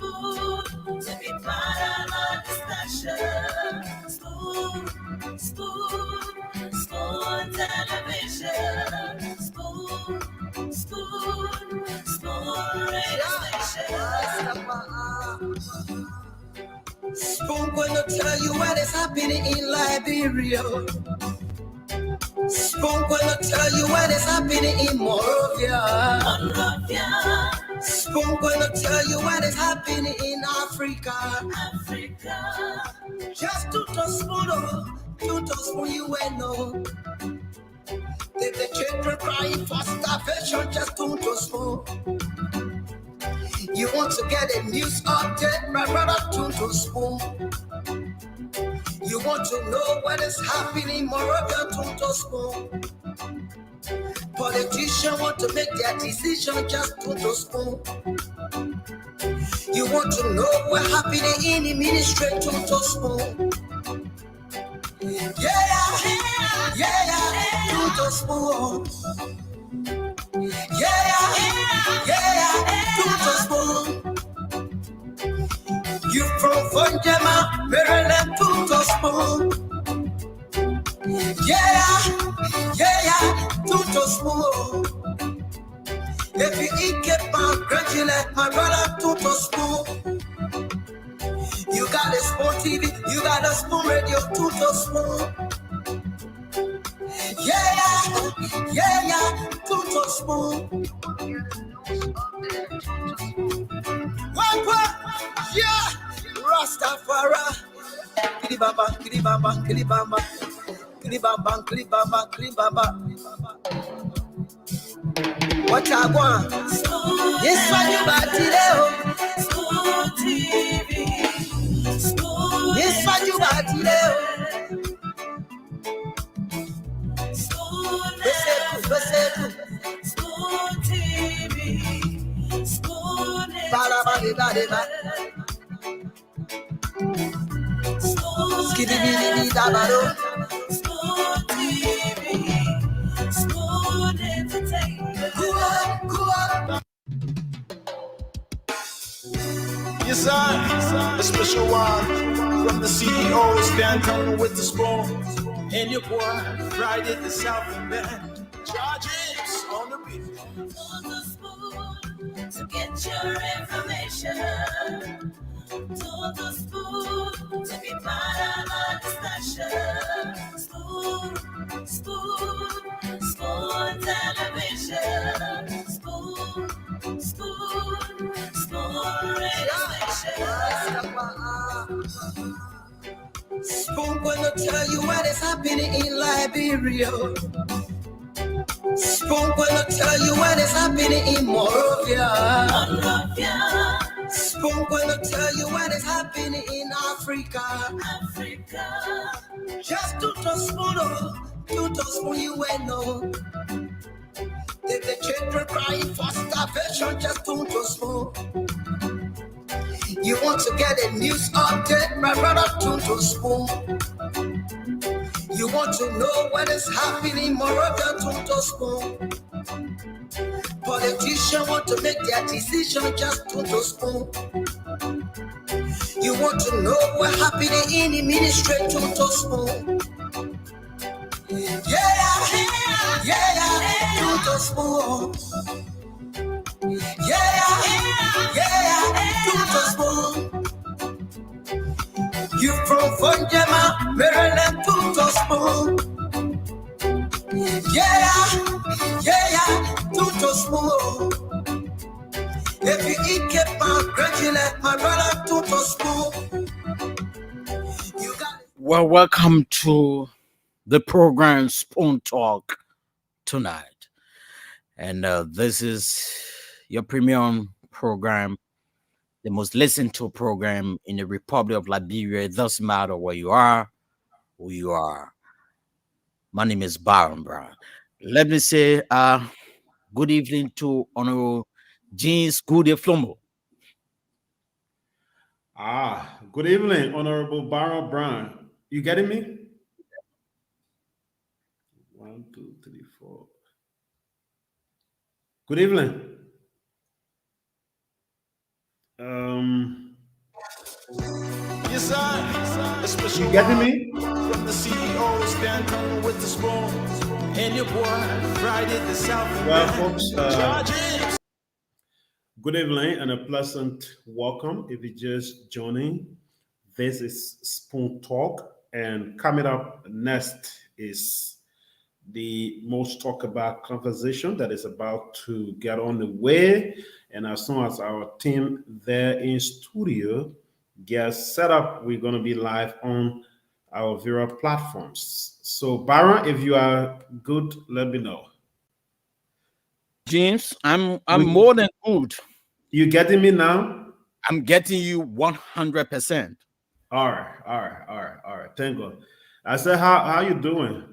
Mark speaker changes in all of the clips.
Speaker 1: spoon to be part of our discussion. Spoon, spoon, spoon television. Spoon, spoon, spoon radio station. Spoon gonna tell you what is happening in Liberia. Spoon gonna tell you what is happening in Monrovia. Spoon gonna tell you what is happening in Africa. Just to spoon, you will know. The children crying for starvation, just to spoon. You want to get a news update, my brother, to spoon. You want to know what is happening in Moravia, to spoon. Politicians want to make their decision, just to spoon. You want to know what happening in the ministry, to spoon. Yeah, to spoon. Yeah, to spoon. You from Funjama, Maryland, to spoon. Yeah, to spoon. If you eat kepa, gradually, my brother, to spoon. You got a spoon TV, you got a spoon radio, to spoon. Yeah, to spoon. One, yeah, Rastafari. Kilibaba, kilibaba, kilibaba, kilibaba, kilibaba, kilibaba. What I want? Yes, what you got today? Spoon TV. Yes, what you got today? Spoon TV. Spoon. Spoon TV. Spoon entertainment.
Speaker 2: Yes, sir. A special one from the CEO, stand home with the spoon. And your boy, Friday the South Band. Charges on the beat.
Speaker 1: On the spoon to get your information. To the spoon to be part of our discussion. Spoon, spoon, spoon television. Spoon, spoon, spoon radio station. Spoon gonna tell you what is happening in Liberia. Spoon gonna tell you what is happening in Monrovia. Spoon gonna tell you what is happening in Africa. Just to spoon, you will know. The children crying for starvation, just to spoon. You want to get a news update, my brother, to spoon. You want to know what is happening in Moravia, to spoon. Politicians want to make their decision, just to spoon. You want to know what happening in the ministry, to spoon. Yeah, to spoon. Yeah, to spoon. You from Funjama, Maryland, to spoon. Yeah, to spoon. If you eat kepa, gradually, my brother, to spoon. You got it.
Speaker 3: Well, welcome to the program Spoon Talk tonight. And this is your premium program, the most listened to program in the Republic of Liberia. It doesn't matter where you are, who you are. My name is Baron Brown. Let me say good evening to Honorable Jeans Goody Flomo.
Speaker 2: Good evening, Honorable Baron Brown. You getting me? 1, 2, 3, 4. Good evening. A special
Speaker 1: You getting
Speaker 2: one
Speaker 1: me?
Speaker 2: from the CEO, Stanton with the spoon. And your boy, Friday the South.
Speaker 1: Well, folks,
Speaker 2: Charging.
Speaker 1: good evening and a pleasant welcome if you're just joining. This is Spoon Talk, and coming up next is the most talked about conversation that is about to get on the way. And as soon as our team there in studio gets set up, we're going to be live on our various platforms. So, Baron, if you are good, let me know.
Speaker 3: James, I'm
Speaker 1: We,
Speaker 3: more than good.
Speaker 1: you getting me now?
Speaker 3: I'm getting you 100%.
Speaker 1: All right, all right, all right, all right. Thank God. I said, how you doing?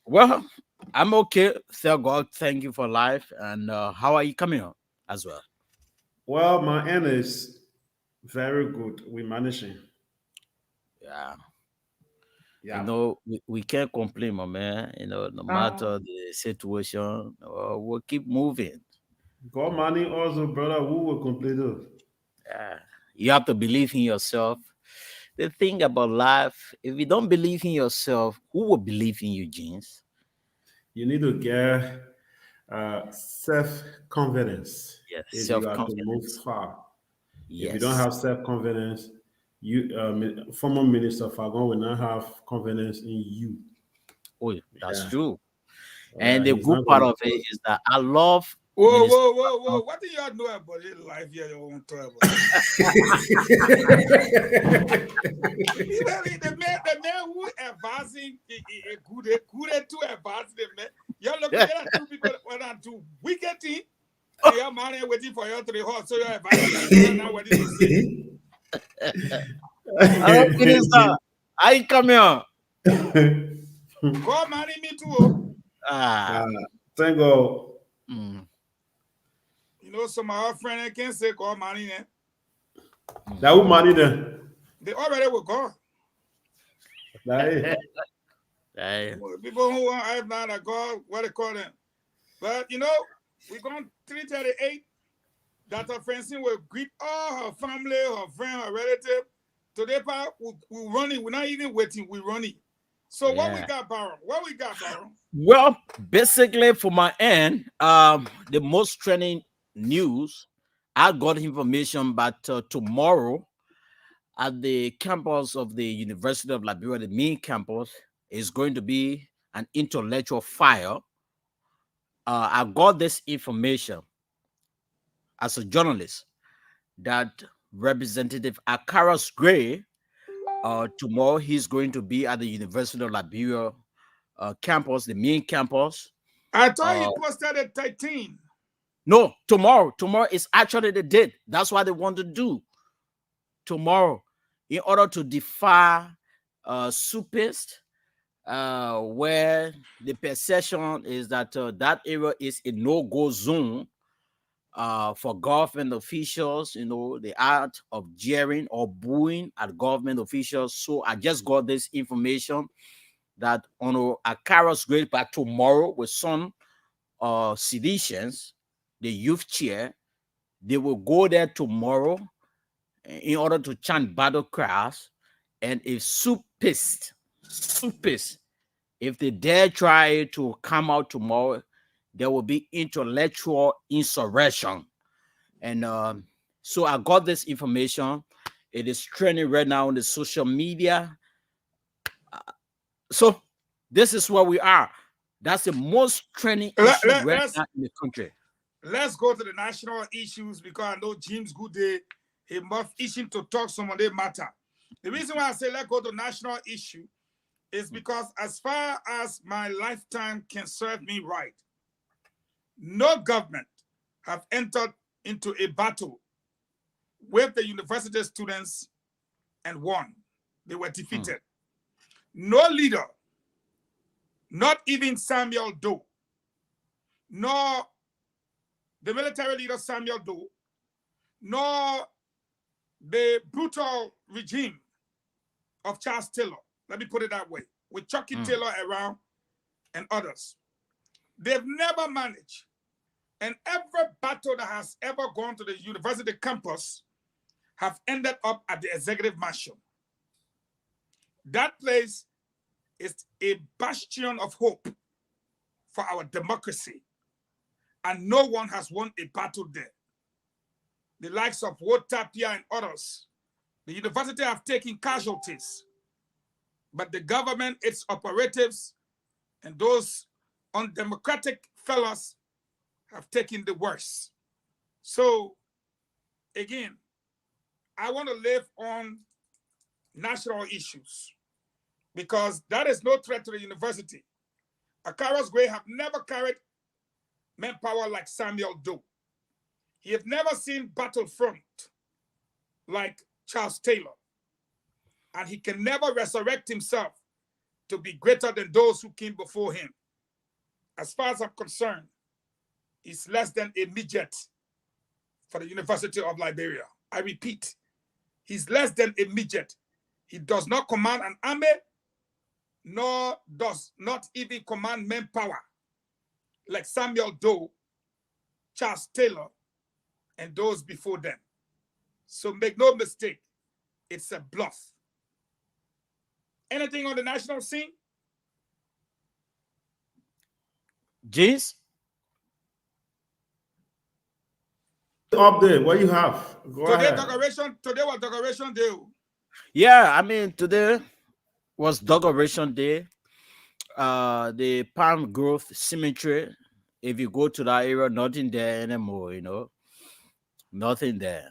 Speaker 3: Well, I'm okay. Tell God, thank you for life. And how are you coming on as well?
Speaker 1: Well, my end is very good. We're managing.
Speaker 3: Yeah.
Speaker 1: Yeah.
Speaker 3: We can't complain, my man. No matter the situation, we'll keep moving.
Speaker 1: God money also, brother. Who will complete it?
Speaker 3: Yeah. You have to believe in yourself. The thing about life, if you don't believe in yourself, who will believe in you, James?
Speaker 1: You need to get self confidence
Speaker 3: Yes,
Speaker 1: if you are to move
Speaker 3: self-confidence.
Speaker 1: far. If you don't
Speaker 3: Yes.
Speaker 1: have self confidence, you former Minister Fagon will not have confidence in you.
Speaker 3: Oh, that's
Speaker 1: Yeah.
Speaker 3: true.
Speaker 1: Oh,
Speaker 3: And
Speaker 1: yeah.
Speaker 3: the
Speaker 1: He's
Speaker 3: good
Speaker 1: not
Speaker 3: part
Speaker 1: gonna
Speaker 3: of it
Speaker 1: trust.
Speaker 3: is that I love
Speaker 4: Whoa,
Speaker 3: Minister.
Speaker 4: whoa, whoa, whoa. What do y'all know about this life here you want to talk about? The man who advancing a good to advance the man. You're looking at two people that are two wicked things, and your man is waiting for you to the horse, so you're advancing now what did you say?
Speaker 3: Hello, Minister. I come here.
Speaker 4: God marry me too.
Speaker 3: Ah.
Speaker 1: Thank God.
Speaker 3: Mm.
Speaker 4: You know, some of our friends can't say God marry them.
Speaker 1: That would money then.
Speaker 4: They already with God.
Speaker 1: That is.
Speaker 3: Hey.
Speaker 4: People who are not a God, what they call them. But you know, we're going 338. Dr. Francine will greet all her family, her friend, her relative. Today, we're running. We're not even waiting. We're running. So what we got, Baron? What we got, Baron?
Speaker 3: Well, basically, for my end, the most trending news, I got information, but tomorrow at the campus of the University of Liberia, the main campus, is going to be an intellectual fire. I got this information as a journalist that Representative Akaras Gray, tomorrow he's going to be at the University of Liberia campus, the main campus.
Speaker 4: I thought he posted at 13.
Speaker 3: No, tomorrow. Tomorrow is actually the date. That's what they want to do tomorrow in order to defy supist, where the perception is that that area is a no-go zone for government officials, the art of jeering or booing at government officials. So I just got this information that on Akaras Great back tomorrow with some seditious, the youth chair, they will go there tomorrow in order to chant battle cries. And if supist, if they dare try to come out tomorrow, there will be intellectual insurrection. And so I got this information. It is trending right now on the social media. So this is where we are. That's the most trending issue right now in the country.
Speaker 4: Let's go to the national issues because I know James Goodday, he must itching to talk some of the matter. The reason why I say let's go to national issue is because as far as my lifetime can serve me right, no government have entered into a battle with the university students and won. They were defeated. No leader, not even Samuel Doe, nor the military leader Samuel Doe, nor the brutal regime of Charles Taylor, let me put it that way, with Chucky Taylor around and others. They've never managed. And every battle that has ever gone to the university campus have ended up at the executive mansion. That place is a bastion of hope for our democracy. And no one has won a battle there. The likes of Wotapia and others, the university have taken casualties, but the government, its operatives, and those undemocratic fellows have taken the worst. So, again, I want to live on national issues because that is no threat to the university. Akaros Gray have never carried manpower like Samuel Doe. He have never seen battlefront like Charles Taylor. And he can never resurrect himself to be greater than those who came before him. As far as I'm concerned, he's less than a midget for the University of Liberia. I repeat, he's less than a midget. He does not command an army, nor does not even command manpower like Samuel Doe, Charles Taylor, and those before them. So make no mistake, it's a bluff. Anything on the national scene?
Speaker 3: James?
Speaker 2: Update, what you have? Go ahead.
Speaker 4: Today was Decoration Day.
Speaker 3: Yeah, I mean, today was Decoration Day. The Palm Grove Cemetery, if you go to that area, nothing there anymore, nothing there.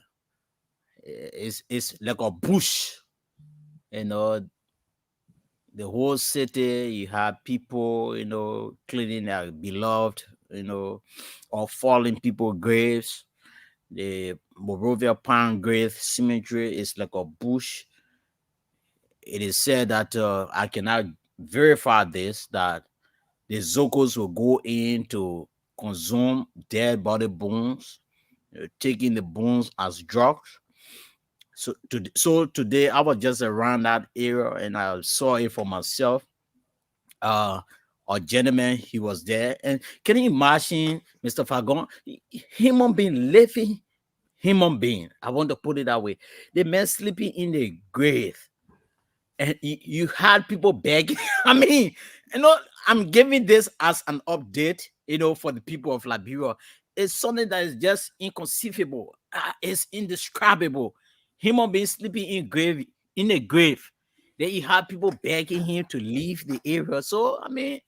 Speaker 3: It's like a bush, the whole city. You have people, cleaning their beloved, or fallen people graves. The Morovia Palm Grove Cemetery is like a bush. It is said that I cannot verify this, that the Zokos will go in to consume dead body bones, taking the bones as drugs. So today I was just around that area and I saw it for myself. A gentleman, he was there, and can you imagine, Mr. Fagon, human being living, human being. I want to put it that way. The man sleeping in the grave, and you had people begging. I mean, I'm giving this as an update, for the people of Liberia. It's something that is just inconceivable. It's indescribable. Human being sleeping in a grave. Then you have people begging him to leave the area. So, I mean,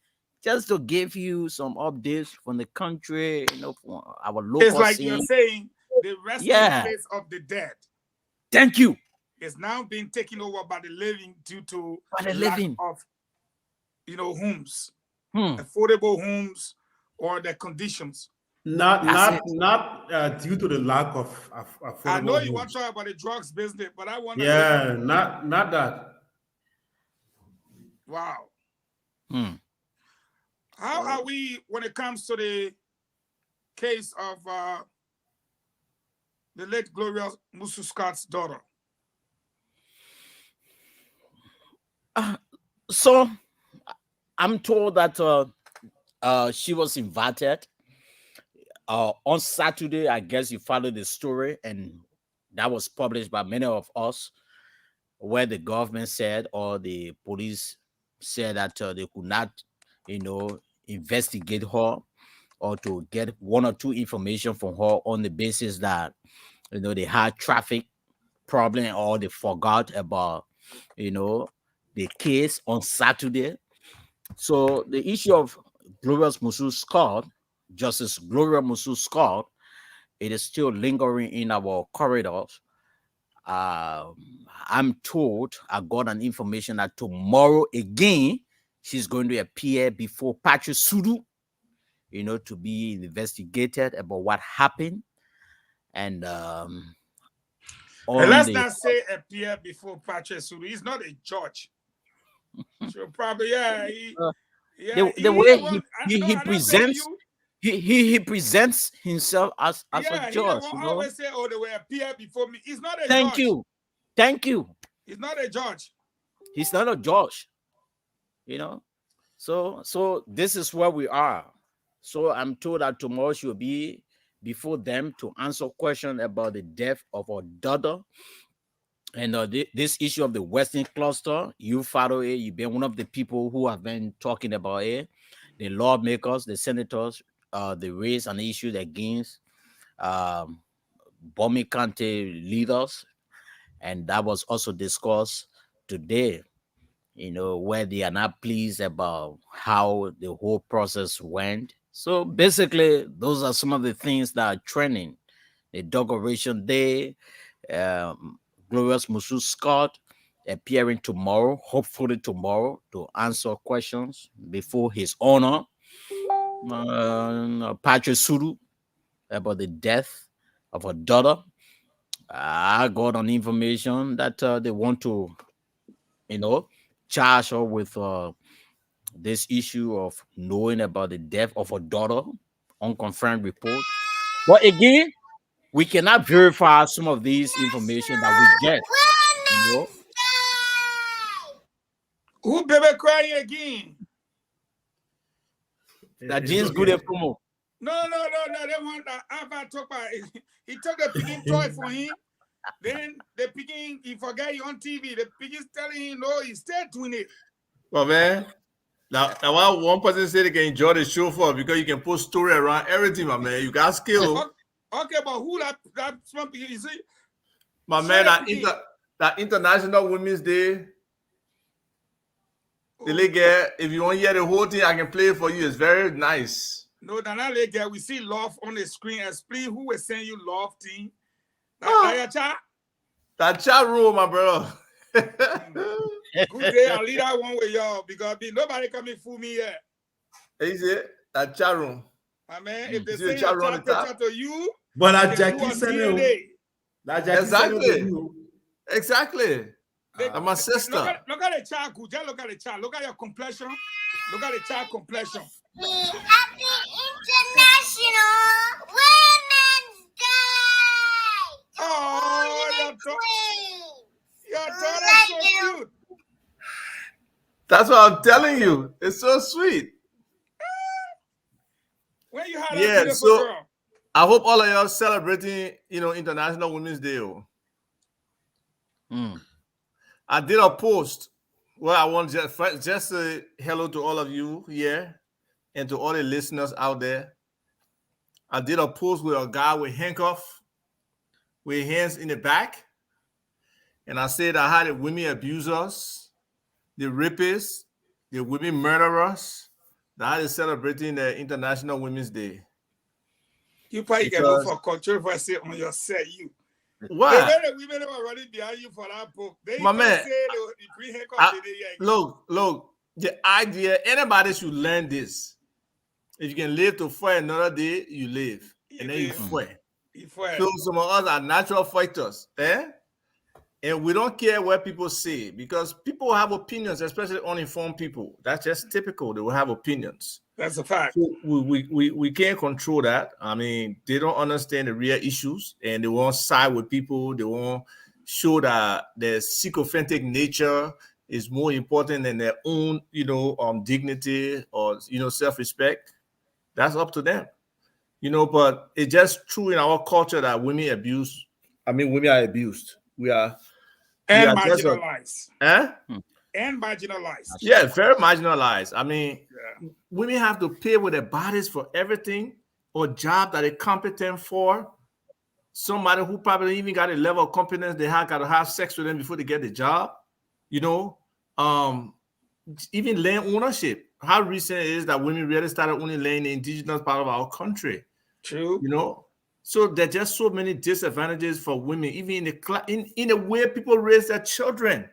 Speaker 3: just to give you some updates from the country, from our local
Speaker 4: It's like
Speaker 3: scene.
Speaker 4: you're saying the resting place of the dead.
Speaker 3: Thank you.
Speaker 4: Is now being taken over by the living due to
Speaker 3: lack
Speaker 4: of, homes, affordable homes, or their conditions.
Speaker 2: Not due to the lack of affordable
Speaker 4: I know you
Speaker 2: homes.
Speaker 4: want to talk about the drugs business, but I want
Speaker 2: to. Yeah, not that.
Speaker 4: Wow. How are we when it comes to the case of the late Gloria Scott's daughter?
Speaker 3: So I'm told that she was invited on Saturday. I guess you followed the story, and that was published by many of us, where the government said, or the police said, that they could not, investigate her or to get one or two information from her on the basis that, they had traffic problem, or they forgot about, the case on Saturday. So the issue of Gloria Scott, Justice Gloria Scott, it is still lingering in our corridors. I'm told, I got an information that tomorrow again she's going to appear before Patrick Sudu, to be investigated about what happened. And
Speaker 4: let's not say appear before Patrick Sudu. He's not a judge. So probably,
Speaker 3: the way he presents, he presents himself as a judge.
Speaker 4: He don't always say, "Oh, they will appear before me." He's not a
Speaker 3: Thank
Speaker 4: judge.
Speaker 3: Thank you.
Speaker 4: He's not a judge.
Speaker 3: He's not a judge. So this is where we are. So I'm told that tomorrow she'll be before them to answer questions about the death of her daughter. And this issue of the Western cluster, you follow it. You've been one of the people who have been talking about it. The lawmakers, the senators, they raise an issue against um, Bomi County leaders, and that was also discussed today. Where they are not pleased about how the whole process went. So basically, those are some of the things that are trending. The Inauguration Day, Gloria Scott appearing tomorrow, hopefully tomorrow, to answer questions before His Honor, Patrick Suru, about the death of her daughter. I got on information that they want to, charge her with this issue of knowing about the death of her daughter, unconfirmed report. But again, we cannot verify some of these information that we get.
Speaker 4: Who baby crying again?
Speaker 3: That James good promo.
Speaker 4: No. They want that. Alpha talk about it. He took the picking toy for him. Then the picking, he forgot he on TV. The picking's telling him no, he's still doing it.
Speaker 2: Well, man, now why one person said they can enjoy the show for because you can put story around everything, my man. You got skill.
Speaker 4: Okay, but who that small picking? You see,
Speaker 2: my man, that International Women's Day. The league, if you want to hear the whole thing, I can play it for you. It's very nice.
Speaker 4: No, that league, we see love on the screen. Explain who was saying you love thing.
Speaker 2: That chat room, my brother.
Speaker 4: Good day, I'll leave that one with y'all because nobody coming fool me yet.
Speaker 2: Is it that chat room?
Speaker 4: My man, if they say chat picture to you,
Speaker 5: but that Jackie said
Speaker 2: exactly. I'm my sister.
Speaker 4: Look at the child, just look at the child. Look at your complexion. Look at the child complexion.
Speaker 1: Happy International Women's Day!
Speaker 4: Oh, your daughter's so cute.
Speaker 2: That's what I'm telling you. It's so sweet.
Speaker 4: When you had that beautiful girl.
Speaker 2: I hope all of y'all celebrating, International Women's Day. I did a post where I want just say hello to all of you here and to all the listeners out there. I did a post with a guy with handcuff, with hands in the back. And I said I had the women abusers, the rapists, the women murderers that is celebrating the International Women's Day.
Speaker 4: You probably can go for controversy on your set, you.
Speaker 2: What?
Speaker 4: The women are running behind you for that book. They
Speaker 2: my man, look, the idea, anybody should learn this. If you can live to fight another day, you live. And then you fight. So some of us are natural fighters. And we don't care what people say because people have opinions, especially uninformed people. That's just typical. They will have opinions.
Speaker 4: That's a fact.
Speaker 2: So we can't control that. I mean, they don't understand the real issues and they won't side with people. They won't show that their sycophantic nature is more important than their own, dignity or, self-respect. That's up to them. But it's just true in our culture that women are abused. We are
Speaker 4: marginalized.
Speaker 2: And
Speaker 4: marginalized.
Speaker 2: Yeah, very marginalized. I mean, women have to pay with their bodies for everything or job that they're competent for. Somebody who probably even got a level of competence, they have got to have sex with them before they get the job. Even land ownership. How recent it is that women really started owning land in the indigenous part of our country.
Speaker 4: True.
Speaker 2: So there are just so many disadvantages for women, even in the way people raise their children.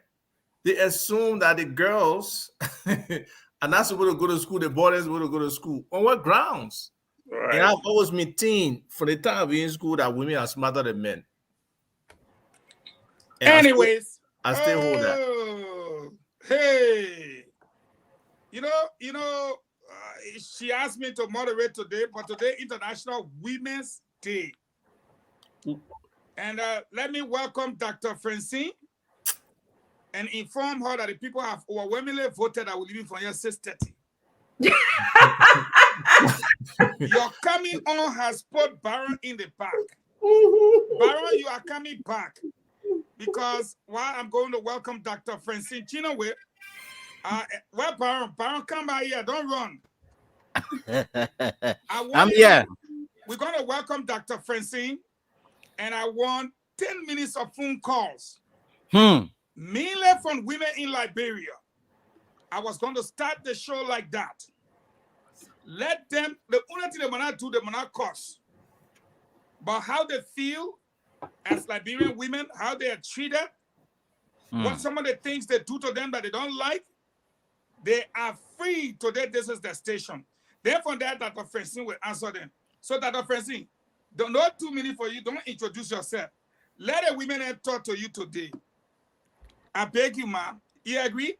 Speaker 2: They assume that the girls are not supposed to go to school, the boys are supposed to go to school. On what grounds? Right. And I've always maintained from the time we're in school that women are smarter than men. And
Speaker 4: anyways,
Speaker 2: I still hold that.
Speaker 4: Hey, she asked me to moderate today, but today International Women's Day. And let me welcome Dr. Francine and inform her that the people have overwhelmingly voted that we're leaving from here 6:30. Your coming on has put Baron in the back. Baron, you are coming back. because while I'm going to welcome Dr. Francine Chinaway, well, Baron, come by here. Don't run.
Speaker 3: I'm here.
Speaker 4: We're going to welcome Dr. Francine, and I want 10 minutes of phone calls. Mainly from women in Liberia. I was going to start the show like that. Let them, the only thing they will not do, they will not cause. But how they feel as Liberian women, how they are treated, what some of the things they do to them that they don't like, they are free today. This is the station. Therefore, that Dr. Francine will answer them. So, Dr. Francine, not 2 minutes for you. Don't introduce yourself. Let the women talk to you today. I beg you, ma. You agree?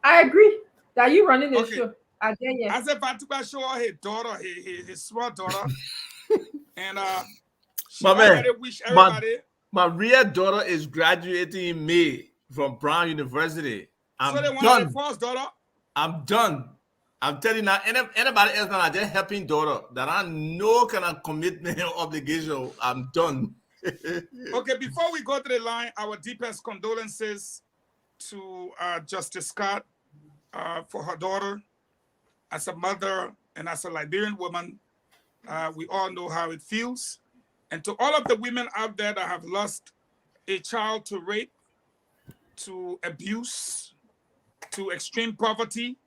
Speaker 5: I agree that you running the show. I dare you.
Speaker 4: As if I took a show his daughter, his small daughter, and she already wish everybody.
Speaker 2: My real daughter is graduating in May from Brown University.
Speaker 4: So they want the first daughter?
Speaker 2: I'm done. I'm telling you now, anybody else now, just helping daughter that I no kind of commitment or obligation. I'm done.
Speaker 4: Okay, before we go to the line, our deepest condolences to Justice Scott for her daughter. As a mother and as a Liberian woman, we all know how it feels. And to all of the women out there that have lost a child to rape, to abuse, to extreme poverty,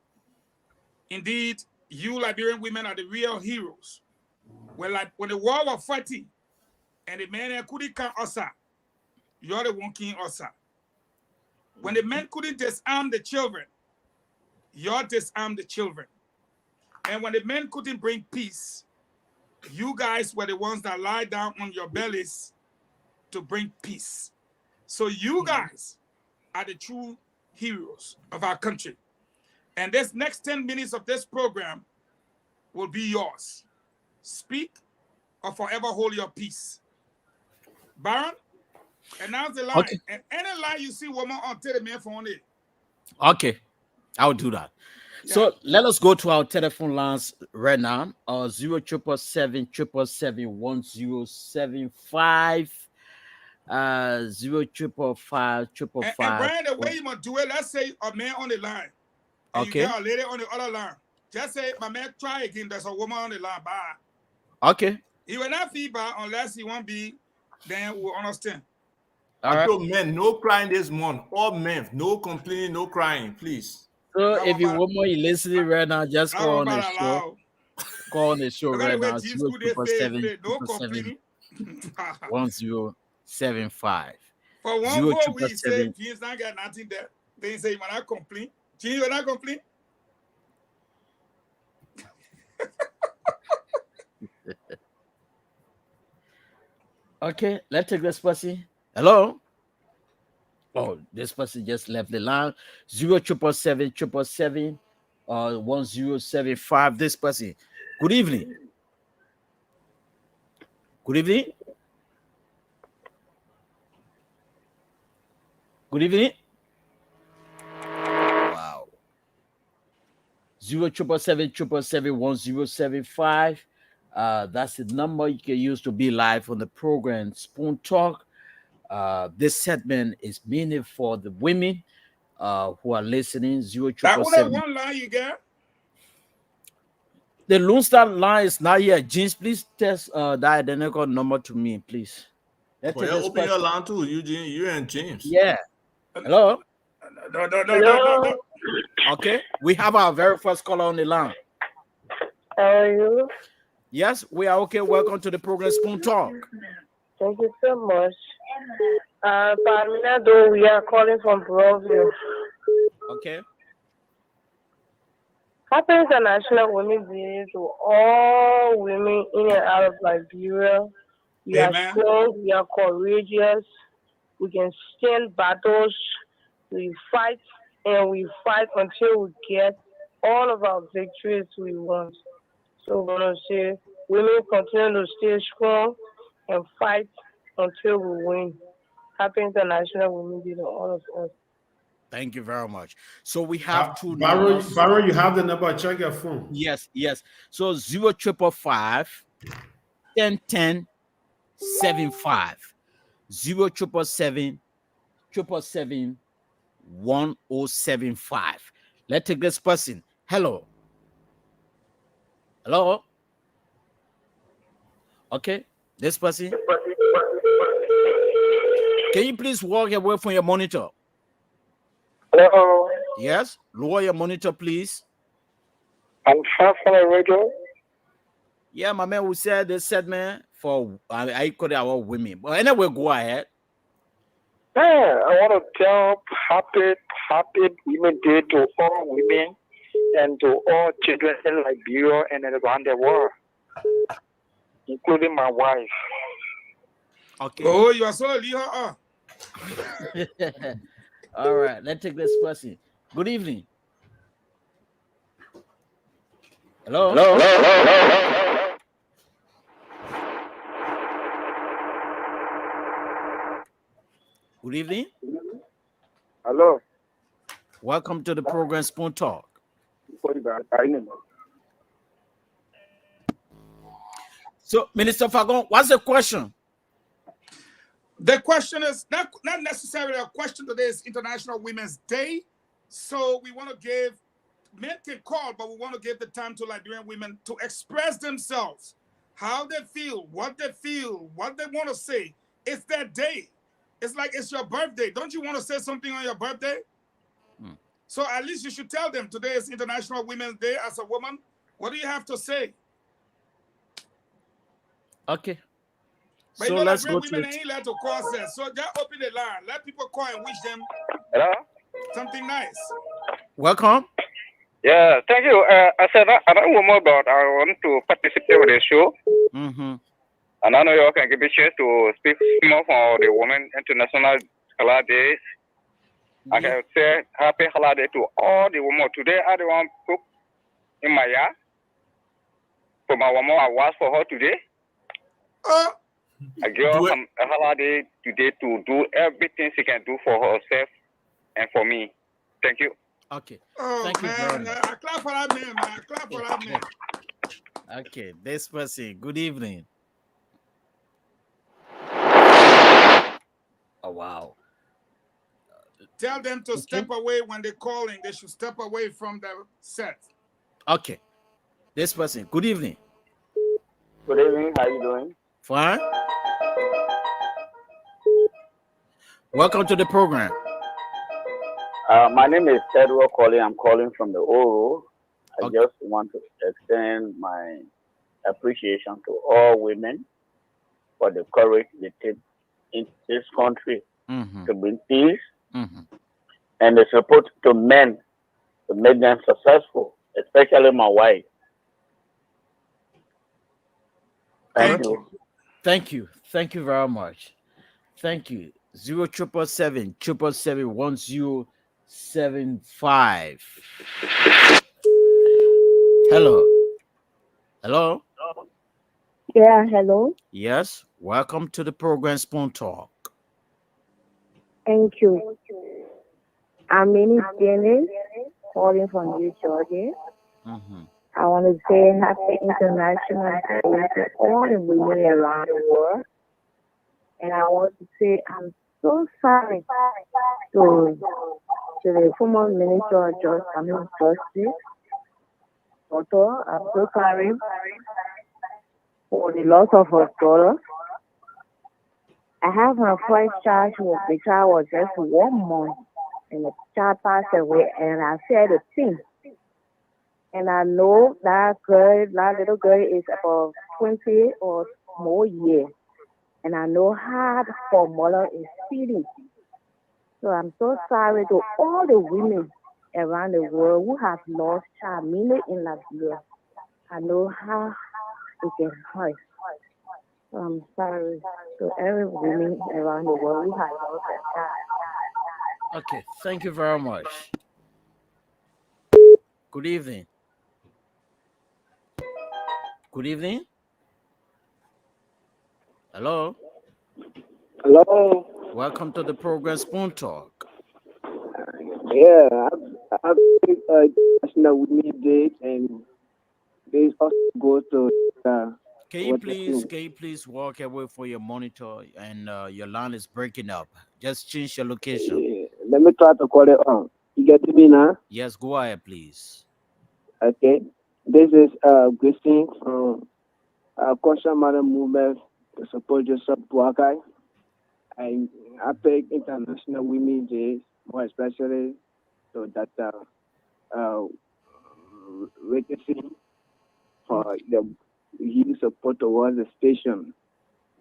Speaker 4: indeed, you Liberian women are the real heroes. When the war was fighting, and the men couldn't come Osa, you're the one king Osa. When the men couldn't disarm the children, you're disarmed the children. And when the men couldn't bring peace, you guys were the ones that lie down on your bellies to bring peace. So you guys are the true heroes of our country. And this next 10 minutes of this program will be yours. Speak or forever hold your peace. Baron, announce the line.
Speaker 3: Okay.
Speaker 4: And any line you see woman on, tell the man phone it.
Speaker 3: Okay, I'll do that. Yeah. So let us go to our telephone lines right now. 0777 777 1075. 0555
Speaker 4: And Brian, the way you must do it, let's say a man on the line. And
Speaker 3: okay.
Speaker 4: You get a lady on the other line. Just say, my man, try again. There's a woman on the line. Bye.
Speaker 3: Okay.
Speaker 4: He will not feedback unless he won't be, then we'll understand.
Speaker 2: All right. Men, no crying this month. All men, no complaining, no crying, please.
Speaker 3: So if you woman is listening right now, just call on the show. Call on the show right now. 0777
Speaker 4: no complaining.
Speaker 3: 1075.
Speaker 4: For one more week, say James not got nothing there. They say you might not complain. James, you not complain.
Speaker 3: Okay, let's take this person. Hello. Oh, this person just left the line. 0777 1075. This person. Good evening. Good evening. Good evening. Wow. 0777 1075. That's the number you can use to be live on the program Spoon Talk. This segment is mainly for the women who are listening.
Speaker 4: 0777. That one line you got?
Speaker 3: The Lone Star line is not here. James, please test that identical number to me, please.
Speaker 2: Open your line too, Eugene. You and James.
Speaker 3: Yeah. Hello.
Speaker 4: No.
Speaker 3: Okay, we have our very first caller on the line.
Speaker 6: How are you?
Speaker 3: Yes, we are okay. Welcome to the program Spoon Talk.
Speaker 6: Thank you so much. Parmina, though, we are calling from Broadview.
Speaker 3: Okay.
Speaker 6: Happy International Women's Day to all women in and out of Liberia. We are strong, we are courageous, we can stand battles, we fight, and we fight until we get all of our victories we want. So we're going to say, women continue to stay strong and fight until we win. Happy International Women's Day to all of us.
Speaker 3: Thank you very much. So we have two
Speaker 1: numbers. Barrow, you have the number. Check your phone.
Speaker 3: Yes. So 0555 1010 75. 0777 777 1075. Let's take this person. Hello. Hello. Okay, this person. Can you please walk away from your monitor?
Speaker 7: Hello.
Speaker 3: Yes, lower your monitor, please.
Speaker 7: I'm far from the radio.
Speaker 3: Yeah, my man will say this segment for I call it our women. But anyway, go ahead.
Speaker 7: Yeah, I want to tell happy Women Day to all women and to all children in Liberia and around the world, including my wife.
Speaker 3: Okay.
Speaker 4: Oh, you are so Liha.
Speaker 3: All right, let's take this person. Good evening. Hello.
Speaker 7: Hello.
Speaker 3: Good evening.
Speaker 7: Hello.
Speaker 3: Welcome to the program Spoon Talk. So, Minister Fagon, what's the question?
Speaker 4: The question is not necessarily a question. Today is International Women's Day. So we want to give, men can call, but we want to give the time to Liberian women to express themselves, how they feel, what they want to say. It's their day. It's like it's your birthday. Don't you want to say something on your birthday? So at least you should tell them today is International Women's Day. As a woman, what do you have to say?
Speaker 3: Okay.
Speaker 4: But
Speaker 3: So
Speaker 4: you know,
Speaker 3: let's go
Speaker 4: women
Speaker 3: to
Speaker 4: ain't let to call us. So just open the line. Let people call and wish them something nice.
Speaker 3: Welcome.
Speaker 7: Yeah, thank you. I said I don't know more about. I want to participate with the show.
Speaker 3: Mm-hmm.
Speaker 7: And I know you can give a chance to speak more for the Women International Holidays. I can say happy holiday to all the women. Today I don't want to cook in my yard. For my woman, I was for her today. I give her a holiday today to do everything she can do for herself and for me. Thank you.
Speaker 3: Okay.
Speaker 4: Oh,
Speaker 3: thank you very much.
Speaker 4: I clap for that man, man. I clap for that man.
Speaker 3: Okay, this person. Good evening. Oh, wow.
Speaker 4: Tell them to step away when they're calling. They should step away from the set.
Speaker 3: Okay. This person. Good evening.
Speaker 7: Good evening. How you doing?
Speaker 3: Fine. Welcome to the program.
Speaker 8: My name is Edward Colley. I'm calling from the Oro. I just want to extend my appreciation to all women for the courage they take in this country to bring peace and the support to men to make them successful, especially my wife. Thank you.
Speaker 3: Thank you. Thank you very much. Thank you. 0777 777 1075. Hello. Hello.
Speaker 9: Yeah, hello.
Speaker 3: Yes. Welcome to the program Spoon Talk.
Speaker 9: Thank you. I'm Minnie Panelist, calling from New Georgia. I want to say happy International Day to all the women around the world. And I want to say I'm so sorry to the former Minister of Justice. Daughter, I'm so sorry for the loss of her daughter. I have my first child, the child was just 1 month, and the child passed away, and I said the thing. And I know that little girl is about 20 or more years. And I know how her mother is feeling. So I'm so sorry to all the women around the world who have lost child, mainly in Liberia. I know how it can hurt. So I'm sorry to every woman around the world who has lost their child.
Speaker 3: Okay, thank you very much. Good evening. Good evening. Hello.
Speaker 10: Hello.
Speaker 3: Welcome to the program Spoon Talk.
Speaker 10: Yeah, I've National Women's Day, and this also goes to
Speaker 3: Can you please walk away from your monitor and your line is breaking up? Just change your location.
Speaker 10: Yeah. Let me try to call it on. You get me now?
Speaker 3: Yes, go ahead, please.
Speaker 10: Okay. This is Christine from Conscious Mother Movement to support Joseph Boakai. I take International Women's Day, more especially so that witnessing for the huge support towards the station.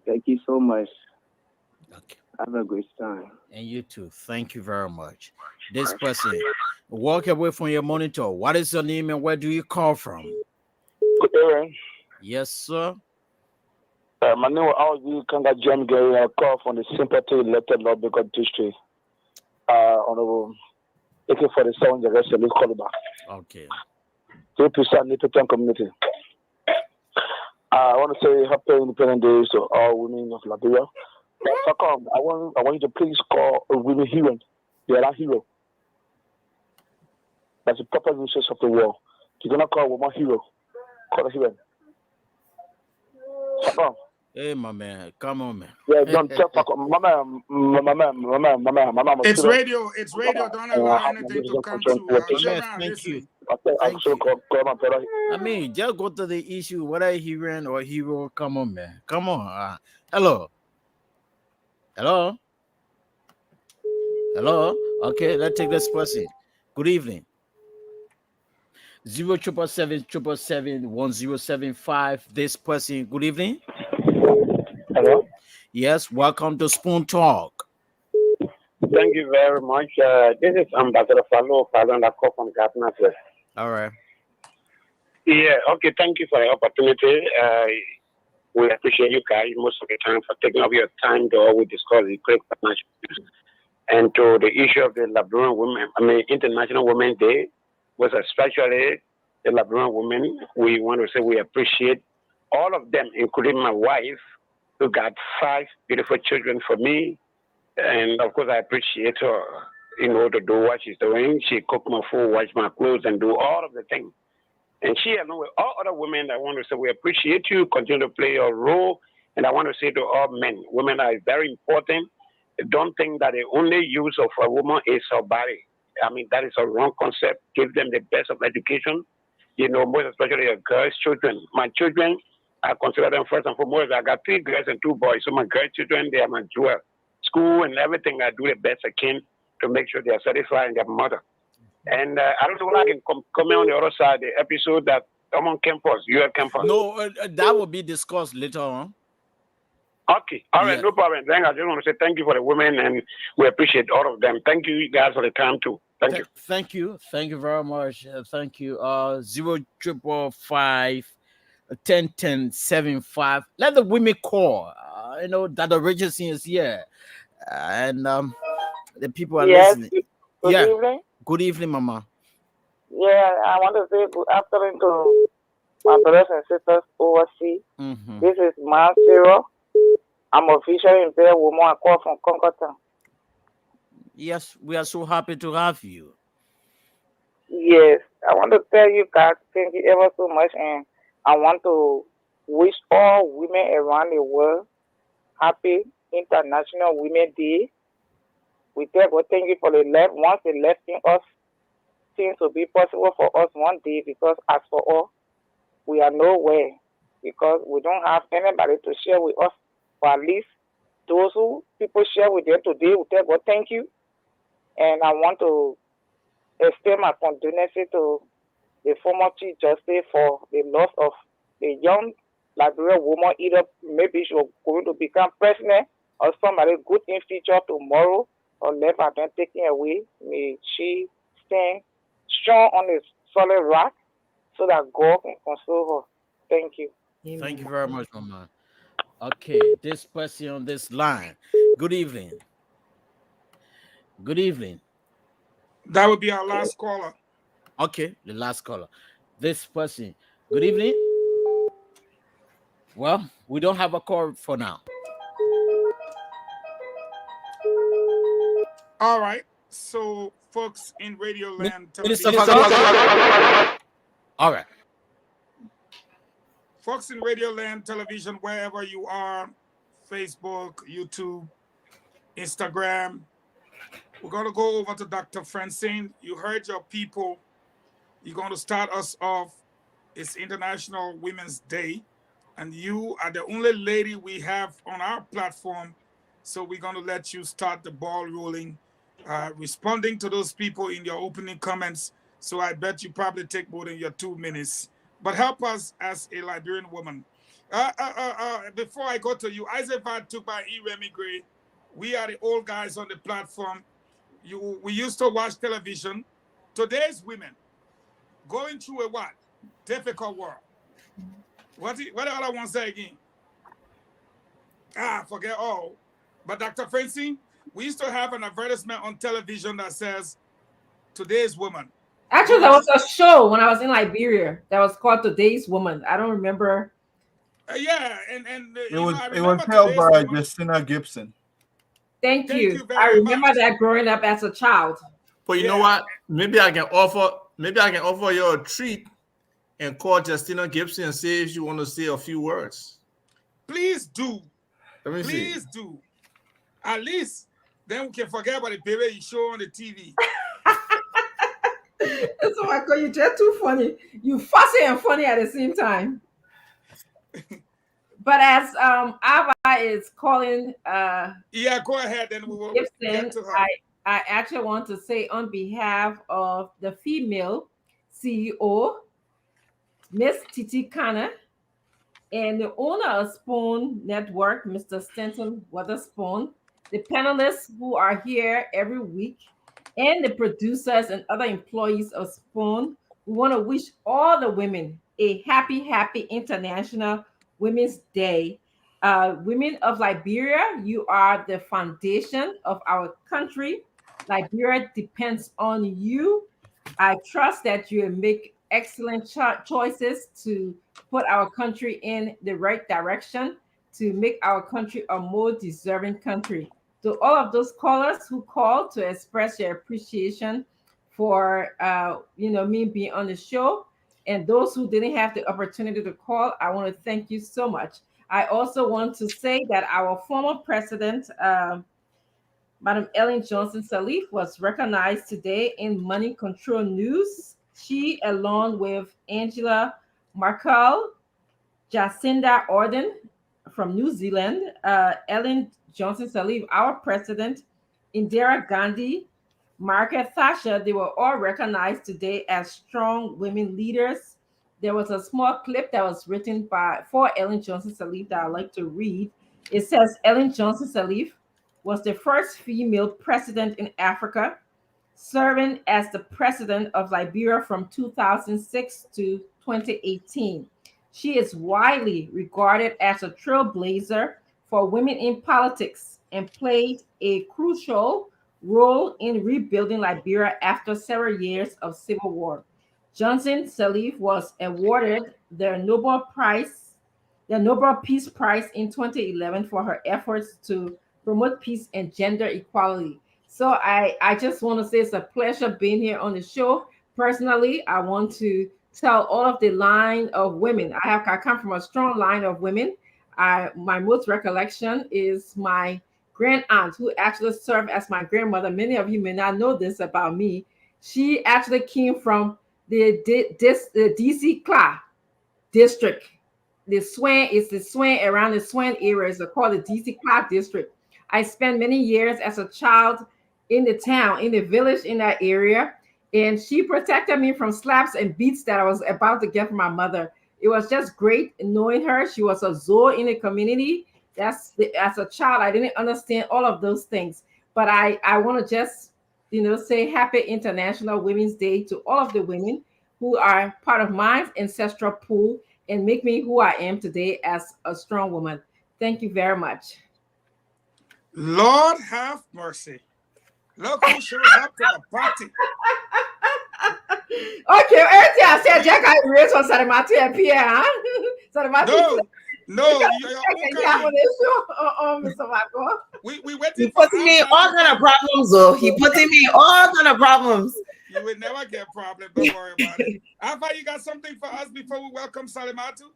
Speaker 10: Thank you so much.
Speaker 3: Okay.
Speaker 10: Have a great time.
Speaker 3: And you too. Thank you very much. This person, walk away from your monitor. What is your name and where do you call from?
Speaker 11: Good evening.
Speaker 3: Yes, sir.
Speaker 11: My name is Algie Kanga John Gary. I call from the Sympathy Elected Lobby District. Honorable AK-47, the rest of the Caliber.
Speaker 3: Okay.
Speaker 11: 3% Nipatan community. I want to say happy Independence Day to all women of Liberia. I want you to please call a women hero. They are a hero. That's the proper usage of the word. You're gonna call a woman hero. Call a hero.
Speaker 3: Hey, my man, come on, man.
Speaker 11: Yeah, don't tell mama.
Speaker 4: It's radio. It's radio. Don't allow anything to come to children.
Speaker 3: Thank you.
Speaker 11: Thank you.
Speaker 3: I mean, just go to the issue. Whether heroine or hero, come on, man. Come on. Hello. Okay, let's take this person. Good evening. 077771075. This person. Good evening.
Speaker 12: Hello.
Speaker 3: Yes, welcome to Spoon Talk.
Speaker 12: Thank you very much. This is Ambassador Falo and I call from Ghana.
Speaker 3: All right.
Speaker 12: Yeah. Okay. Thank you for the opportunity. We appreciate you guys most of the time for taking up your time to always discuss the great partnership and to the issue of the Liberian women. International Women's Day was especially the Liberian women. We want to say we appreciate all of them, including my wife, who got 5 beautiful children for me. And of course, I appreciate her, to do what she's doing. She cook my food, wash my clothes, and do all of the things. And she, along with all other women, I want to say we appreciate you, continue to play your role. And I want to say to all men, women are very important. Don't think that the only use of a woman is her body. That is a wrong concept. Give them the best of education, most especially your girls, children. My children, I consider them first and foremost. I got 3 girls and 2 boys. So my grandchildren, they are my jewel. School and everything, I do the best I can to make sure they are satisfied in their mother. And I don't know when I can come on the other side, the episode that I'm on campus, you have campus.
Speaker 3: No, that will be discussed later on.
Speaker 12: Okay. All right, no problem. Then I just want to say thank you for the women, and we appreciate all of them. Thank you guys for the time too. Thank you.
Speaker 3: Thank you. Thank you very much. Thank you. 055101075. Let the women call. That the regency is here. And the people are listening.
Speaker 6: Good evening.
Speaker 3: Good evening, Mama.
Speaker 6: Yeah, I want to say good afternoon to my brothers and sisters overseas.
Speaker 3: Mm-hmm.
Speaker 6: This is Mansiro. I'm officially impaired woman. I call from Concorton.
Speaker 3: Yes, we are so happy to have you.
Speaker 6: Yes, I want to tell you guys thank you ever so much, and I want to wish all women around the world happy International Women's Day. We tell God thank you for the left. Once the left in us seems to be possible for us one day, because as for all, we are nowhere, because we don't have anybody to share with us. Or at least those who people share with them today, we tell God thank you. And I want to extend my condolences to the former Chief Justice for the loss of the young Liberian woman. Either maybe she was going to become president or somebody good in future tomorrow, or left and then taken away. May she stand strong on the solid rock so that God can console her. Thank you.
Speaker 3: Thank you very much, Mama. Okay, this person on this line. Good evening. Good evening.
Speaker 4: That would be our last caller.
Speaker 3: Okay, the last caller. This person. Good evening. Well, we don't have a call for now.
Speaker 4: All right. So, folks in Radio Land,
Speaker 3: All right.
Speaker 4: folks in Radio Land, television, wherever you are, Facebook, YouTube, Instagram. We're going to go over to Dr. Francine. You heard your people. You're going to start us off. It's International Women's Day, and you are the only lady we have on our platform, so we're going to let you start the ball rolling, responding to those people in your opening comments. So I bet you probably take more than your 2 minutes. But help us as a Liberian woman. Before I go to you, Isaac took by E. Remy Gray. We are the old guys on the platform. We used to watch television. Today's women going through a what? Difficult world. What the other one say again? Forget all. But Dr. Francine, we used to have an advertisement on television that says, today's woman.
Speaker 5: Actually, there was a show when I was in Liberia that was called Today's Woman. I don't remember.
Speaker 4: Yeah, and
Speaker 2: it was held by Justina Gibson.
Speaker 5: Thank you. I remember that growing up as a child.
Speaker 2: But you know what? Maybe I can offer you a treat and call Justina Gibson and see if you want to say a few words.
Speaker 4: Please do.
Speaker 2: Please
Speaker 4: do. At least then we can forget about the baby you show on the TV.
Speaker 5: So I call you just too funny. You fussy and funny at the same time. But as Ava is calling
Speaker 4: go ahead, then we will
Speaker 5: Gibson,
Speaker 4: get to her.
Speaker 5: I actually want to say on behalf of the female CEO, Miss Titi Kana, and the owner of Spoon Network, Mr. Stanton Witherspoon, the panelists who are here every week, and the producers and other employees of Spoon, we want to wish all the women a happy International Women's Day. Women of Liberia, you are the foundation of our country. Liberia depends on you. I trust that you will make excellent choices to put our country in the right direction, to make our country a more deserving country. To all of those callers who called to express your appreciation for me being on the show, and those who didn't have the opportunity to call, I want to thank you so much. I also want to say that our former president, Madam Ellen Johnson Sirleaf, was recognized today in Money Control News. She, along with Angela Merkel, Jacinda Ardern from New Zealand, Ellen Johnson Sirleaf, our president, Indira Gandhi, Margaret Thatcher, they were all recognized today as strong women leaders. There was a small clip that was written for Ellen Johnson Sirleaf that I'd like to read. It says, Ellen Johnson Sirleaf was the first female president in Africa, serving as the president of Liberia from 2006 to 2018. She is widely regarded as a trailblazer for women in politics and played a crucial role in rebuilding Liberia after several years of civil war. Johnson Sirleaf was awarded the Nobel Peace Prize in 2011 for her efforts to promote peace and gender equality. So I just want to say it's a pleasure being here on the show. Personally, I want to tell all of the line of women. I come from a strong line of women. My most recollection is my grand aunt, who actually served as my grandmother. Many of you may not know this about me. She actually came from the DC Clark district. The Swan around the Swan area is called the DC Clark district. I spent many years as a child in the town, in the village in that area, and she protected me from slaps and beats that I was about to get from my mother. It was just great knowing her. She was a Zoe in the community. As a child, I didn't understand all of those things, but I want to just say Happy International Women's Day to all of the women who are part of my ancestral pool and make me who I am today as a strong woman. Thank you very much.
Speaker 4: Lord have mercy. Look who shows up to the party.
Speaker 5: Okay, everything I said, Jack, I raised for Sarimati and Pierre, huh?
Speaker 4: No,
Speaker 5: Mr. Marco.
Speaker 4: We waiting.
Speaker 13: He putting me in all kind of problems, though. He putting me in all kind of problems.
Speaker 4: You will never get problem. Don't worry about it. Alpha, you got something for us before we welcome Salimatu?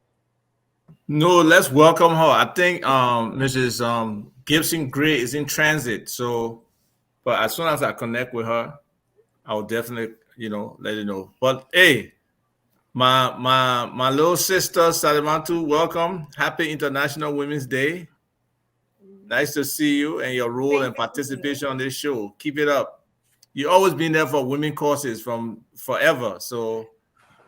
Speaker 2: No, let's welcome her. I think Mrs. Gibson Gray is in transit. So, but as soon as I connect with her, I'll definitely, let you know. But hey, my little sister Salimatu, welcome. Happy International Women's Day. Nice to see you and your role and participation on this show. Keep it up. You've always been there for women causes from forever. So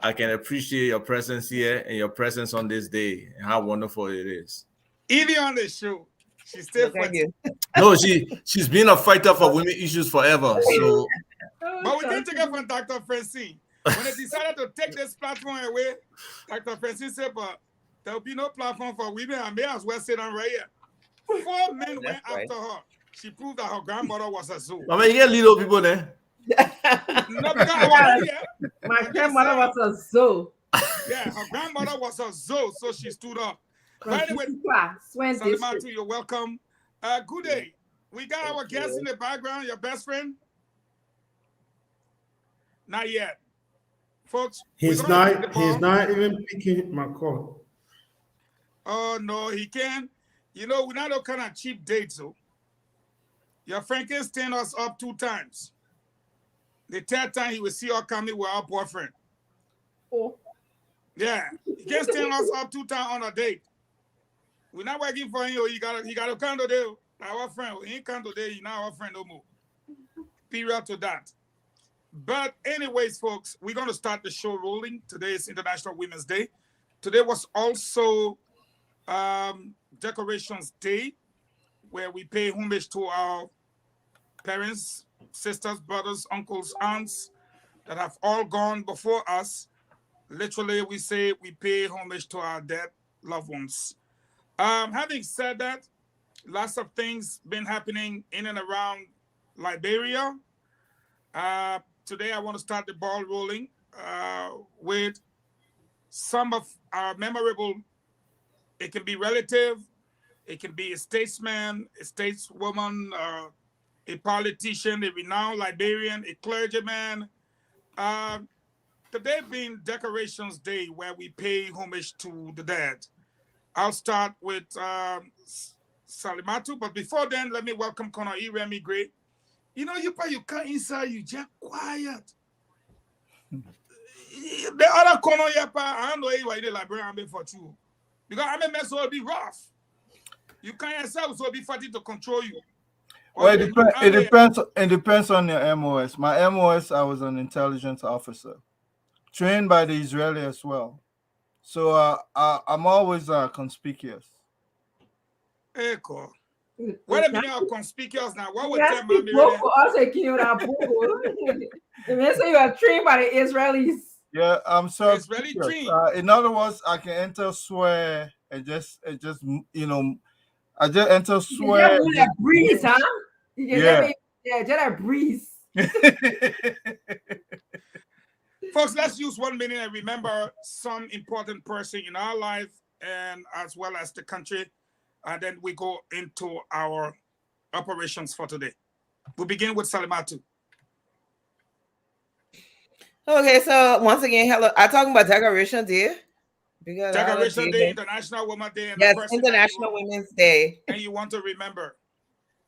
Speaker 2: I can appreciate your presence here and your presence on this day and how wonderful it is.
Speaker 4: Even on the show, she's still fighting.
Speaker 2: No, she's been a fighter for women issues forever. So,
Speaker 4: but we can take it from Dr. Francine. When they decided to take this platform away, Dr. Francine said, but there will be no platform for women. I may as well sit down right here. 4 men went after her. She proved that her grandmother was a zoo.
Speaker 2: I mean, you get little people there.
Speaker 4: No, because I was here.
Speaker 5: My grandmother was a zoo.
Speaker 4: Yeah, her grandmother was a zoo, so she stood up. But anyway, Salimatu, you're welcome. Good day. We got our guest in the background, your best friend? Not yet. Folks,
Speaker 14: he's not even picking my call.
Speaker 4: Oh, no, he can't. We're not a kind of cheap date, so. Your Frankenstein us up 2 times. The 3rd time he will see her coming with our boyfriend.
Speaker 5: Oh.
Speaker 4: Yeah. He can't stand us up 2 times on a date. We're not working for him. He got to come today. Our friend. He ain't come today. He's not our friend no more. Period to that. But anyways, folks, we're going to start the show rolling. Today is International Women's Day. Today was also Decorations Day, where we pay homage to our parents, sisters, brothers, uncles, aunts that have all gone before us. Literally, we say we pay homage to our dead loved ones. Having said that, lots of things been happening in and around Liberia. Today, I want to start the ball rolling with some of our memorable, it can be relative, it can be a statesman, a stateswoman, a politician, a renowned Liberian, a clergyman. Today being Decorations Day, where we pay homage to the dead. I'll start with Salimatu, but before then, let me welcome Connor E. Remy Gray. You come inside, you just quiet. The other Connor, I don't know why the Liberian for you. Because I'm a mess will be rough. You can't yourself so be fighting to control you.
Speaker 15: Well, it depends on your MOS. My MOS, I was an intelligence officer, trained by the Israeli as well. So I'm always conspicuous.
Speaker 4: Echo. What a minute of conspicuous now. What would tell
Speaker 5: me? They say you are trained by the Israelis.
Speaker 15: Yeah, I'm so
Speaker 4: Israeli trained.
Speaker 15: In other words, I can enter swear and just I just enter swear.
Speaker 5: You just breeze, huh? Just a breeze.
Speaker 4: Folks, let's use 1 minute and remember some important person in our life and as well as the country. And then we go into our operations for today. We'll begin with Salimatu.
Speaker 13: Okay, so once again, hello. I'm talking about Decoration Day.
Speaker 4: Decoration Day, International Women's Day. And
Speaker 13: yes, International Women's Day.
Speaker 4: And you want to remember.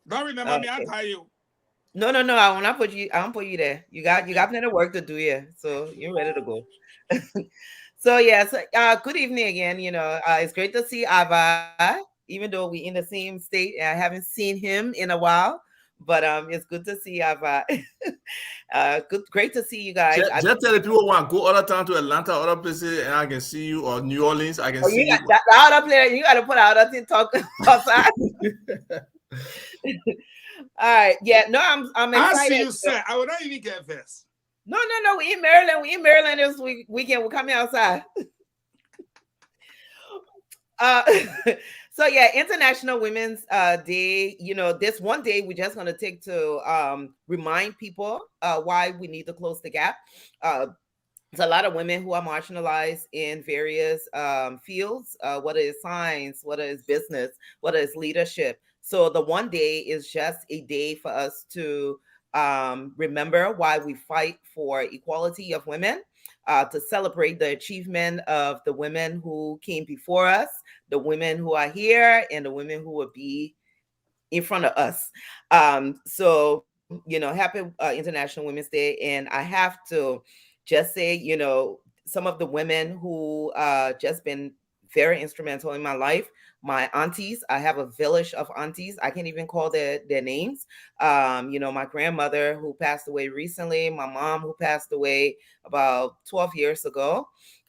Speaker 4: Don't remember me, I'll tell you.
Speaker 13: No. I won't put you there. You got plenty of work to do here. So you're ready to go. So yes, good evening again. It's great to see Ava, even though we're in the same state. I haven't seen him in a while. But it's good to see Ava. Great to see you guys.
Speaker 2: Just tell the people want to go other town to Atlanta, other places, and I can see you, or New Orleans, I can see you.
Speaker 13: The other player, you got to put out thing talk outside. All right, yeah, no, I'm excited.
Speaker 4: I see you, sir. I would not even get this.
Speaker 13: No, we in Maryland. We in Maryland this weekend. We're coming outside. So yeah, International Women's Day, this one day we're just going to take to remind people why we need to close the gap. There's a lot of women who are marginalized in various fields, whether it's science, whether it's business, whether it's leadership. So the one day is just a day for us to remember why we fight for equality of women. to celebrate the achievement of the women who came before us, the women who are here, and the women who will be in front of us. So, happy International Women's Day. And I have to just say, some of the women who just been very instrumental in my life, my aunties. I have a village of aunties. I can't even call their names. My grandmother who passed away recently, my mom who passed away about 12 years ago,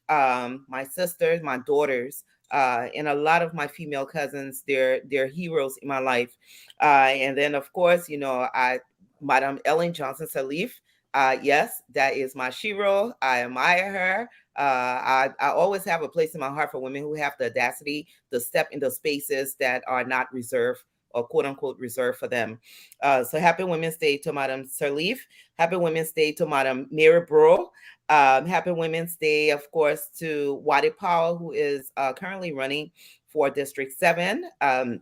Speaker 13: my sisters, my daughters, and a lot of my female cousins. They're heroes in my life. And then, of course, Madam Ellen Johnson Sirleaf. Yes, that is my shero. I admire her. I always have a place in my heart for women who have the audacity to step into spaces that are not reserved or quote unquote reserved for them. So happy Women's Day to Madam Sirleaf. Happy Women's Day to Madam Mary Bro. Happy Women's Day, of course, to Wadi Powell, who is currently running for District 7. The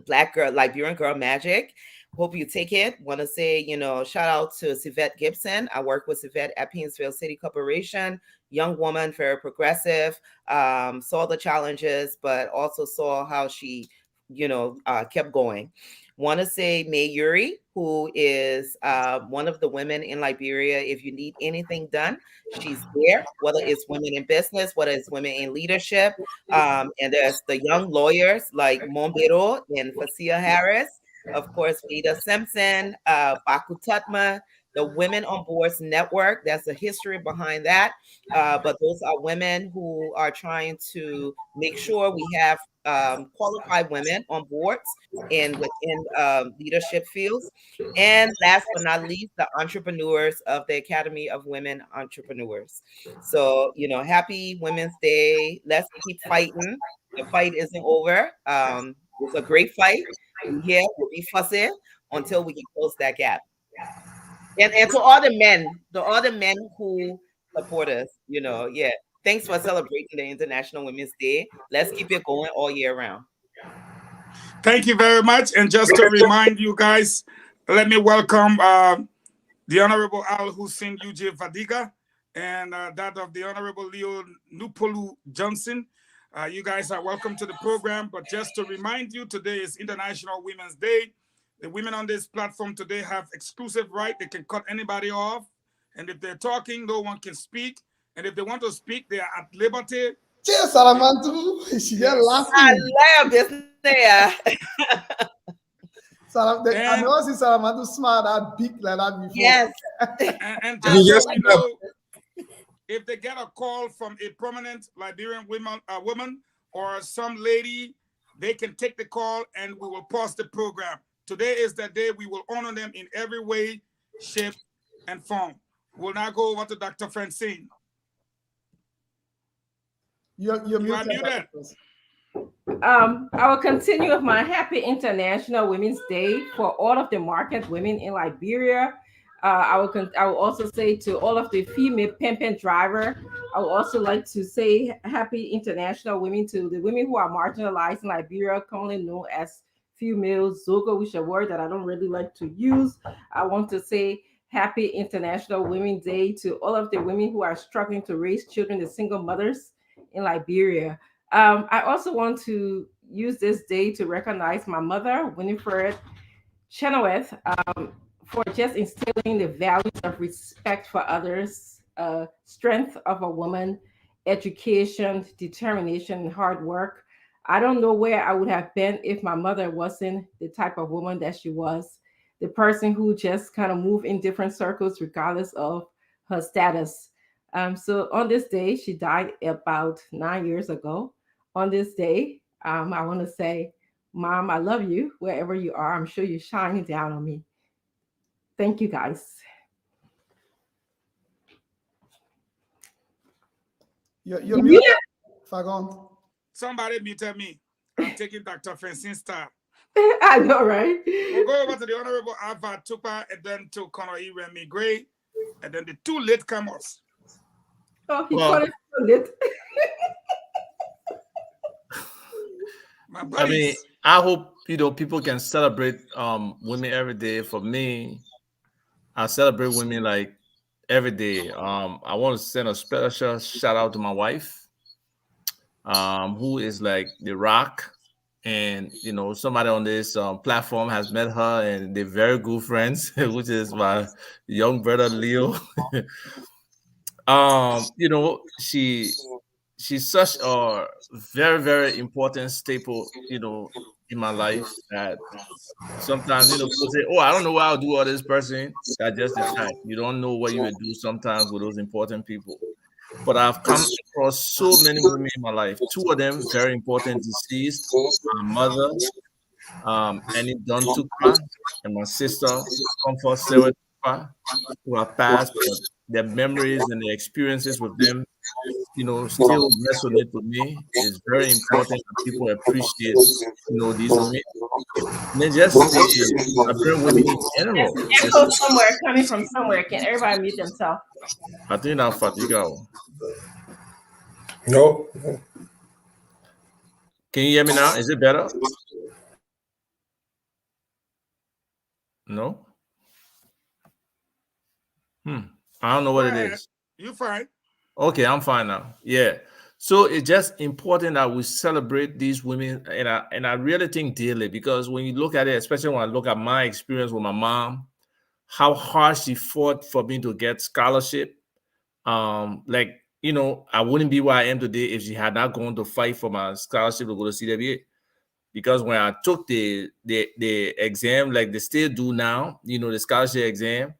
Speaker 13: Black girl, Liberian girl magic. Hope you take it. Want to say, shout out to Sivette Gibson. I work with Sivette at Painesville City Corporation. Young woman, very progressive, saw the challenges, but also saw how she, kept going. Want to say May Yuri, who is one of the women in Liberia. If you need anything done, she's there, whether it's women in business, whether it's women in leadership. And there's the young lawyers like Mombero and Fasia Harris, of course, Vida Simpson, Baku Tutma, the Women on Boards Network. That's the history behind that. But those are women who are trying to make sure we have qualified women on boards and within leadership fields. And last but not least, the entrepreneurs of the Academy of Women Entrepreneurs. So, happy Women's Day. Let's keep fighting. The fight isn't over. It's a great fight. We here, we'll be fussy until we can close that gap. And to all the men who support us, thanks for celebrating the International Women's Day. Let's keep it going all year round.
Speaker 4: Thank you very much. And just to remind you guys, let me welcome the Honorable Al Hussein UJ Vadiga and that of the Honorable Leo Nupolu Johnson. You guys are welcome to the program. But just to remind you, today is International Women's Day. The women on this platform today have exclusive right. They can cut anybody off. And if they're talking, no one can speak. And if they want to speak, they are at liberty.
Speaker 1: Cheers, Salamantu. She get laughing.
Speaker 13: I love this.
Speaker 1: I never see Salamantu smile that big like that before.
Speaker 13: Yes.
Speaker 4: and just so we know, if they get a call from a prominent Liberian woman or some lady, they can take the call and we will pause the program. Today is the day we will honor them in every way, shape, and form. We'll now go over to Dr. Francine.
Speaker 1: You're muted.
Speaker 5: I will continue with my happy International Women's Day for all of the market women in Liberia. I will also say to all of the female pimping driver, I would also like to say happy International Women to the women who are marginalized in Liberia, commonly known as female Zogo, which is a word that I don't really like to use. I want to say happy International Women's Day to all of the women who are struggling to raise children, the single mothers in Liberia. I also want to use this day to recognize my mother, Winifred Chenoweth, for just instilling the values of respect for others, strength of a woman, education, determination, and hard work. I don't know where I would have been if my mother wasn't the type of woman that she was, the person who just kind of moved in different circles regardless of her status. So on this day, she died about 9 years ago. On this day, I want to say, Mom, I love you wherever you are. I'm sure you're shining down on me. Thank you, guys.
Speaker 1: You're muted. Fagon.
Speaker 4: Somebody muted me. I'm taking Dr. Francine's time.
Speaker 5: I know, right?
Speaker 4: We'll go over to the Honorable Alva Tupa and then to Conor E. Remy Gray and then the two latecomers.
Speaker 5: Oh, he called it late.
Speaker 2: I mean, I hope people can celebrate women every day. For me, I celebrate women like every day. I want to send a special shout out to my wife, who is like the rock. And somebody on this platform has met her, and they're very good friends, which is my young brother Leo. She's such a very, very important staple, in my life, that sometimes, people say, "Oh, I don't know what I'll do with this person." That's just the fact. You don't know what you would do sometimes with those important people. But I've come across so many women in my life. Two of them very important deceased. My mother, Annie Dunn Tukpa, and my sister, Comfort Sarah Tukpa, who have passed, but their memories and their experiences with them, still resonate with me. It's very important that people appreciate, these women. And then just the Liberian women in general.
Speaker 5: There's echo somewhere coming from somewhere. Can everybody mute themselves?
Speaker 2: I think now Fatiga.
Speaker 14: No.
Speaker 2: Can you hear me now? Is it better? No? I don't know what it is.
Speaker 4: You fine.
Speaker 2: Okay, I'm fine now. Yeah. So it's just important that we celebrate these women, and I really think daily, because when you look at it, especially when I look at my experience with my mom, how hard she fought for me to get scholarship. Like, I wouldn't be where I am today if she had not gone to fight for my scholarship to go to CWA. Because when I took the exam, like they still do now, the scholarship exam,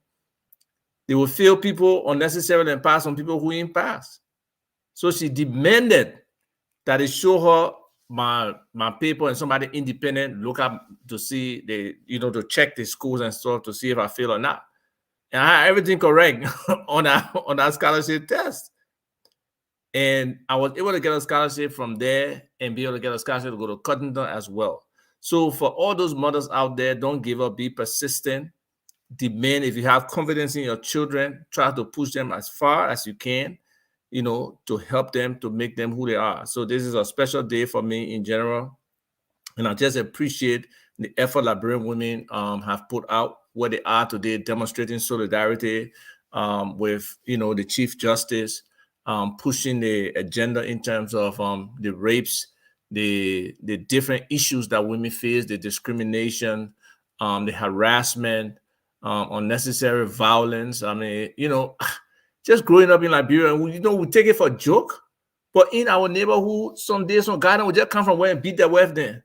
Speaker 2: they will fail people unnecessarily and pass on people who ain't pass. So she demanded that they show her my paper, and somebody independent look up to see to check the schools and stuff to see if I fail or not. And I had everything correct on that scholarship test. And I was able to get a scholarship from there and be able to get a scholarship to go to Cottington as well. So for all those mothers out there, don't give up, be persistent, demand. If you have confidence in your children, try to push them as far as you can, to help them, to make them who they are. So this is a special day for me in general. And I just appreciate the effort Liberian women have put out where they are today, demonstrating solidarity with, the Chief Justice, pushing the agenda in terms of the rapes, the different issues that women face, the discrimination, the harassment, unnecessary violence. I mean, just growing up in Liberia, we take it for a joke, but in our neighborhood, some days, some guy will just come from where and beat their wife then.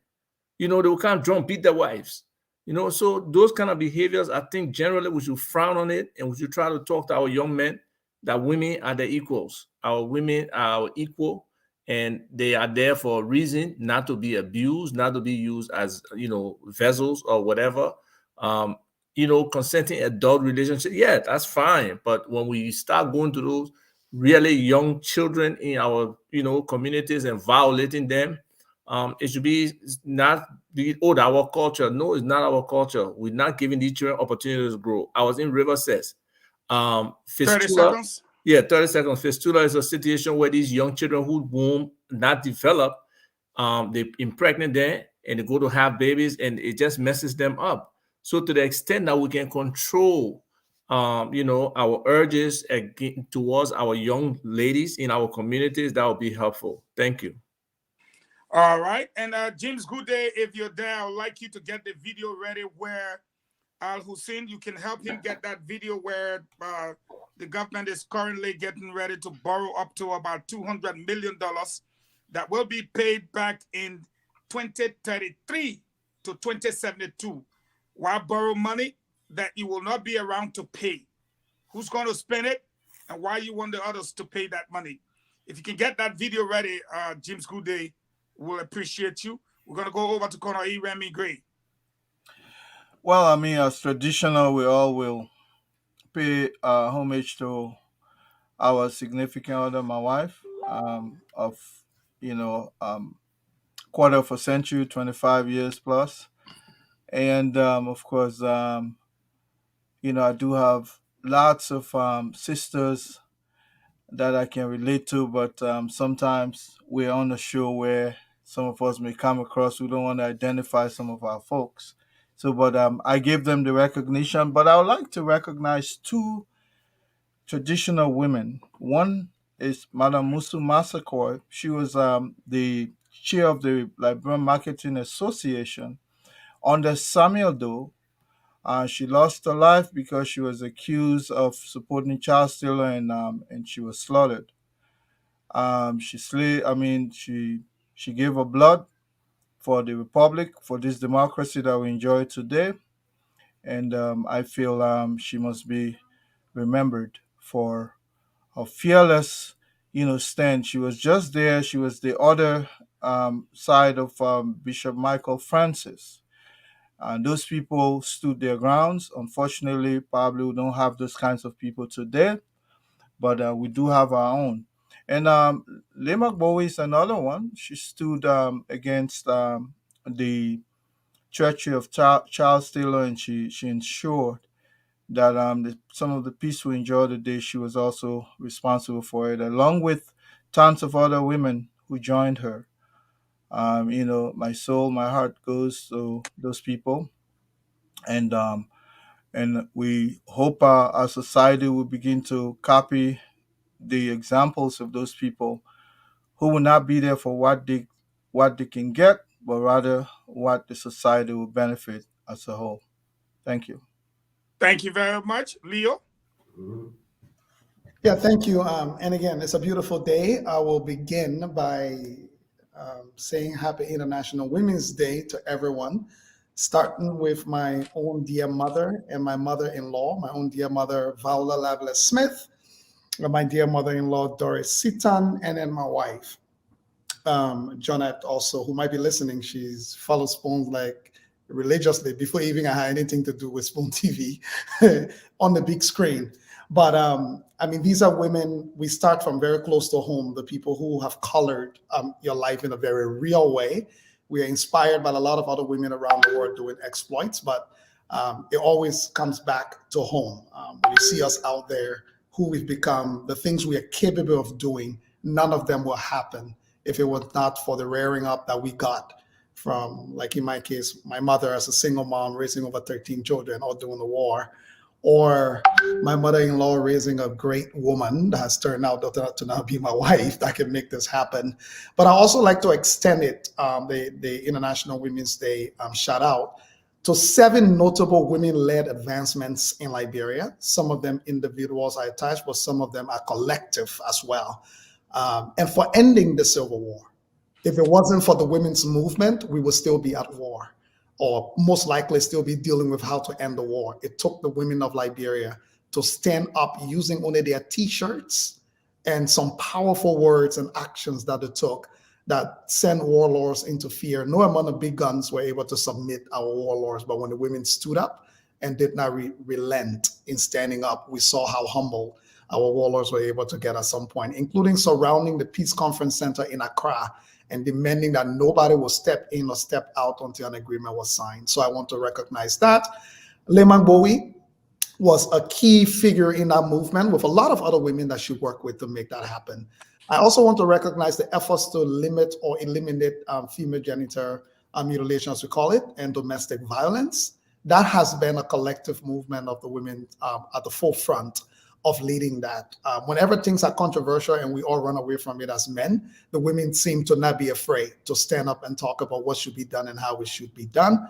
Speaker 2: They will come drunk, beat their wives. So those kind of behaviors, I think generally we should frown on it, and we should try to talk to our young men that women are their equals. Our women are our equal, and they are there for a reason, not to be abused, not to be used as, vessels or whatever. Consenting adult relationship, yeah, that's fine. But when we start going to those really young children in our, communities and violating them, it should be not be our culture. No, it's not our culture. We're not giving these children opportunities to grow. I was in Riverside.
Speaker 4: 30
Speaker 2: Fistula,
Speaker 4: seconds.
Speaker 2: Yeah, 30 seconds. Fistula is a situation where these young children who womb not developed, they impregnate them and they go to have babies, and it just messes them up. So to the extent that we can control, our urges towards our young ladies in our communities, that would be helpful. Thank you.
Speaker 4: All right. And James Goodday, if you're there, I would like you to get the video ready where Al Hussein, you can help him get that video where the government is currently getting ready to borrow up to about $200 million that will be paid back in 2033 to 2072. Why borrow money that you will not be around to pay? Who's going to spend it, and why you want the others to pay that money? If you can get that video ready, James Goodday, we'll appreciate you. We're going to go over to Colonel E. Remy Gray.
Speaker 15: Well, I mean, as traditional, we all will pay homage to our significant other, my wife, of, quarter of a century, 25 years plus. And, of course, I do have lots of sisters that I can relate to, but sometimes we're on a show where some of us may come across, we don't want to identify some of our folks. So, but I give them the recognition. But I would like to recognize two traditional women. One is Madame Musu Masakoi. She was the chair of the Liberian Marketing Association under Samuel Doe. She lost her life because she was accused of supporting child stealer and she was slaughtered. She gave her blood for the republic, for this democracy that we enjoy today, and I feel she must be remembered for her fearless, stand. She was just there. She was the other side of Bishop Michael Francis. And those people stood their grounds. Unfortunately, probably we don't have those kinds of people today, but we do have our own. And Lemak Bowie is another one. She stood against the treachery of Charles Taylor, and she ensured that some of the peace we enjoy today, she was also responsible for it, along with tons of other women who joined her. My soul, my heart goes to those people, and we hope our society will begin to copy the examples of those people who will not be there for what they can get, but rather what the society will benefit as a whole. Thank you.
Speaker 4: Thank you very much, Leo.
Speaker 16: Yeah, thank you. And again, it's a beautiful day. I will begin by saying Happy International Women's Day to everyone, starting with my own dear mother and my mother-in-law, my own dear mother, Viola Lavelle Smith, and my dear mother-in-law, Doris Sitan, and then my wife, Jonette, also, who might be listening. She's follows Spoon like religiously before even I had anything to do with Spoon TV on the big screen. But these are women. We start from very close to home, the people who have colored your life in a very real way. We are inspired by a lot of other women around the world doing exploits, but it always comes back to home. When you see us out there, who we've become, the things we are capable of doing, none of them will happen if it was not for the rearing up that we got from, like in my case, my mother as a single mom raising over 13 children all during the war, or my mother-in-law raising a great woman that has turned out to now be my wife that can make this happen. But I also like to extend it, the International Women's Day shout out to 7 notable women-led advancements in Liberia. Some of them individuals are attached, but some of them are collective as well. And for ending the Civil War. If it wasn't for the women's movement, we would still be at war, or most likely still be dealing with how to end the war. It took the women of Liberia to stand up using only their t-shirts and some powerful words and actions that it took that sent warlords into fear. No amount of big guns were able to submit our warlords, but when the women stood up and did not relent in standing up, we saw how humble our warlords were able to get at some point, including surrounding the Peace Conference Center in Accra and demanding that nobody will step in or step out until an agreement was signed. So I want to recognize that. Leman Bowie was a key figure in that movement with a lot of other women that she worked with to make that happen. I also want to recognize the efforts to limit or eliminate female genital mutilation, as we call it, and domestic violence. That has been a collective movement of the women at the forefront of leading that. Whenever things are controversial and we all run away from it as men, the women seem to not be afraid to stand up and talk about what should be done and how it should be done.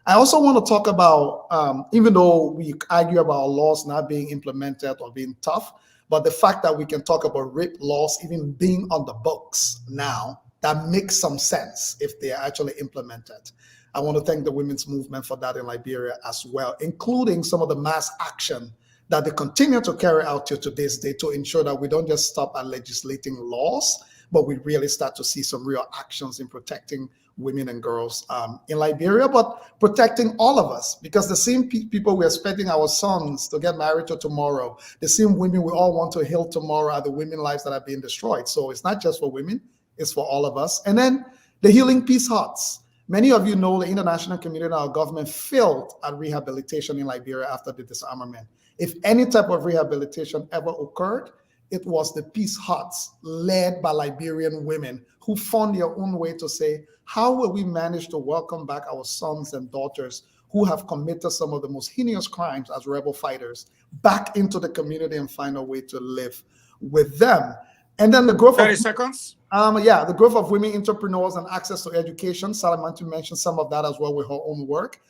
Speaker 16: I also want to talk about, even though we argue about laws not being implemented or being tough, but the fact that we can talk about rape laws even being on the books now, that makes some sense if they are actually implemented. I want to thank the women's movement for that in Liberia as well, including some of the mass action that they continue to carry out to today's day to ensure that we don't just stop at legislating laws, but we really start to see some real actions in protecting women and girls in Liberia, but protecting all of us, because the same people we're expecting our sons to get married to tomorrow, the same women we all want to heal tomorrow are the women lives that are being destroyed. So it's not just for women, it's for all of us. And then the healing peace huts. Many of you know the international community and our government failed at rehabilitation in Liberia after the disarmament. If any type of rehabilitation ever occurred, it was the peace huts led by Liberian women who found their own way to say, how will we manage to welcome back our sons and daughters who have committed some of the most heinous crimes as rebel fighters back into the community and find a way to live with them. And then the growth
Speaker 4: 30 seconds.
Speaker 16: The growth of women entrepreneurs and access to education. Salamantu mentioned some of that as well with her own work.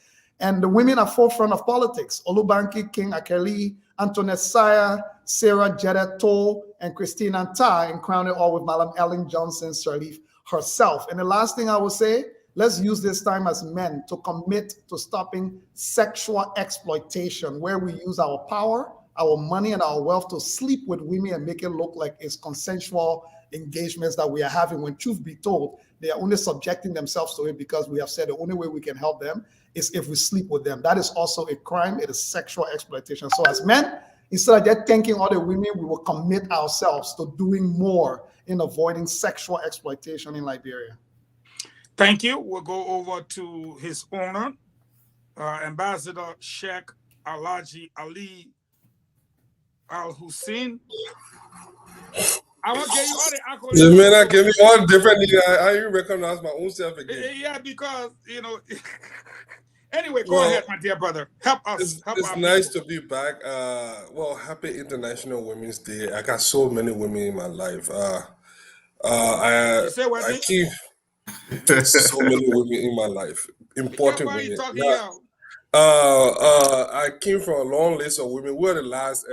Speaker 16: And the women are forefront of politics. Olubanki King Akeli, Antoinette Saya, Sarah Jedet Toll, and Christine Anta, and crown it all with Madam Ellen Johnson Sirleaf herself. And the last thing I will say, let's use this time as men to commit to stopping sexual exploitation, where we use our power, our money, and our wealth to sleep with women and make it look like it's consensual engagements that we are having, when truth be told, they are only subjecting themselves to it because we have said the only way we can help them is if we sleep with them. That is also a crime. It is sexual exploitation. So as men, instead of just thanking all the women, we will commit ourselves to doing more in avoiding sexual exploitation in Liberia.
Speaker 4: Thank you. We'll go over to his owner, Ambassador Sheikh Alhaji Ali Al Hussein. I want to give you all the accolades.
Speaker 17: The man I give me all different. I even recognize my own self again.
Speaker 4: Yeah, because, Anyway, go ahead, my dear brother. Help us.
Speaker 17: It's nice to be back. Happy International Women's Day. I got so many women in my life. I keep so many women in my life. Important women. I came from a long list of women. We're the last.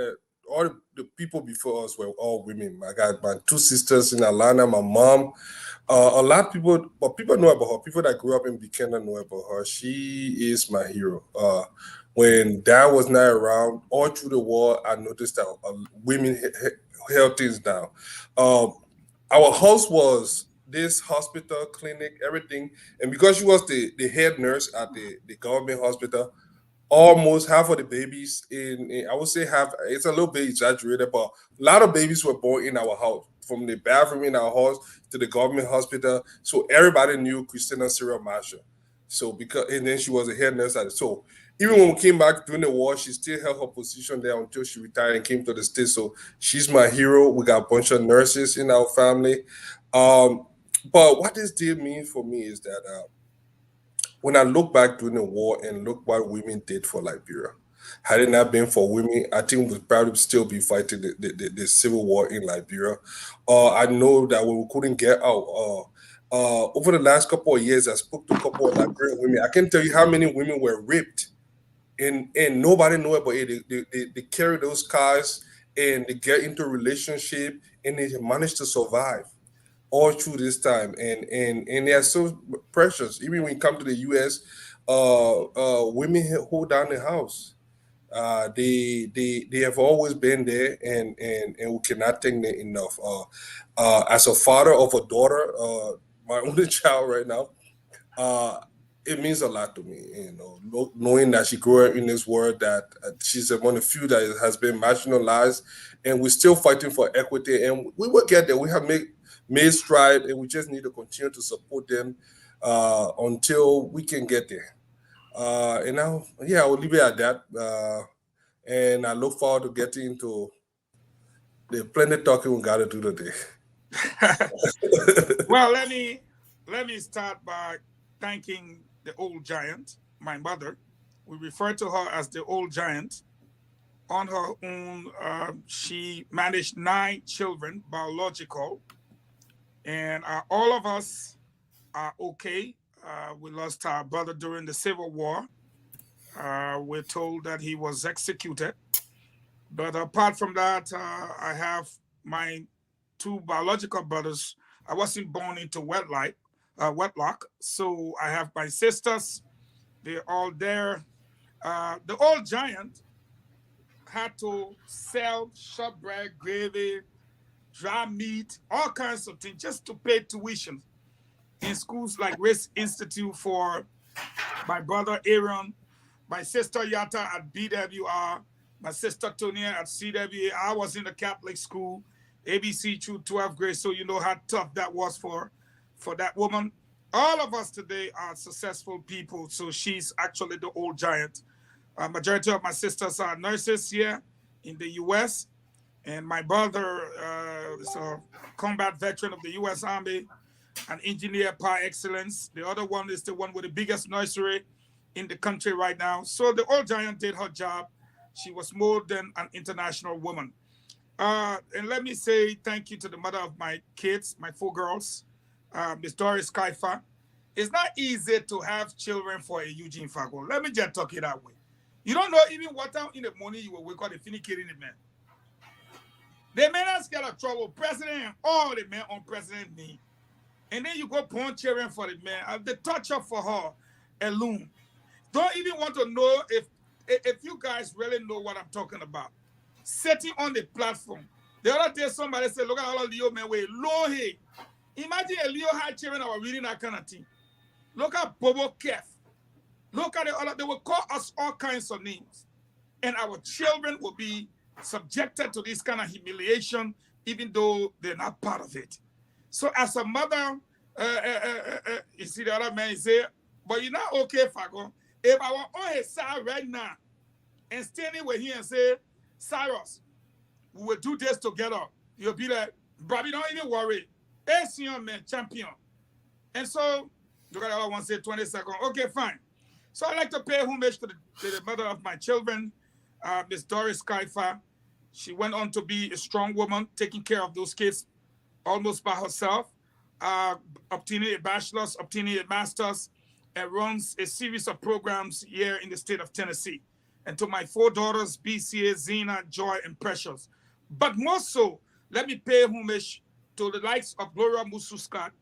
Speaker 17: All the people before us were all women. I got my two sisters in Atlanta, my mom. A lot of people, but people know about her. People that grew up in Buchanan know about her. She is my hero. When Dad was not around, all through the war, I noticed that women held things down. Our house was this hospital, clinic, everything. And because she was the head nurse at the government hospital, almost half of the babies I would say half, it's a little bit exaggerated, but a lot of babies were born in our house, from the bathroom in our house to the government hospital. So everybody knew Christina Cyril Marshall. And then she was a head nurse at it. So even when we came back during the war, she still held her position there until she retired and came to the States. So she's my hero. We got a bunch of nurses in our family. But what this day means for me is that when I look back during the war and look what women did for Liberia, had it not been for women, I think we'd probably still be fighting the civil war in Liberia. I know that when we couldn't get out, over the last couple of years, I spoke to a couple of Liberian women. I can tell you how many women were raped, and nobody knew about it. They carry those scars and they get into a relationship and they manage to survive all through this time, and they are so precious. Even when you come to the U.S., women hold down the house. They have always been there, and we cannot thank them enough. As a father of a daughter, my only child right now, it means a lot to me. Knowing that she grew up in this world, that she's one of the few that has been marginalized, and we're still fighting for equity, and we will get there. We have made stride, and we just need to continue to support them until we can get there. And now, I will leave it at that. And I look forward to getting into the plenty talking we got to do today.
Speaker 4: Well, let me start by thanking the old giant, my mother. We refer to her as the old giant. On her own, she managed 9 children, biological. And all of us are okay. We lost our brother during the Civil War. We're told that he was executed. But apart from that, I have my 2 biological brothers. I wasn't born into wedlock. So I have my sisters. They're all there. The old giant had to sell shortbread, gravy, dry meat, all kinds of things just to pay tuition in schools like Race Institute for my brother Aaron, my sister Yata at BWR, my sister Tonia at CWA. I was in the Catholic school, ABC through 12th grade, so you know how tough that was for that woman. All of us today are successful people, so she's actually the old giant. Majority of my sisters are nurses here in the U.S., and my brother is a combat veteran of the U.S. Army, an engineer par excellence. The other one is the one with the biggest nursery in the country right now. So the old giant did her job. She was more than an international woman. And let me say thank you to the mother of my kids, my 4 girls, Miss Gloria Scott. It's not easy to have children for a Eugene Fago. Let me just talk it that way. You don't know even what time in the morning you will wake up and finish killing the man. They may not get a trouble, president and all the men on president need. And then you go born children for the man. The torture for her alone. Don't even want to know if you guys really know what I'm talking about. Sitting on the platform. The other day somebody said, look at all of Leo men with low head. Imagine a Leo had children that were reading that kind of thing. Look at Bobo Kef. Look at the other, they will call us all kinds of names. And our children will be subjected to this kind of humiliation, even though they're not part of it. So as a mother, you see the other man say, but you're not okay, Fago. If I were on his side right now and standing with him and say, Cyrus, we will do this together, you'll be like, Bobby, don't even worry. Asian man, champion. And so, look at the other one, say 20 seconds. Okay, fine. So I'd like to pay homage to the mother of my children, Miss Doris Kaifa. She went on to be a strong woman, taking care of those kids almost by herself, obtaining a bachelor's, obtaining a master's, and runs a series of programs here in the state of Tennessee. And to my 4 daughters, BCA, Zena, Joy, and Precious. But more so, let me pay homage to the likes of Gloria Scott,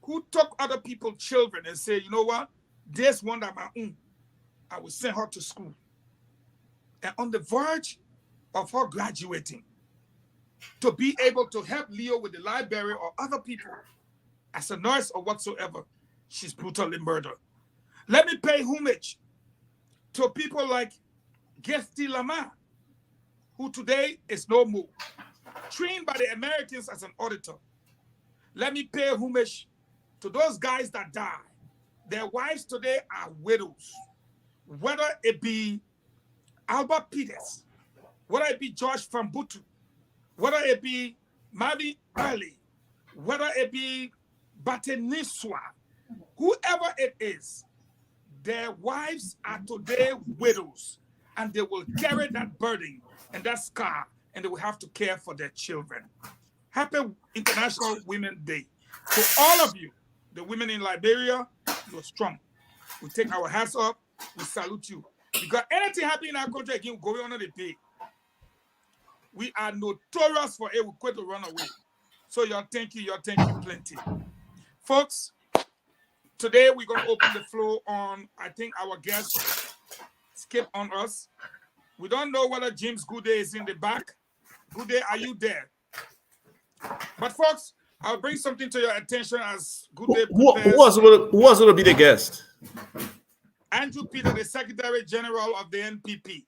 Speaker 4: who took other people's children and said, you know what? This one that my own, I will send her to school. And on the verge of her graduating, to be able to help Leo with the library or other people as a nurse or whatsoever, she's brutally murdered. Let me pay homage to people like Gifty Lamar, who today is no more, trained by the Americans as an auditor. Let me pay homage to those guys that died. Their wives today are widows. Whether it be Albert Peters, whether it be George Fambutu, whether it be Mavi Early, whether it be Bateniswa, whoever it is, their wives are today widows, and they will carry that burden and that scar, and they will have to care for their children. Happy International Women's Day. To all of you, the women in Liberia, you're strong. We take our hats up, we salute you. Because anything happening in our country again, going on the day. We are notorious for it, we quit to run away. So y'all thank you plenty. Folks, today we're going to open the floor on, I think our guest skip on us. We don't know whether James Goodday is in the back. Goodday, are you there? But folks, I'll bring something to your attention as Goodday prepares.
Speaker 2: Who was going to be the guest?
Speaker 4: Andrew Peter, the Secretary General of the NPP.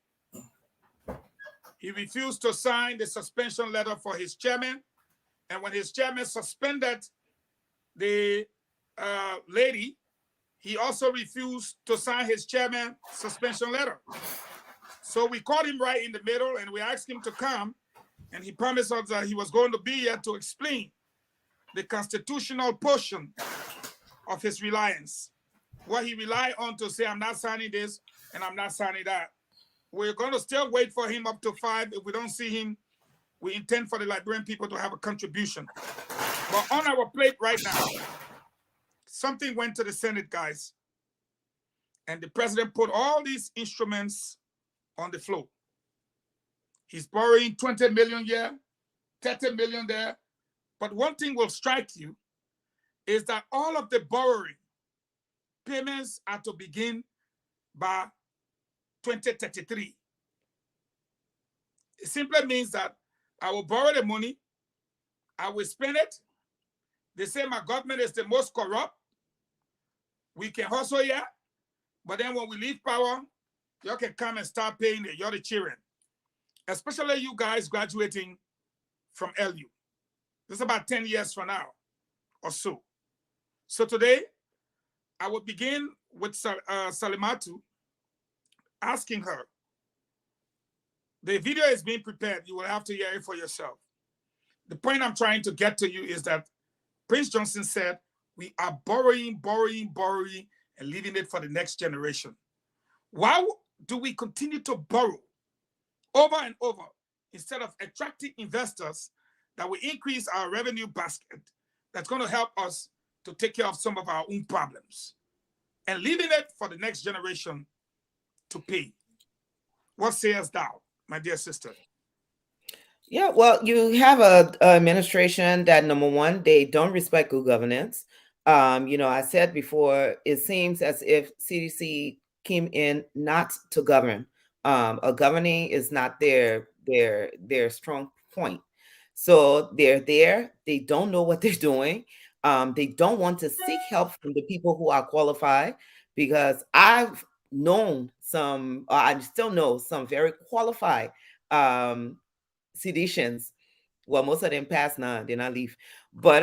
Speaker 4: He refused to sign the suspension letter for his chairman. And when his chairman suspended the lady, he also refused to sign his chairman suspension letter. So we called him right in the middle and we asked him to come. And he promised us that he was going to be here to explain the constitutional portion of his reliance. What he relied on to say, I'm not signing this and I'm not signing that. We're going to still wait for him up to 5. If we don't see him, we intend for the Liberian people to have a contribution. But on our plate right now, something went to the Senate, guys. And the president put all these instruments on the floor. He's borrowing 20 million here, 30 million there. But one thing will strike you is that all of the borrowing payments are to begin by 2033. It simply means that I will borrow the money, I will spend it. They say my government is the most corrupt. We can hustle here, but then when we leave power, you can come and start paying the children. Especially you guys graduating from LU. This is about 10 years from now or so. So today, I will begin with Salimatu, asking her. The video is being prepared. You will have to hear it for yourself. The point I'm trying to get to you is that Prince Johnson said, we are borrowing, and leaving it for the next generation. Why do we continue to borrow over and over instead of attracting investors that will increase our revenue basket that's going to help us to take care of some of our own problems and leaving it for the next generation to pay? What sayest thou, my dear sister?
Speaker 13: Yeah, well, you have a administration that, number one, they don't respect good governance. I said before, it seems as if CDC came in not to govern. A governing is not their strong point. So they're there. They don't know what they're doing. They don't want to seek help from the people who are qualified, because I've known some, I still know some very qualified seditions. Well, most of them passed now, they're not leave. But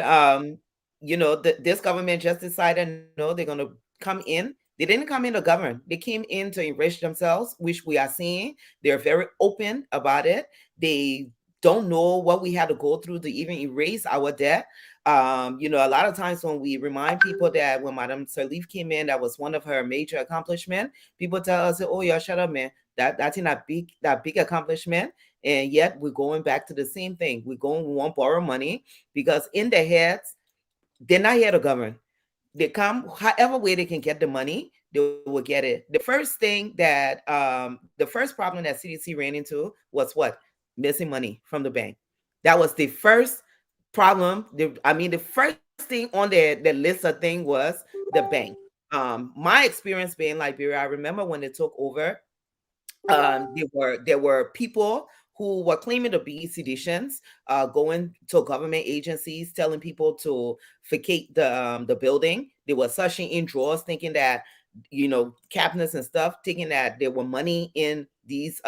Speaker 13: this government just decided, no, they're gonna come in. They didn't come in to govern. They came in to enrich themselves, which we are seeing. They're very open about it. They don't know what we had to go through to even erase our debt. A lot of times when we remind people that when Madame Sirleaf came in, that was one of her major accomplishments, people tell us, oh, yeah, shut up, man. That's in that big accomplishment. And yet we're going back to the same thing. We want to borrow money because in their heads, they're not here to govern. They come however way they can get the money, they will get it. The first thing that the first problem that CDC ran into was what? Missing money from the bank. That was the first problem. The first thing on their list of thing was the bank. My experience being in Liberia, I remember when they took over, there were people who were claiming to be seditions, going to government agencies, telling people to vacate the building. They were searching in drawers, thinking that, cabinets and stuff, thinking that there were money in these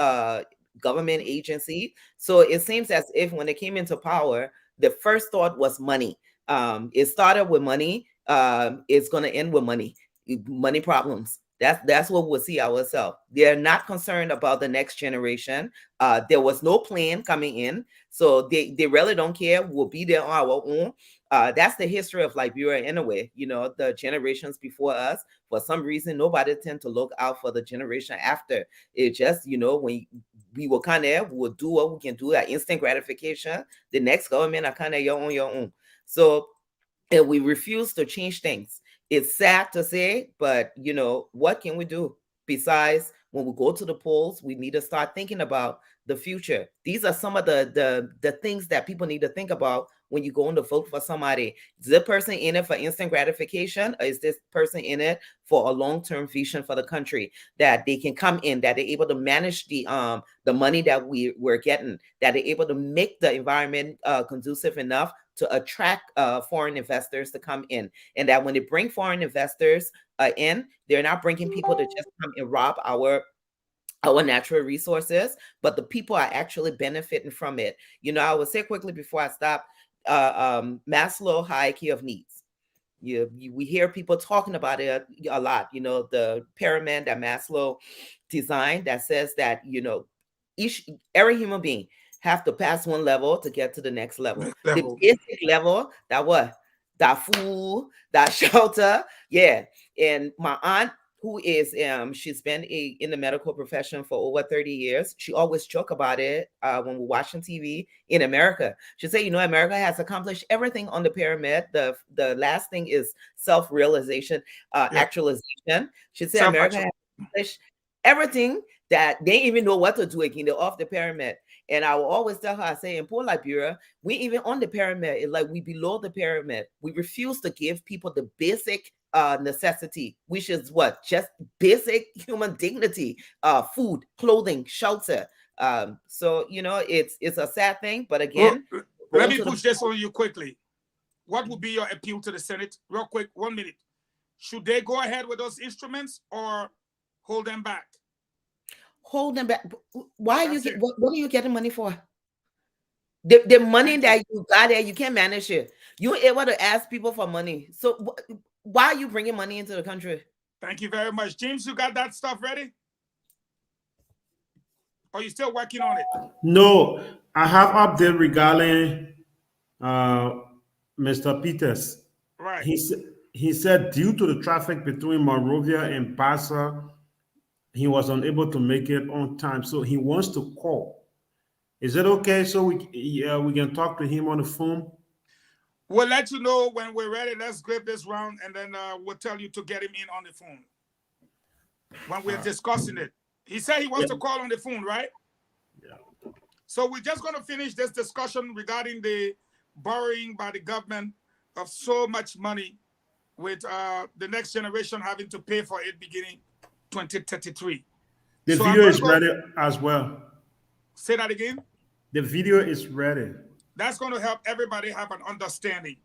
Speaker 13: government agencies. So it seems as if when they came into power, the first thought was money. It started with money. It's going to end with money problems. That's what we'll see ourselves. They're not concerned about the next generation. There was no plan coming in, so they really don't care. We'll be there on our own. That's the history of Liberia anyway. The generations before us, for some reason, nobody tend to look out for the generation after. It just, when we were kind of, we'll do what we can do, that instant gratification. The next government are kind of your own. So, and we refuse to change things. It's sad to say, but what can we do? Besides, when we go to the polls, we need to start thinking about the future. These are some of the things that people need to think about when you go in to vote for somebody. Is this person in it for instant gratification, or is this person in it for a long-term vision for the country, that they can come in, that they're able to manage the money that we're getting, that they're able to make the environment conducive enough to attract foreign investors to come in, and that when they bring foreign investors in, they're not bringing people to just come and rob our natural resources, but the people are actually benefiting from it. I will say quickly before I stop, Maslow hierarchy of needs. We hear people talking about it a lot. The pyramid that Maslow designed that says that every human being have to pass one level to get to the next level. The basic level, that food, that shelter. Yeah. And my aunt, who is she's been in the medical profession for over 30 years, she always joke about it when we're watching TV in America. She say, America has accomplished everything on the pyramid. The last thing is self-realization, actualization. She said America has accomplished everything that they even know what to do again. They're off the pyramid. And I will always tell her, I say, in poor Liberia, we even on the pyramid. It's like we below the pyramid. We refuse to give people the basic necessity, which is what? Just basic human dignity, food, clothing, shelter. So, it's a sad thing. But again,
Speaker 4: let me push this on you quickly. What would be your appeal to the Senate? Real quick, 1 minute. Should they go ahead with those instruments or hold them back?
Speaker 13: Hold them back. Why are you what are you getting money for? The money that you got there, you can't manage it. You're able to ask people for money. So why are you bringing money into the country?
Speaker 4: Thank you very much. James, you got that stuff ready? Or are you still working on it?
Speaker 14: No, I have update regarding Mr. Peters.
Speaker 4: Right.
Speaker 14: He said due to the traffic between Monrovia and Bassa, he was unable to make it on time, so he wants to call. Is it okay? So we can talk to him on the phone.
Speaker 4: We'll let you know when we're ready. Let's grab this round, and then we'll tell you to get him in on the phone when we're discussing it. He said he wants to call on the phone, right?
Speaker 14: Yeah.
Speaker 4: So we're just going to finish this discussion regarding the borrowing by the government of so much money, with the next generation having to pay for it beginning 2033.
Speaker 14: The video is ready as well.
Speaker 4: Say that again.
Speaker 14: The video is ready.
Speaker 4: That's going to help everybody have an understanding.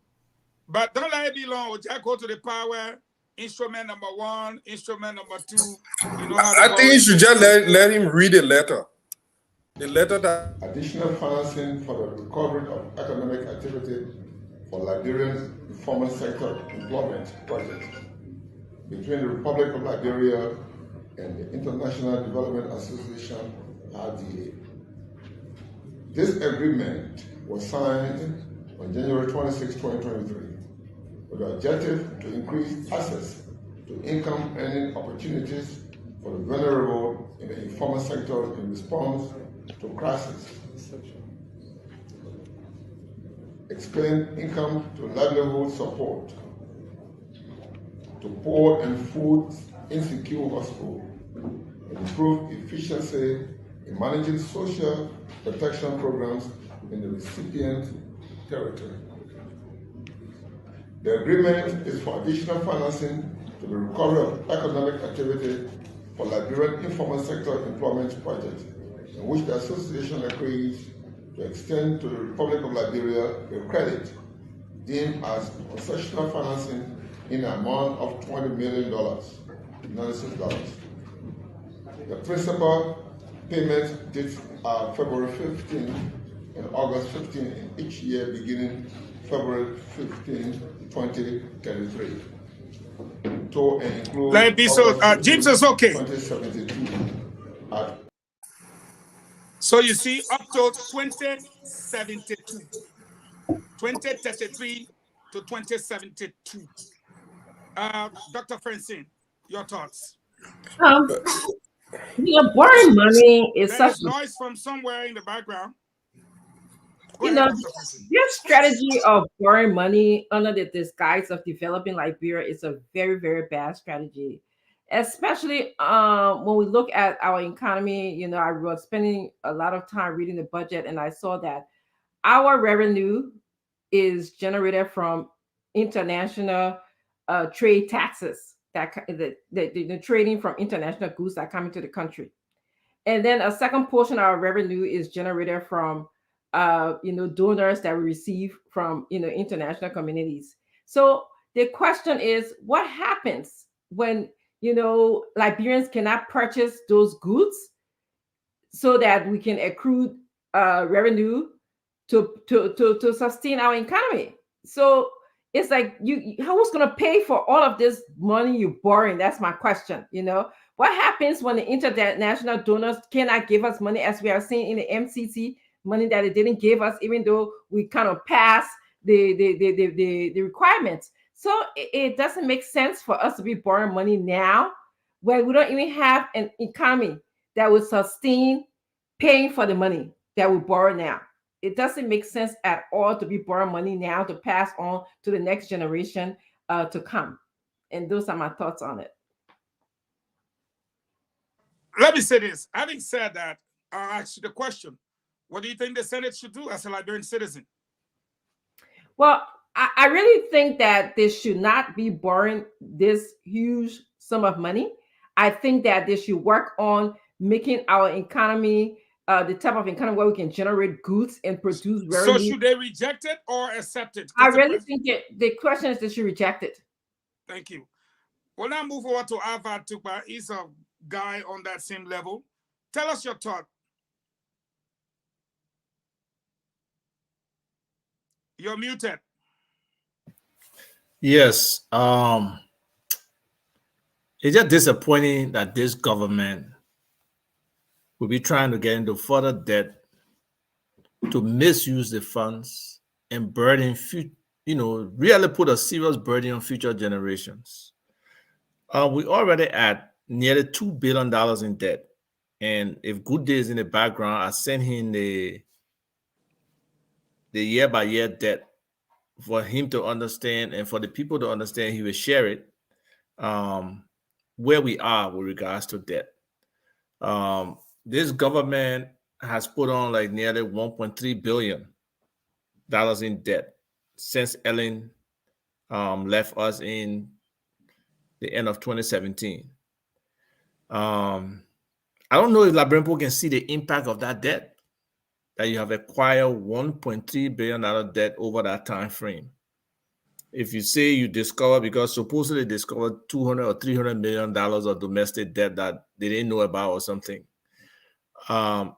Speaker 4: But don't let it be long. Just go to the power, instrument number 1, instrument number 2. You know how
Speaker 17: I think you should just let him read the letter. The letter that
Speaker 18: additional financing for the recovery of economic activity for Liberia's informal sector employment project between the Republic of Liberia and the International Development Association, RDA. This agreement was signed on January 26, 2023, with the objective to increase access to income earning opportunities for the vulnerable in the informal sector in response to crisis. Expand income to livelihood support, to poor and food insecure households, and improve efficiency in managing social protection programs in the recipient territory. The agreement is for additional financing to the recovery of economic activity for Liberian informal sector employment project, in which the association agrees to extend to the Republic of Liberia a credit deemed as concessional financing in an amount of $20 million, United States dollars. The principal payment dates are February 15 and August 15 in each year, beginning February 15, 2033. To include
Speaker 4: let it be so. James is okay.
Speaker 18: 2072.
Speaker 4: So you see, up to 2072, 2033 to 2072. Dr. Francine, your thoughts?
Speaker 5: Borrowing money is
Speaker 4: There
Speaker 5: such
Speaker 4: is noise from somewhere in the background. Go
Speaker 5: you
Speaker 4: ahead,
Speaker 5: know,
Speaker 4: Dr. Francine.
Speaker 5: this strategy of borrowing money under the disguise of developing Liberia is a very, very bad strategy. Especially when we look at our economy, I was spending a lot of time reading the budget, and I saw that our revenue is generated from international trade taxes, the trading from international goods that come into the country. And then a second portion of our revenue is generated from donors that we receive from international communities. So the question is, what happens when Liberians cannot purchase those goods so that we can accrue revenue to sustain our economy? So it's like who's going to pay for all of this money you're borrowing? That's my question. What happens when the international donors cannot give us money, as we are seeing in the MCC, money that it didn't give us, even though we kind of passed the requirements? So it doesn't make sense for us to be borrowing money now when we don't even have an economy that would sustain paying for the money that we borrow now. It doesn't make sense at all to be borrowing money now to pass on to the next generation to come. And those are my thoughts on it.
Speaker 4: Let me say this. Having said that, I'll ask you the question. What do you think the Senate should do as a Liberian citizen?
Speaker 5: Well, I really think that they should not be borrowing this huge sum of money. I think that they should work on making our economy the type of economy where we can generate goods and produce revenue.
Speaker 4: So should they reject it or accept it?
Speaker 5: I really think the question is they should reject it.
Speaker 4: Thank you. We'll now move over to Avad Tukba. He's a guy on that same level. Tell us your thought. You're muted.
Speaker 2: Yes. It's just disappointing that this government will be trying to get into further debt to misuse the funds and burden, really put a serious burden on future generations. We already at, nearly $2 billion in debt. And if Good Day is in the background, I sent him the year-by-year debt for him to understand and for the people to understand. He will share it, where we are with regards to debt. This government has put on like nearly $1.3 billion in debt since Ellen left us in the end of 2017. I don't know if Labrimpo can see the impact of that debt, that you have acquired $1.3 billion debt over that time frame. If you say you discover, because supposedly discovered $200 or $300 million of domestic debt that they didn't know about or something. So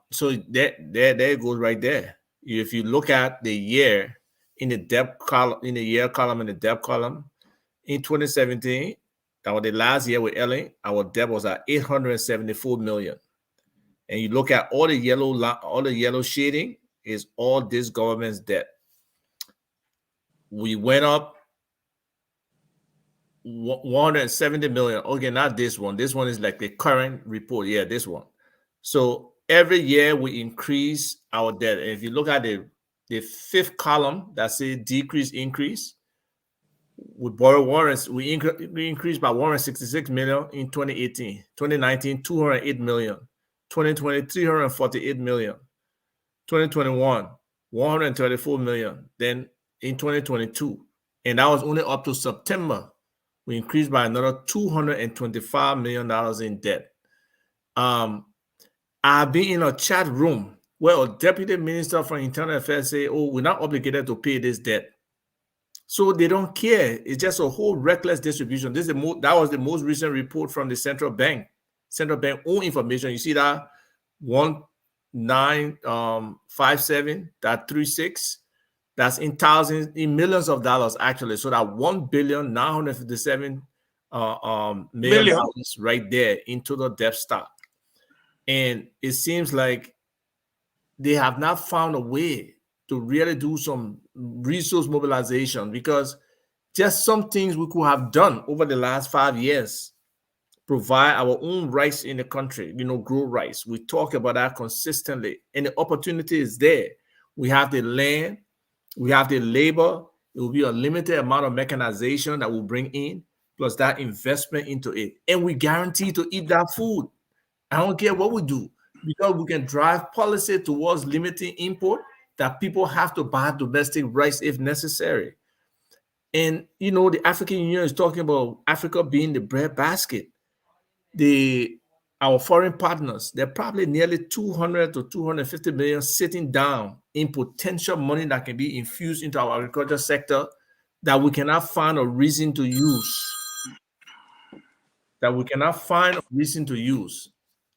Speaker 2: there it goes right there. If you look at the year in the debt column, in the year column, in the debt column, in 2017, that was the last year with Ellen, our debt was at $874 million. And you look at all the yellow shading is all this government's debt. We went up 170 million. Okay, not this one. This one is like the current report. Yeah, this one. So every year we increase our debt. And if you look at the fifth column that says decrease, increase, we borrow warrants. We increased by 166 million in 2018. 2019, 208 million. 2020, 348 million. 2021, 134 million. Then in 2022, and that was only up to September, we increased by another $225 million in debt. I've been in a chat room where a deputy minister from Internal Affairs say, oh, we're not obligated to pay this debt. So they don't care. It's just a whole reckless distribution. That was the most recent report from the central bank. Central bank own information. You see that 1957.36. That's in millions of dollars actually. So that $1,957 million right there into the debt stock. And it seems like they have not found a way to really do some resource mobilization, because just some things we could have done over the last 5 years, provide our own rice in the country, grow rice. We talk about that consistently, and the opportunity is there. We have the land, we have the labor. It will be a limited amount of mechanization that we'll bring in, plus that investment into it. And we guarantee to eat that food. I don't care what we do, because we can drive policy towards limiting import, that people have to buy domestic rice if necessary. And, the African Union is talking about Africa being the breadbasket. Our foreign partners, they're probably nearly 200 to 250 million sitting down in potential money that can be infused into our agriculture sector that we cannot find a reason to use.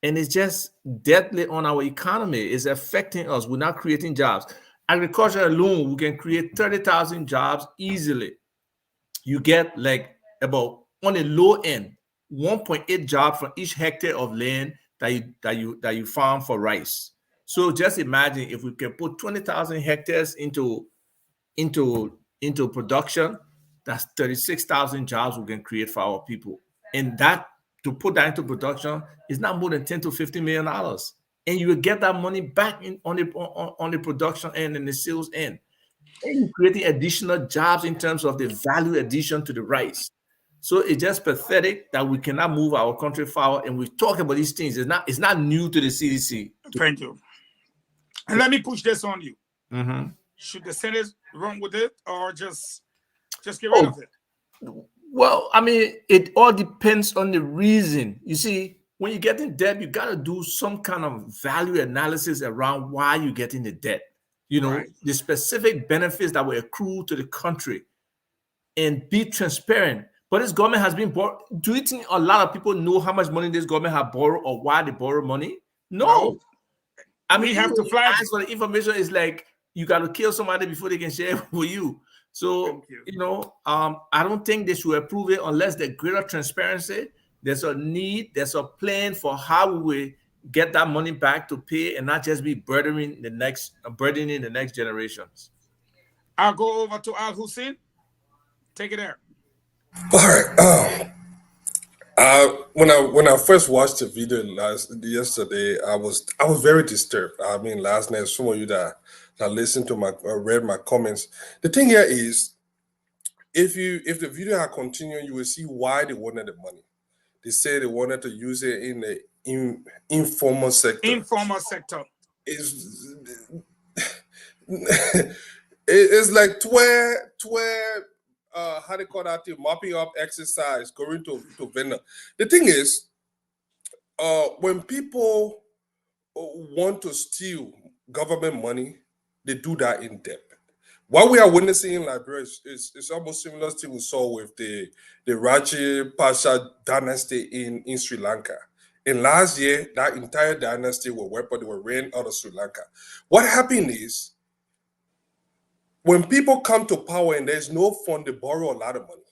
Speaker 2: And it's just deadly on our economy. It's affecting us. We're not creating jobs. Agriculture alone, we can create 30,000 jobs easily. You get like about, on the low end, 1.8 jobs for each hectare of land that you farm for rice. So just imagine if we can put 20,000 hectares into production, that's 36,000 jobs we can create for our people. And that, to put that into production, is not more than $10 to $50 million. And you will get that money back on the production end and the sales end. And you're creating additional jobs in terms of the value addition to the rice. So it's just pathetic that we cannot move our country forward. And we talk about these things. It's not new to the CDC.
Speaker 4: Thank you. And let me push this on you.
Speaker 2: Mm-hmm.
Speaker 4: Should the Senate run with it, or just get rid of it?
Speaker 2: Well, I mean, it all depends on the reason. You see, when you get in debt, you got to do some kind of value analysis around why you're getting the debt. Right. The specific benefits that will accrue to the country, and be transparent. But this government has been borrowed. Do you think a lot of people know how much money this government has borrowed or why they borrow money? No. I mean,
Speaker 4: we have to flag
Speaker 2: ask for the information. Is like you got to kill somebody before they can share it with you. So, I don't think they should approve it unless there's greater transparency. There's a need, there's a plan for how we will get that money back to pay and not just be burdening the next generations.
Speaker 4: I'll go over to Al Hussein. Take it there.
Speaker 17: All right. When I first watched the video yesterday, I was very disturbed. I mean, last night, some of you that listened to read my comments. The thing here is, if the video had continued, you will see why they wanted the money. They said they wanted to use it in the informal sector.
Speaker 4: Informal sector.
Speaker 17: It's like how they call that thing, mopping up exercise, going to vendor. The thing is, when people want to steal government money, they do that in depth. What we are witnessing in Liberia is almost similar to what we saw with the Rajapaksa dynasty in Sri Lanka. And last year, that entire dynasty were wiped out, they were ran out of Sri Lanka. What happened is, when people come to power and there's no fund, they borrow a lot of money.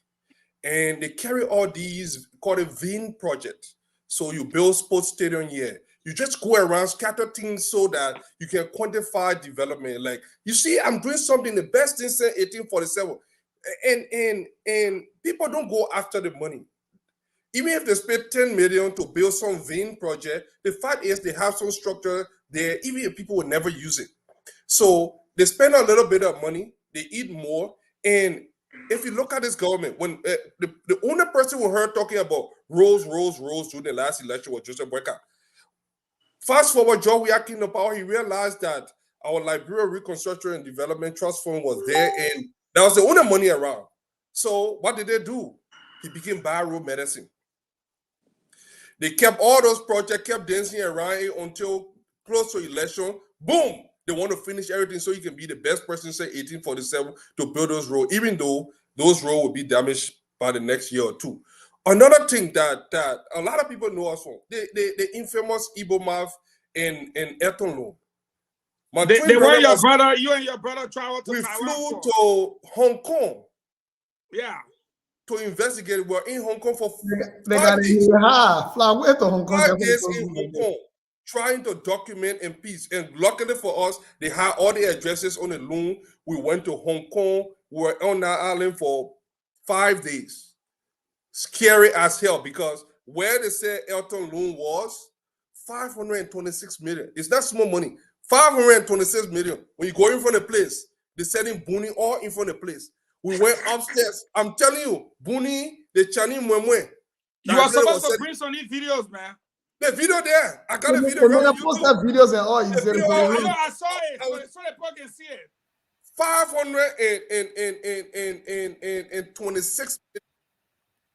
Speaker 17: And they carry all these, called a VIN project. So you build sports stadium here. You just go around, scatter things so that you can quantify development. Like, you see, I'm doing something, the best thing since 1847. And people don't go after the money. Even if they spend 10 million to build some VIN project, the fact is they have some structure there, even if people would never use it. So they spend a little bit of money, they eat more. And if you look at this government, when the only person we heard talking about roads during the last election was Joseph Boyka. Fast forward, Joe we came to power, he realized that our Liberia Reconstruction and Development Trust Fund was there, and that was the only money around. So what did they do? He became bio medicine. They kept all those projects, kept dancing around it until close to election. Boom! They want to finish everything so he can be the best person, say 1847, to build those roads, even though those roads will be damaged by the next year or two. Another thing that a lot of people know us from, the infamous Igbo Math and Elton Loan.
Speaker 4: They were your brother, you and your brother traveled to Taiwan.
Speaker 17: We flew to Hong Kong.
Speaker 4: Yeah.
Speaker 17: To investigate. We're in Hong Kong for
Speaker 16: they got fly away to Hong Kong.
Speaker 17: 5 days in Hong Kong, trying to document in peace. And luckily for us, they had all the addresses on the loan. We went to Hong Kong. We were on that island for 5 days. Scary as hell, because where they said Elton loan was, 526 million. It's not small money. 526 million. When you go in front of the place, they said in Buni or in front of the place. We went upstairs. I'm telling you, Buni, the Chani Mwemwe.
Speaker 4: You are supposed to bring some of these videos, man.
Speaker 17: The video there. I got a video.
Speaker 16: They post that videos and all.
Speaker 4: I saw it. So the people can see it.
Speaker 17: 526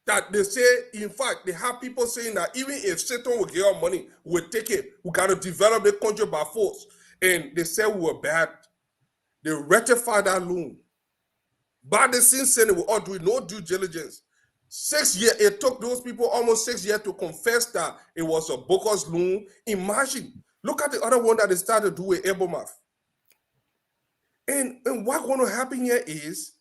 Speaker 17: that they say, in fact, they have people saying that even if Satan will give us money, we'll take it. We got to develop the country by force. And they said we were bad. They rectified that loan. But the since then, we all doing no due diligence. 6 years, it took those people almost 6 years to confess that it was a bogus loan. Imagine, look at the other one that they started to do with Ebomath. And what's going to happen here is,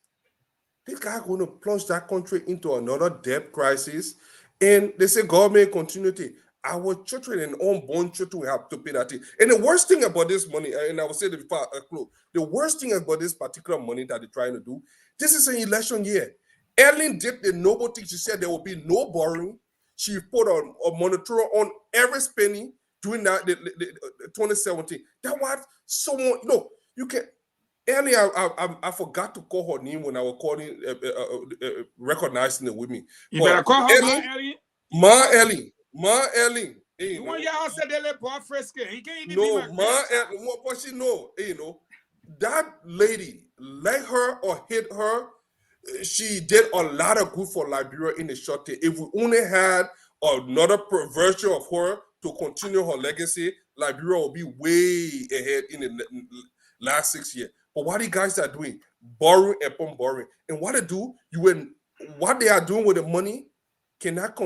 Speaker 17: this guy going to plunge that country into another debt crisis. And they say government continuity. Our children and unborn children have to pay that thing. And the worst thing about this money, and I will say this before I close, the worst thing about this particular money that they're trying to do, this is an election year. Ellen did the noble thing. She said there will be no borrowing. She put a monitor on every penny during that the 2017. That was someone, no, you can. Ellie, I forgot to call her name when I was calling, recognizing the women.
Speaker 4: You better call her Ellie.
Speaker 17: Ma Ellie.
Speaker 4: The one y'all said they let boy fresco. He can't even
Speaker 17: no,
Speaker 4: be my
Speaker 17: but she know, that lady, let her or hit her, she did a lot of good for Liberia in the short term. If we only had another version of her to continue her legacy, Liberia will be way ahead in the last 6 years. But what you guys are doing, borrowing upon borrowing, and what they do, what they are doing with the money cannot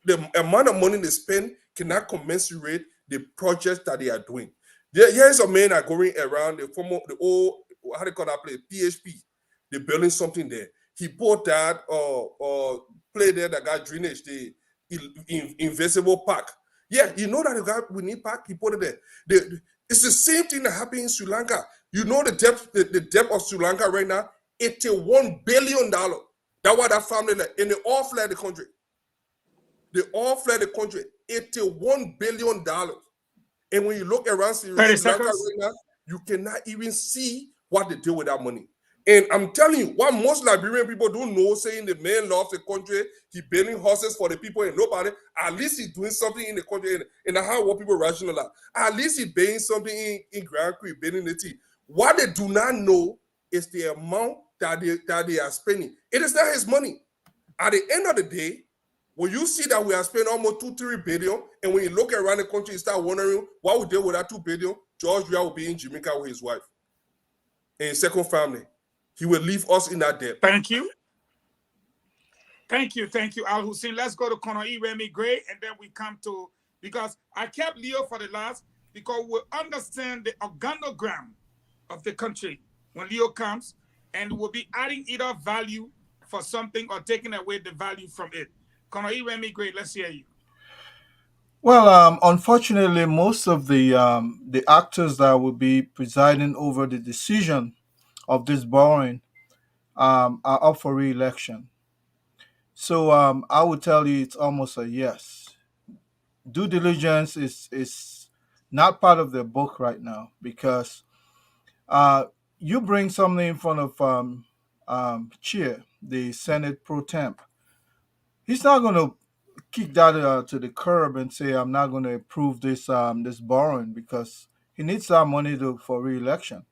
Speaker 17: the amount of money they spend cannot commensurate the projects that they are doing. Here's a man that going around the old, how do you call that place? PHP. They're building something there. He bought that play there that got drainage, the invisible park. Yeah, you know that the guy we need park, he put it there. It's the same thing that happened in Sri Lanka. You know the depth of Sri Lanka right now, $81 billion. That's why that family, and they all fled the country. They all fled the country. $81 billion. And when you look around Sri Lanka right now, you cannot even see what they do with that money. And I'm telling you, what most Liberian people don't know, saying the man loves the country, he building houses for the people and nobody, at least he's doing something in the country, and how what people rationalize. At least he's building something in Grand Creek, building the tea. What they do not know is the amount that they are spending. It is not his money. At the end of the day, when you see that we are spending almost $2-3 billion, and when you look around the country, you start wondering what we did with that $2 billion. George Weah will be in Jamaica with his wife and his second family. He will leave us in that debt.
Speaker 4: Thank you. Thank you, Al Hussein. Let's go to Colonel Remy Gray, and then we come to, because I kept Leo for the last, because we understand the organogram of the country when Leo comes, and we'll be adding either value for something or taking away the value from it. Colonel Remy Gray, let's hear you.
Speaker 15: Well, unfortunately, most of the actors that will be presiding over the decision of this borrowing are up for re-election. So I would tell you it's almost a yes. Due diligence is not part of the book right now, because you bring something in front of Chair, the Senate pro temp. He's not going to kick that to the curb and say, I'm not going to approve this borrowing, because he needs that money for re-election.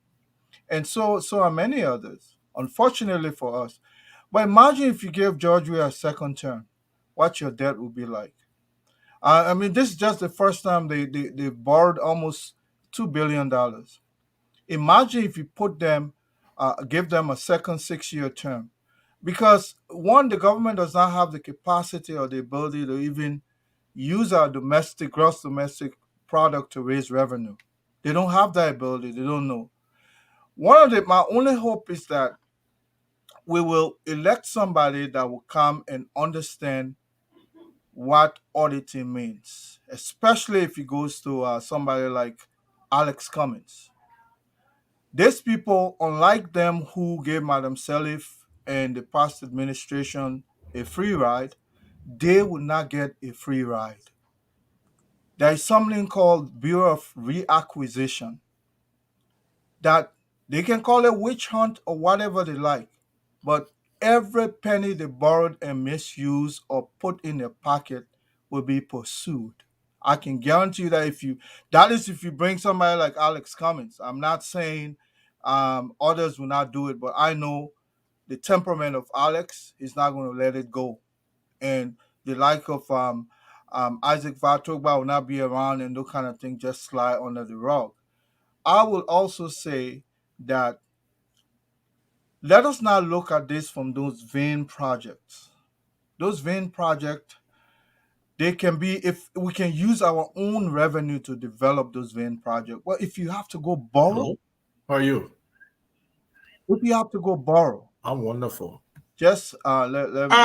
Speaker 15: And so are many others, unfortunately for us. But imagine if you gave George Weah a second term, what your debt would be like. I mean, this is just the first time they borrowed almost $2 billion. Imagine if you give them a second 6-year term. Because one, the government does not have the capacity or the ability to even use our gross domestic product to raise revenue. They don't have that ability. They don't know. My only hope is that we will elect somebody that will come and understand what auditing means, especially if it goes to somebody like Alex Cummins. These people, unlike them who gave Madam Selif and the past administration a free ride, they would not get a free ride. There is something called Bureau of Reacquisition that they can call it witch hunt or whatever they like, but every penny they borrowed and misused or put in their pocket will be pursued. I can guarantee you that if you bring somebody like Alex Cummins. I'm not saying others will not do it, but I know the temperament of Alex is not going to let it go. And the like of Isaac Vatogba will not be around, and those kind of things just slide under the rug. I will also say that let us not look at this from those vain projects. Those vain projects, they can be, if we can use our own revenue to develop those vain projects. Well, if you have to go borrow.
Speaker 2: Hello? How are you?
Speaker 15: If you have to go borrow.
Speaker 2: I'm wonderful.
Speaker 15: Just let me.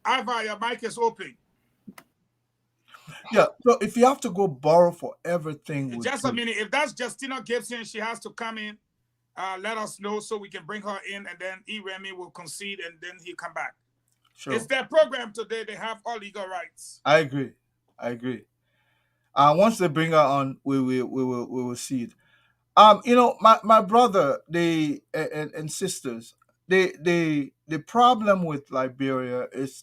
Speaker 4: Ivar, your mic is open.
Speaker 15: Yeah, so if you have to go borrow for everything.
Speaker 4: Just a minute. If that's Justina Gibson, she has to come in. Let us know so we can bring her in, and then Remy will concede, and then he'll come back. Sure. It's their program today. They have all legal rights.
Speaker 15: I agree. Once they bring her on, we will see it. My brother, and sisters, the problem with Liberia is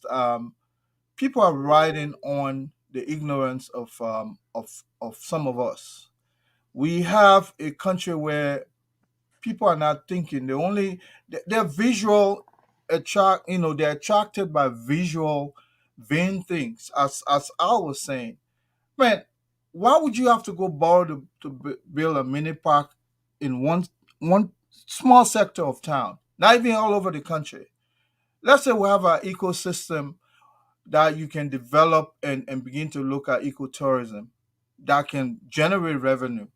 Speaker 15: people are riding on the ignorance of some of us. We have a country where people are not thinking. They're visual they're attracted by visual vain things. As I was saying, man, why would you have to go borrow to build a mini park in one small sector of town, not even all over the country? Let's say we have an ecosystem that you can develop and begin to look at ecotourism that can generate revenue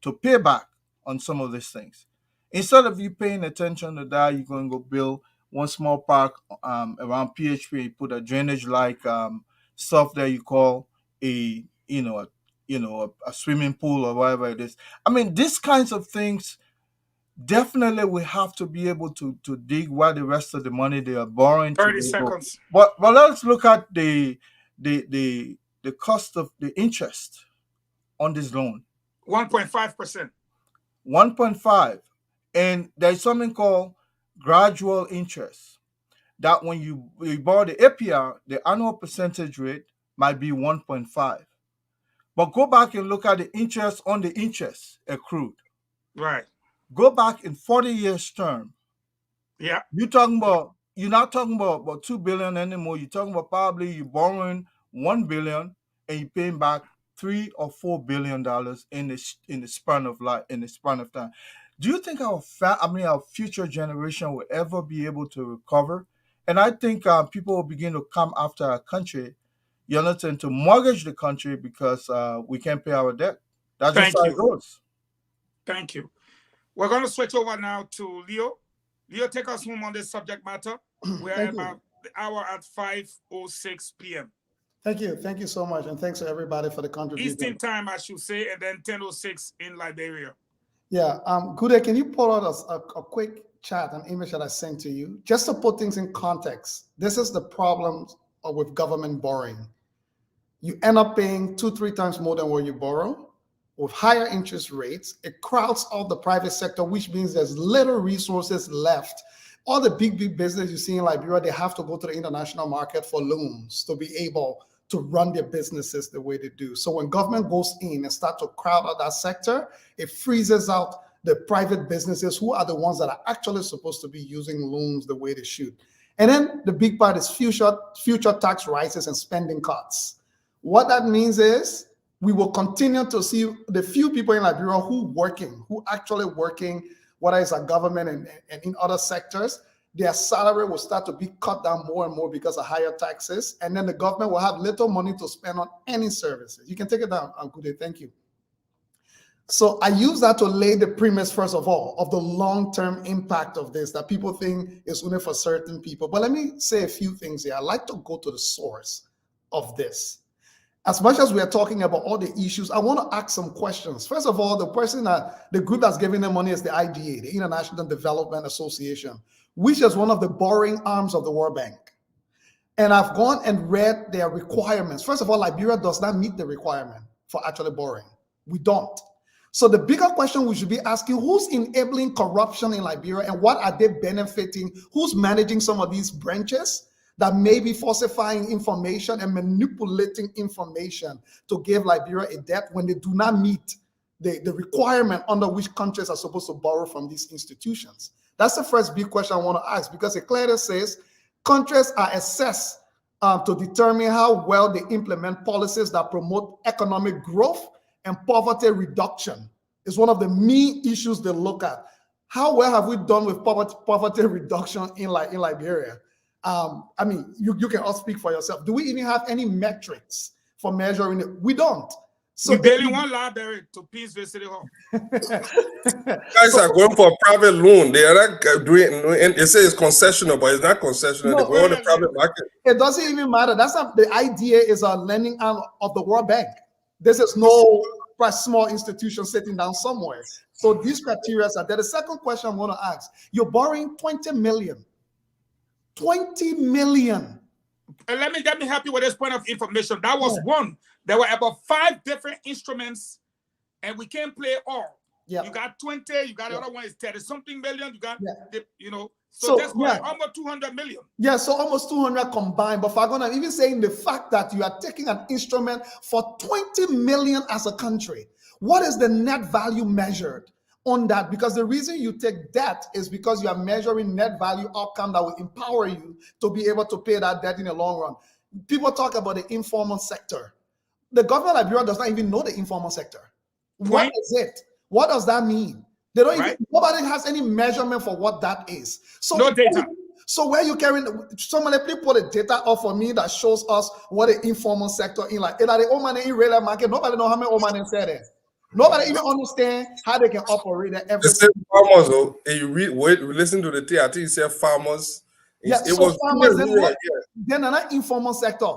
Speaker 15: to pay back on some of these things. Instead of you paying attention to that, you're going to go build one small park around PHP, put a drainage like stuff that you call a swimming pool or whatever it is. I mean, these kinds of things definitely we have to be able to dig where the rest of the money they are borrowing.
Speaker 4: 30 seconds.
Speaker 15: But let's look at the the cost of the interest on this loan?
Speaker 4: 1.5%.
Speaker 15: 1.5. And there's something called gradual interest. That when you borrow the APR, the annual percentage rate might be 1.5. But go back and look at the interest on the interest accrued.
Speaker 4: Right.
Speaker 15: Go back in 40 years term.
Speaker 4: Yeah.
Speaker 15: You're not talking about 2 billion anymore. You're talking about probably you borrowing 1 billion and you're paying back $3 or $4 billion in the span of time. Do you think our future generation will ever be able to recover? And I think people will begin to come after our country, to mortgage the country because we can't pay our debt. That's just how it goes.
Speaker 4: Thank you. We're going to switch over now to Leo. Leo, take us home on this subject matter. We're about the hour at 5:06 p.m.
Speaker 16: Thank you. Thank you so much. And thanks to everybody for the contribution.
Speaker 4: Eastern time, I should say, and then 10:06 in Liberia.
Speaker 16: Yeah. Gude, can you pull out a quick chat, an image that I sent to you? Just to put things in context, this is the problem with government borrowing. You end up paying 2-3 times more than what you borrow. With higher interest rates, it crowds out the private sector, which means there's little resources left. All the big business you see in Liberia, they have to go to the international market for loans to be able to run their businesses the way they do. So when government goes in and start to crowd out that sector, it freezes out the private businesses who are the ones that are actually supposed to be using loans the way they should. And then the big part is future tax rises and spending cuts. What that means is we will continue to see the few people in Liberia who actually working, whether it's a government and in other sectors, their salary will start to be cut down more and more because of higher taxes. And then the government will have little money to spend on any services. You can take it down, Gude. Thank you. So I use that to lay the premise, first of all, of the long-term impact of this that people think is only for certain people. But let me say a few things here. I'd like to go to the source of this. As much as we are talking about all the issues, I want to ask some questions. First of all, the group that's giving them money is the IDA, the International Development Association, which is one of the borrowing arms of the World Bank. And I've gone and read their requirements. First of all, Liberia does not meet the requirement for actually borrowing. We don't. So the bigger question we should be asking, who's enabling corruption in Liberia and what are they benefiting? Who's managing some of these branches that may be falsifying information and manipulating information to give Liberia a debt when they do not meet the requirement under which countries are supposed to borrow from these institutions? That's the first big question I want to ask, because it clearly says countries are assessed to determine how well they implement policies that promote economic growth and poverty reduction. Is one of the main issues they look at. How well have we done with poverty reduction in Liberia? I mean, you can all speak for yourself. Do we even have any metrics for measuring it? We don't. So
Speaker 4: we're building one library to Peaceville City Hall.
Speaker 17: Guys are going for a private loan. They are not doing, and they say it's concessional, but it's not concessional.
Speaker 16: No,
Speaker 17: they go on the private market.
Speaker 16: It doesn't even matter. That's not the idea. Is a lending arm of the World Bank. This is no small institution sitting down somewhere. So these criteria are there. The second question I'm going to ask: you're borrowing 20 million. 20 million.
Speaker 4: Let me help you with this point of information. That was one. There were about 5 different instruments, and we can't play all. Yeah. You got 20, you got the other one is 30-something million. You got, so that's almost 200 million.
Speaker 16: Yeah, so almost 200 combined. But Fagona, even saying the fact that you are taking an instrument for 20 million as a country, what is the net value measured on that? Because the reason you take debt is because you are measuring net value outcome that will empower you to be able to pay that debt in the long run. People talk about the informal sector. The government of Liberia does not even know the informal sector. What is it? What does that mean? They don't even, nobody has any measurement for what that is. So
Speaker 4: no data.
Speaker 16: So where you carrying, somebody please put the data up for me that shows us what the informal sector in like. The old money in real market, nobody know how many old money said it. Nobody even understand how they can operate that.
Speaker 17: They say farmers, though, and you listen to the thing, I think you said farmers.
Speaker 16: Yeah,
Speaker 17: it was
Speaker 16: farmers, then another informal sector.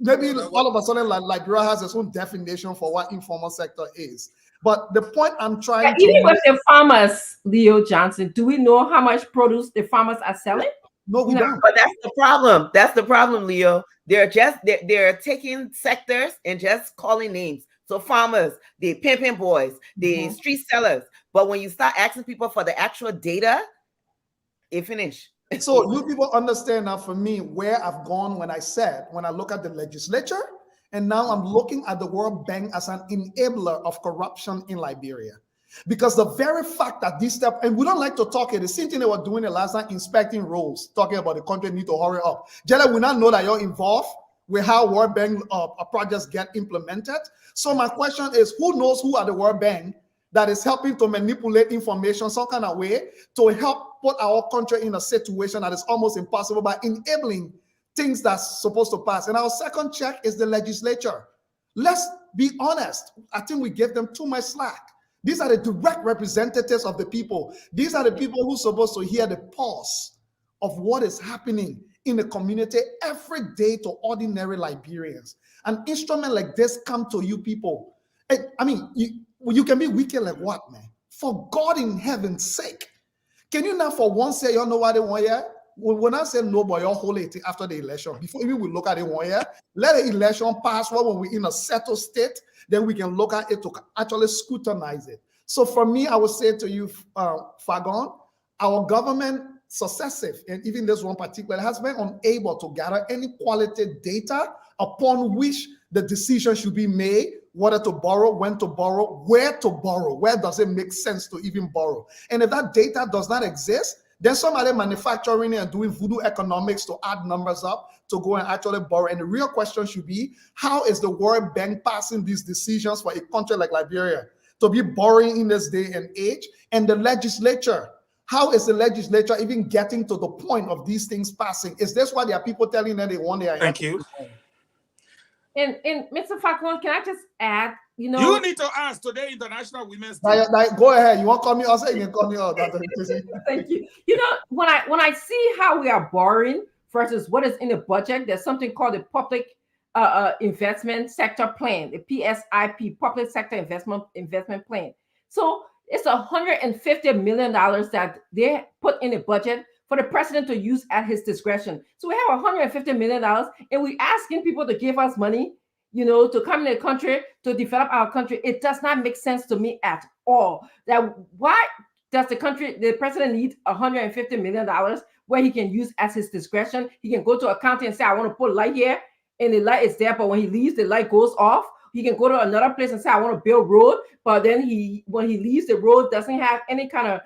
Speaker 16: Maybe all of a sudden, like Liberia has its own definition for what informal sector is. But the point I'm trying to
Speaker 5: even with the farmers, Leo Johnson, do we know how much produce the farmers are selling?
Speaker 16: No, we don't.
Speaker 13: But that's the problem. That's the problem, Leo. They're taking sectors and just calling names. So farmers, the pimping boys, the street sellers. But when you start asking people for the actual data, it finish.
Speaker 16: So you people understand now for me where I've gone when I look at the legislature, and now I'm looking at the World Bank as an enabler of corruption in Liberia. Because the very fact that this step, and we don't like to talk it, the same thing they were doing the last time, inspecting roads, talking about the country need to hurry up. Jella, we now know that you're involved with how World Bank projects get implemented. So my question is, who knows who at the World Bank that is helping to manipulate information some kind of way to help put our country in a situation that is almost impossible by enabling things that's supposed to pass? And our second check is the legislature. Let's be honest. I think we give them too much slack. These are the direct representatives of the people. These are the people who are supposed to hear the pulse of what is happening in the community every day to ordinary Liberians. An instrument like this come to you people. I mean, you can be wicked like what, man? For God in heaven's sake. Can you not for once say, you know what they want here? When I say no, boy, you'll hold it after the election. Before even we look at it one year, let the election pass. When we're in a settled state, then we can look at it to actually scrutinize it. So for me, I would say to you, Fagon, our government successive, and even this one particular, has been unable to gather any quality data upon which the decision should be made, whether to borrow, when to borrow, where to borrow, where does it make sense to even borrow. And if that data does not exist, then somebody manufacturing and doing voodoo economics to add numbers up to go and actually borrow. And the real question should be, how is the World Bank passing these decisions for a country like Liberia to be borrowing in this day and age? And the legislature, how is the legislature even getting to the point of these things passing? Is this why there are people telling them they want their...
Speaker 4: Thank you.
Speaker 5: And Mr. Falcon, can I just add, you know...
Speaker 4: You need to ask today International Women's Day.
Speaker 16: Go ahead. You want to call me also? You can call me out.
Speaker 5: Thank you. You know, when I see how we are borrowing versus what is in the budget, there's something called the Public Investment Sector Plan, the PSIP, Public Sector Investment Plan. So it's $150 million that they put in the budget for the president to use at his discretion. So we have $150 million, and we're asking people to give us money, you know, to come in the country, to develop our country. It does not make sense to me at all. That why does the president need $150 million where he can use at his discretion? He can go to a county and say, I want to put a light here, and the light is there, but when he leaves, the light goes off. He can go to another place and say, I want to build road, but then when he leaves, the road doesn't have any kind of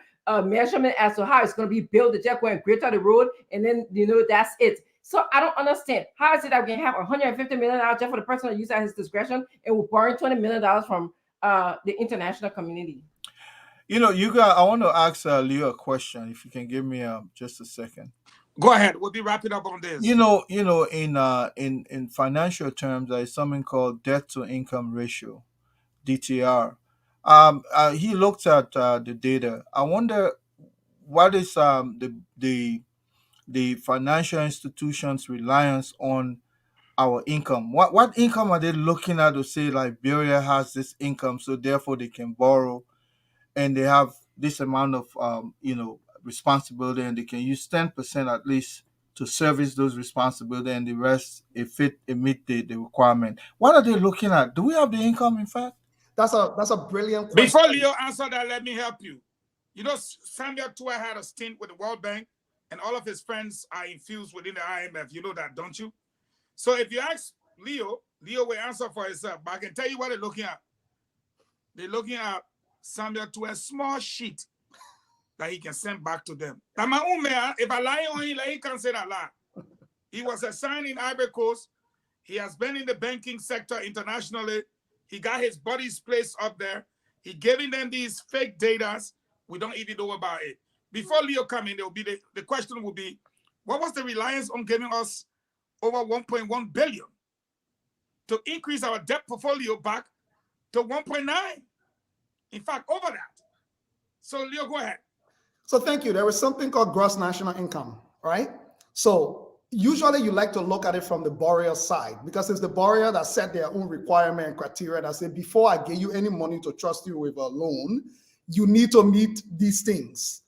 Speaker 5: measurement as to how it's going to be built. The jet going greater the road, and then, you know, that's it. So I don't understand. How is it that we can have $150 million just for the person to use at his discretion, and we're borrowing $20 million from the international community?
Speaker 15: You know, I want to ask Leo a question. If you can give me just a second.
Speaker 4: Go ahead. We'll be wrapping up on this.
Speaker 15: You know, in financial terms, there is something called debt to income ratio, DTR. He looked at the data. I wonder what is the financial institutions' reliance on our income. What income are they looking at to say Liberia has this income, so therefore they can borrow, and they have this amount of responsibility, and they can use 10% at least to service those responsibilities, and the rest if it meet the requirement. What are they looking at? Do we have the income, in fact?
Speaker 16: That's a brilliant question.
Speaker 4: Before Leo answer that, let me help you. You know, Samuel Tua had a stint with the World Bank, and all of his friends are infused within the IMF. You know that, don't you? So if you ask Leo will answer for himself. But I can tell you what they're looking at. They're looking at Samuel to a small sheet that he can send back to them. Now, my own man, if I lie on him, he can't say that lie. He was assigned in Ivory Coast. He has been in the banking sector internationally. He got his buddies placed up there. He giving them these fake data. We don't even know about it. Before Leo come in, there will be the question will be, what was the reliance on giving us over 1.1 billion to increase our debt portfolio back to 1.9? In fact, over that. So Leo, go ahead.
Speaker 16: So thank you. There is something called gross national income, right? So usually you like to look at it from the borrower side, because it's the borrower that set their own requirement and criteria that say, before I give you any money to trust you with a loan, you need to meet these things.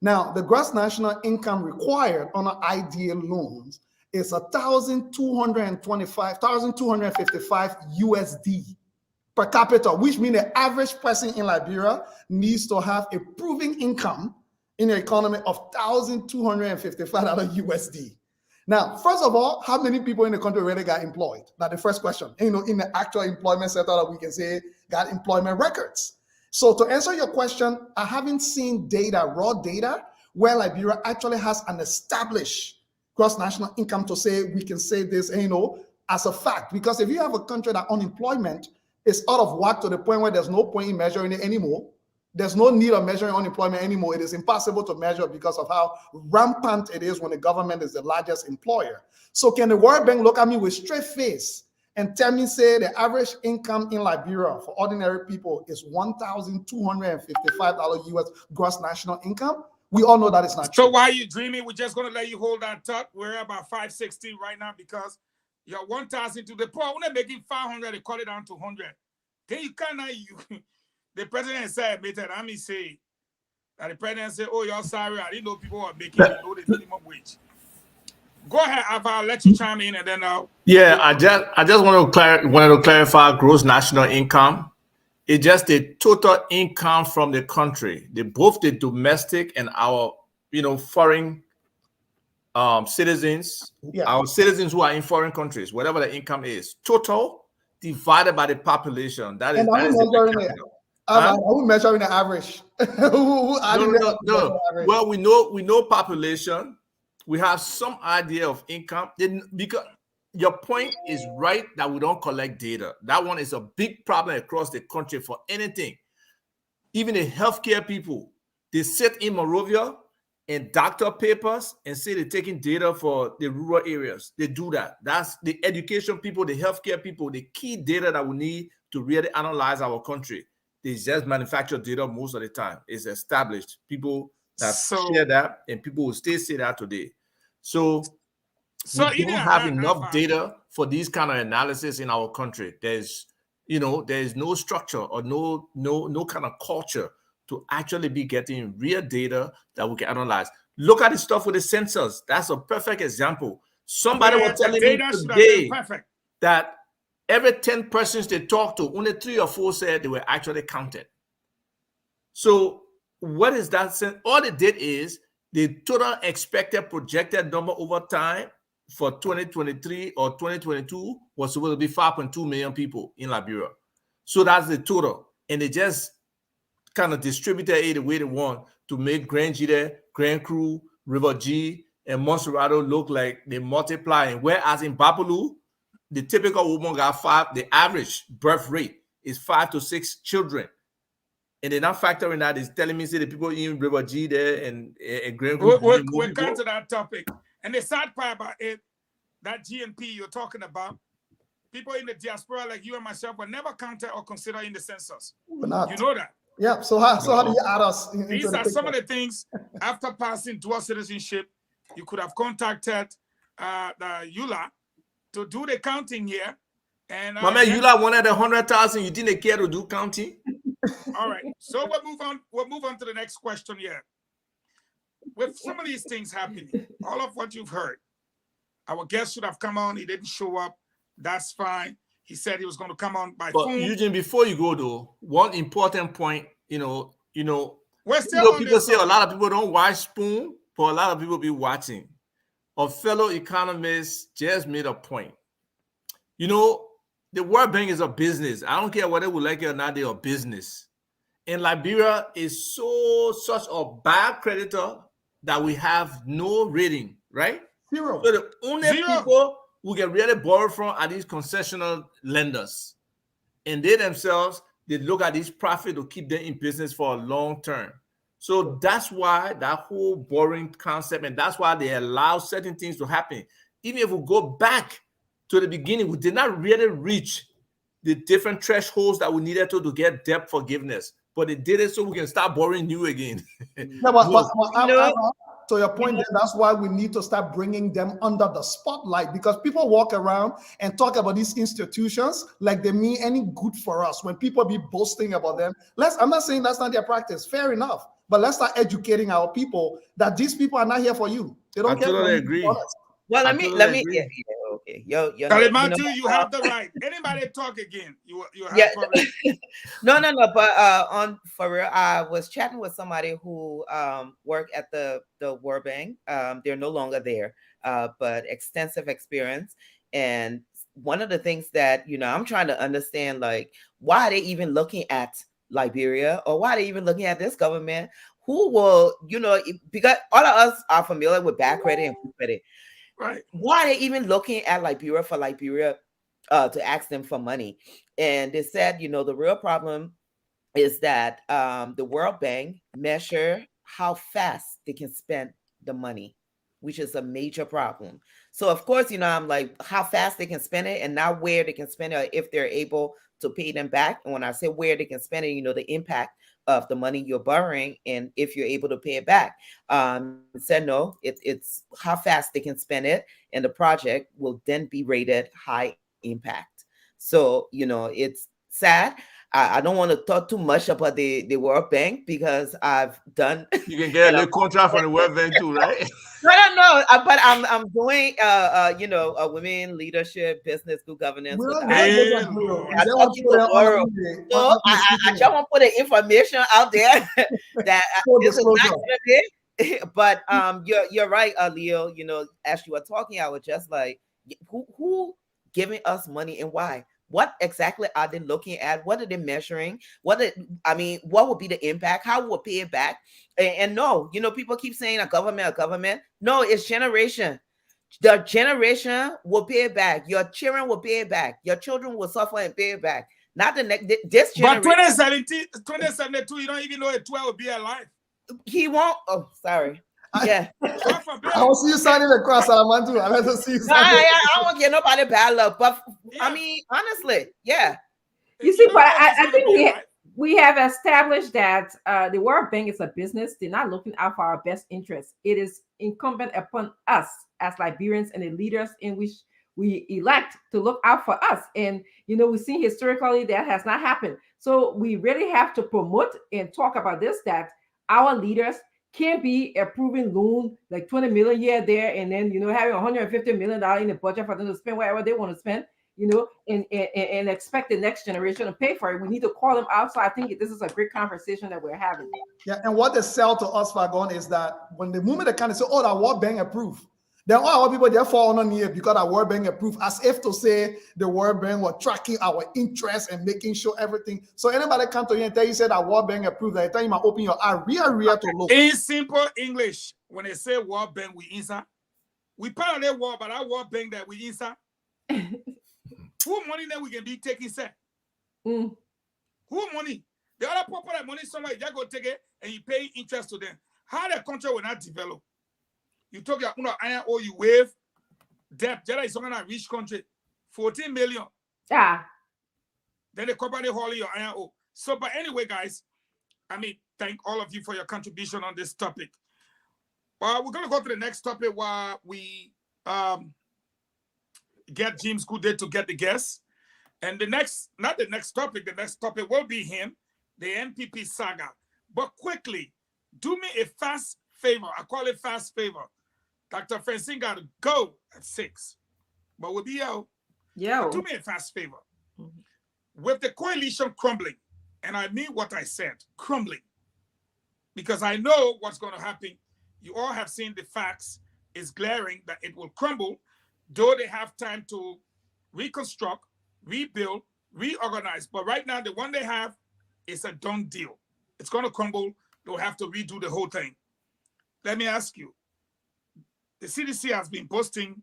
Speaker 16: Now, the gross national income required on IDA loans is 1,255 USD per capita, which means the average person in Liberia needs to have a proven income in the economy of $1,255 USD. Now, first of all, how many people in the country really got employed? That's the first question. In the actual employment sector that we can say got employment records. So to answer your question, I haven't seen data, raw data, where Liberia actually has an established gross national income to say we can say this, as a fact. Because if you have a country that unemployment is out of whack to the point where there's no point in measuring it anymore, there's no need of measuring unemployment anymore. It is impossible to measure because of how rampant it is when the government is the largest employer. So can the World Bank look at me with straight face and tell me, say, the average income in Liberia for ordinary people is $1,255 US gross national income? We all know that it's not true.
Speaker 4: So while you're dreaming, we're just going to let you hold that thought. We're about 560 right now because you're 1,000 to the poor. When they're making 500, they cut it down to 100. Then you cannot, the president said, I mean, say, that the president said, oh, you're sorry, I didn't know people were making the minimum wage. Go ahead, I'll let you chime in and then I'll...
Speaker 2: Yeah, I just wanted to clarify gross national income. It's just the total income from the country, both the domestic and our, foreign citizens, our citizens who are in foreign countries, whatever the income is, total divided by the population. That is
Speaker 16: are we measuring the average?
Speaker 2: No. Well, we know population. We have some idea of income. Because your point is right that we don't collect data. That one is a big problem across the country for anything. Even the healthcare people, they sit in Monrovia and doctor papers and say they're taking data for the rural areas. They do that. That's the education people, the healthcare people, the key data that we need to really analyze our country. They just manufacture data most of the time. It's established. People that share that, and people will still say that today. So we don't have enough data for these kind of analysis in our country. There's no structure or no kind of culture to actually be getting real data that we can analyze. Look at the stuff with the census. That's a perfect example. Somebody was telling me today that every 10 persons they talked to, only 3 or 4 said they were actually counted. So what is that? All they did is the total expected projected number over time for 2023 or 2022 was supposed to be 5.2 million people in Liberia. So that's the total. And they just kind of distributed it the way they want to make Grand Jide, Grand Cru, River G, and Monserrato look like they multiplying. Whereas in Babalu, the typical woman got 5, the average birth rate is 5 to 6 children. And they're not factoring that. It's telling me, say, the people in River G there and Grand Cru.
Speaker 4: We'll come to that topic. And the sad part about it, that GNP you're talking about, people in the diaspora like you and myself were never counted or considered in the census.
Speaker 16: We're not.
Speaker 4: You know that.
Speaker 16: Yeah. So how do you add us?
Speaker 4: These are some of the things after passing dual citizenship, you could have contacted the EULA to do the counting here. And
Speaker 2: my man, EULA wanted 100,000. You didn't care to do counting.
Speaker 4: All right. So we'll move on to the next question here. With some of these things happening, all of what you've heard, our guest should have come on. He didn't show up. That's fine. He said he was going to come on by phone.
Speaker 2: Eugene, before you go though, one important point,
Speaker 4: we're still
Speaker 2: people say a lot of people don't watch Spoon, but a lot of people be watching. A fellow economist just made a point. The World Bank is a business. I don't care whether we like it or not, they're a business. And Liberia is such a bad creditor that we have no rating, right?
Speaker 16: Zero.
Speaker 2: So the only people who can really borrow from are these concessional lenders. And they themselves, they look at this profit to keep them in business for a long term. So that's why that whole borrowing concept, and that's why they allow certain things to happen. Even if we go back to the beginning, we did not really reach the different thresholds that we needed to get debt forgiveness. But they did it so we can start borrowing new again.
Speaker 16: To your point, that's why we need to start bringing them under the spotlight, because people walk around and talk about these institutions like they mean any good for us. When people be boasting about them, I'm not saying that's not their practice. Fair enough. But let's start educating our people that these people are not here for you. They don't care.
Speaker 2: Totally agree.
Speaker 13: Well, let me. Yeah, okay.
Speaker 4: Matthew, you have the right. Anybody talk again? You have problem.
Speaker 13: No. But for real, I was chatting with somebody who worked at the World Bank. They're no longer there, but extensive experience. And one of the things that I'm trying to understand, like, why are they even looking at Liberia, or why are they even looking at this government? Who will, because all of us are familiar with back credit and food credit.
Speaker 4: Right.
Speaker 13: Why are they even looking at Liberia for Liberia to ask them for money? And they said, the real problem is that the World Bank measure how fast they can spend the money, which is a major problem. So of course, I'm like, how fast they can spend it, and not where they can spend it, if they're able to pay them back. And when I say where they can spend it, the impact of the money you're borrowing, and if you're able to pay it back. Said no, it's how fast they can spend it, and the project will then be rated high impact. So it's sad. I don't want to talk too much about the World Bank, because I've done.
Speaker 2: You can get a little contract from the World Bank too, right?
Speaker 13: No. But I'm doing women leadership, business, good governance. I just want to put the information out there that this is not gonna be. But you're right, Leo. As you were talking, I was just like, who giving us money and why? What exactly are they looking at? What are they measuring? What would be the impact? How will pay it back? And no, people keep saying a government. No, it's generation. The generation will pay it back. Your children will pay it back. Your children will suffer and pay it back. Not the next this generation.
Speaker 4: But 2072, you don't even know if 12 will be alive.
Speaker 13: He won't. Oh, sorry. Yeah.
Speaker 16: I will see you signing across Amandu. I better see you signing.
Speaker 13: I won't get nobody bad luck. But I mean, honestly, yeah.
Speaker 5: You see, but I think we have established that the World Bank is a business. They're not looking out for our best interests. It is incumbent upon us as Liberians and the leaders in which we elect to look out for us. And we've seen historically that has not happened. So we really have to promote and talk about this, that our leaders can't be approving loan like 20 million here, there, and then having $150 million in the budget for them to spend whatever they want to spend, and expect the next generation to pay for it. We need to call them out. So I think this is a great conversation that we're having.
Speaker 16: Yeah, and what they sell to us, Fagon, is that when the moment they kind of say, "Oh, that World Bank approved," then all our people fall on here because our World Bank approved, as if to say the World Bank was tracking our interests and making sure everything. So anybody come to you and tell you said that World Bank approved, I tell you, open your eye real to look.
Speaker 4: In simple English, when they say World Bank, we inside. We part of that war, but our World Bank that we inside. Who money that we can be taking, sir? Who money? The other people that money somebody just go take it and you pay interest to them. How the country will not develop? You talk your iron ore, you wave debt. That is something that rich country, 14 million.
Speaker 5: Yeah.
Speaker 4: Then the company hauling your iron ore. So, but anyway, guys, thank all of you for your contribution on this topic. We're gonna go to the next topic while we get James Goodday to get the guests. And the next topic will be him, the NPP saga. But quickly, do me a fast favor. I call it fast favor. Dr. Francine got to go at 6. But we'll be out.
Speaker 5: Yeah.
Speaker 4: Do me a fast favor. With the coalition crumbling, and I mean what I said, crumbling, because I know what's going to happen. You all have seen the facts. It's glaring that it will crumble, though they have time to reconstruct, rebuild, reorganize. But right now, the one they have is a done deal. It's going to crumble. They'll have to redo the whole thing. Let me ask you, the CDC has been boasting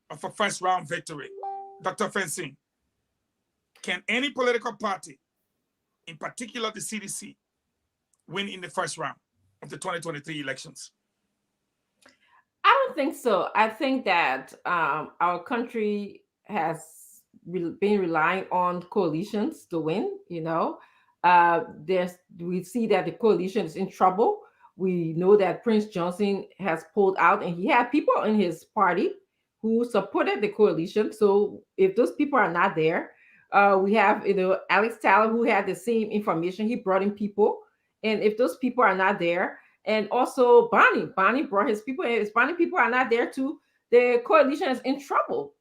Speaker 4: of a first round victory. Dr. Fencing, can any political party, in particular the CDC, win in the first round of the 2023 elections?
Speaker 5: I don't think so. I think that our country has been relying on coalitions to win. We see that the coalition is in trouble. We know that Prince Johnson has pulled out, and he had people in his party who supported the coalition. So if those people are not there, we have Alex Tyler, who had the same information. He brought in people, And if those people are not there, and also Bonnie brought his people in. If Bonnie people are not there too, the coalition is in trouble.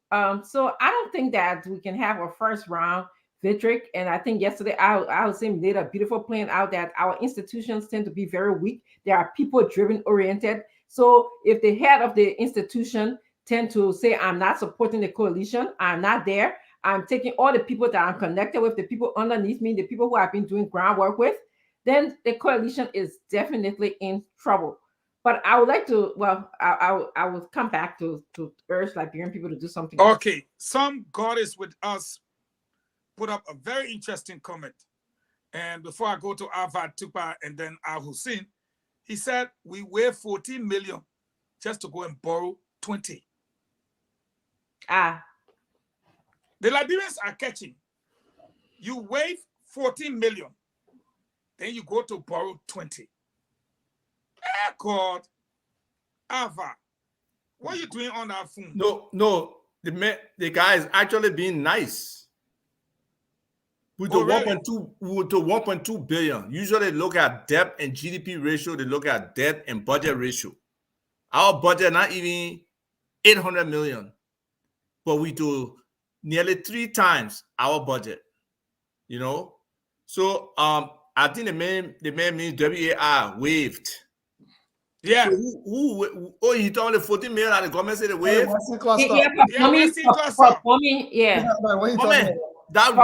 Speaker 5: So I don't think that we can have a first round victory. And I think yesterday I was saying did a beautiful plan out that our institutions tend to be very weak. They are people driven oriented. So if the head of the institution tend to say, I'm not supporting the coalition, I'm not there, I'm taking all the people that I'm connected with, the people underneath me, the people who I've been doing groundwork with, then the coalition is definitely in trouble. But I would like to, well, I will come back to urge Liberian people to do something else.
Speaker 4: Okay, some goddess with us put up a very interesting comment. And before I go to Avad Tupa and then Al Hussein, he said, we waive 14 million just to go and borrow 20. The Liberians are catching. You waive 14 million, then you go to borrow 20. God, Ava, what are you doing on that phone?
Speaker 2: No, the guy is actually being nice. With the 1.2 billion, usually they look at debt and GDP ratio, they look at debt and budget ratio. Our budget not even 800 million, but we do nearly 3 times our budget. You know, so I think the man means WAI waived.
Speaker 4: Yeah.
Speaker 2: So who he told the 14 million that the government said they waived? That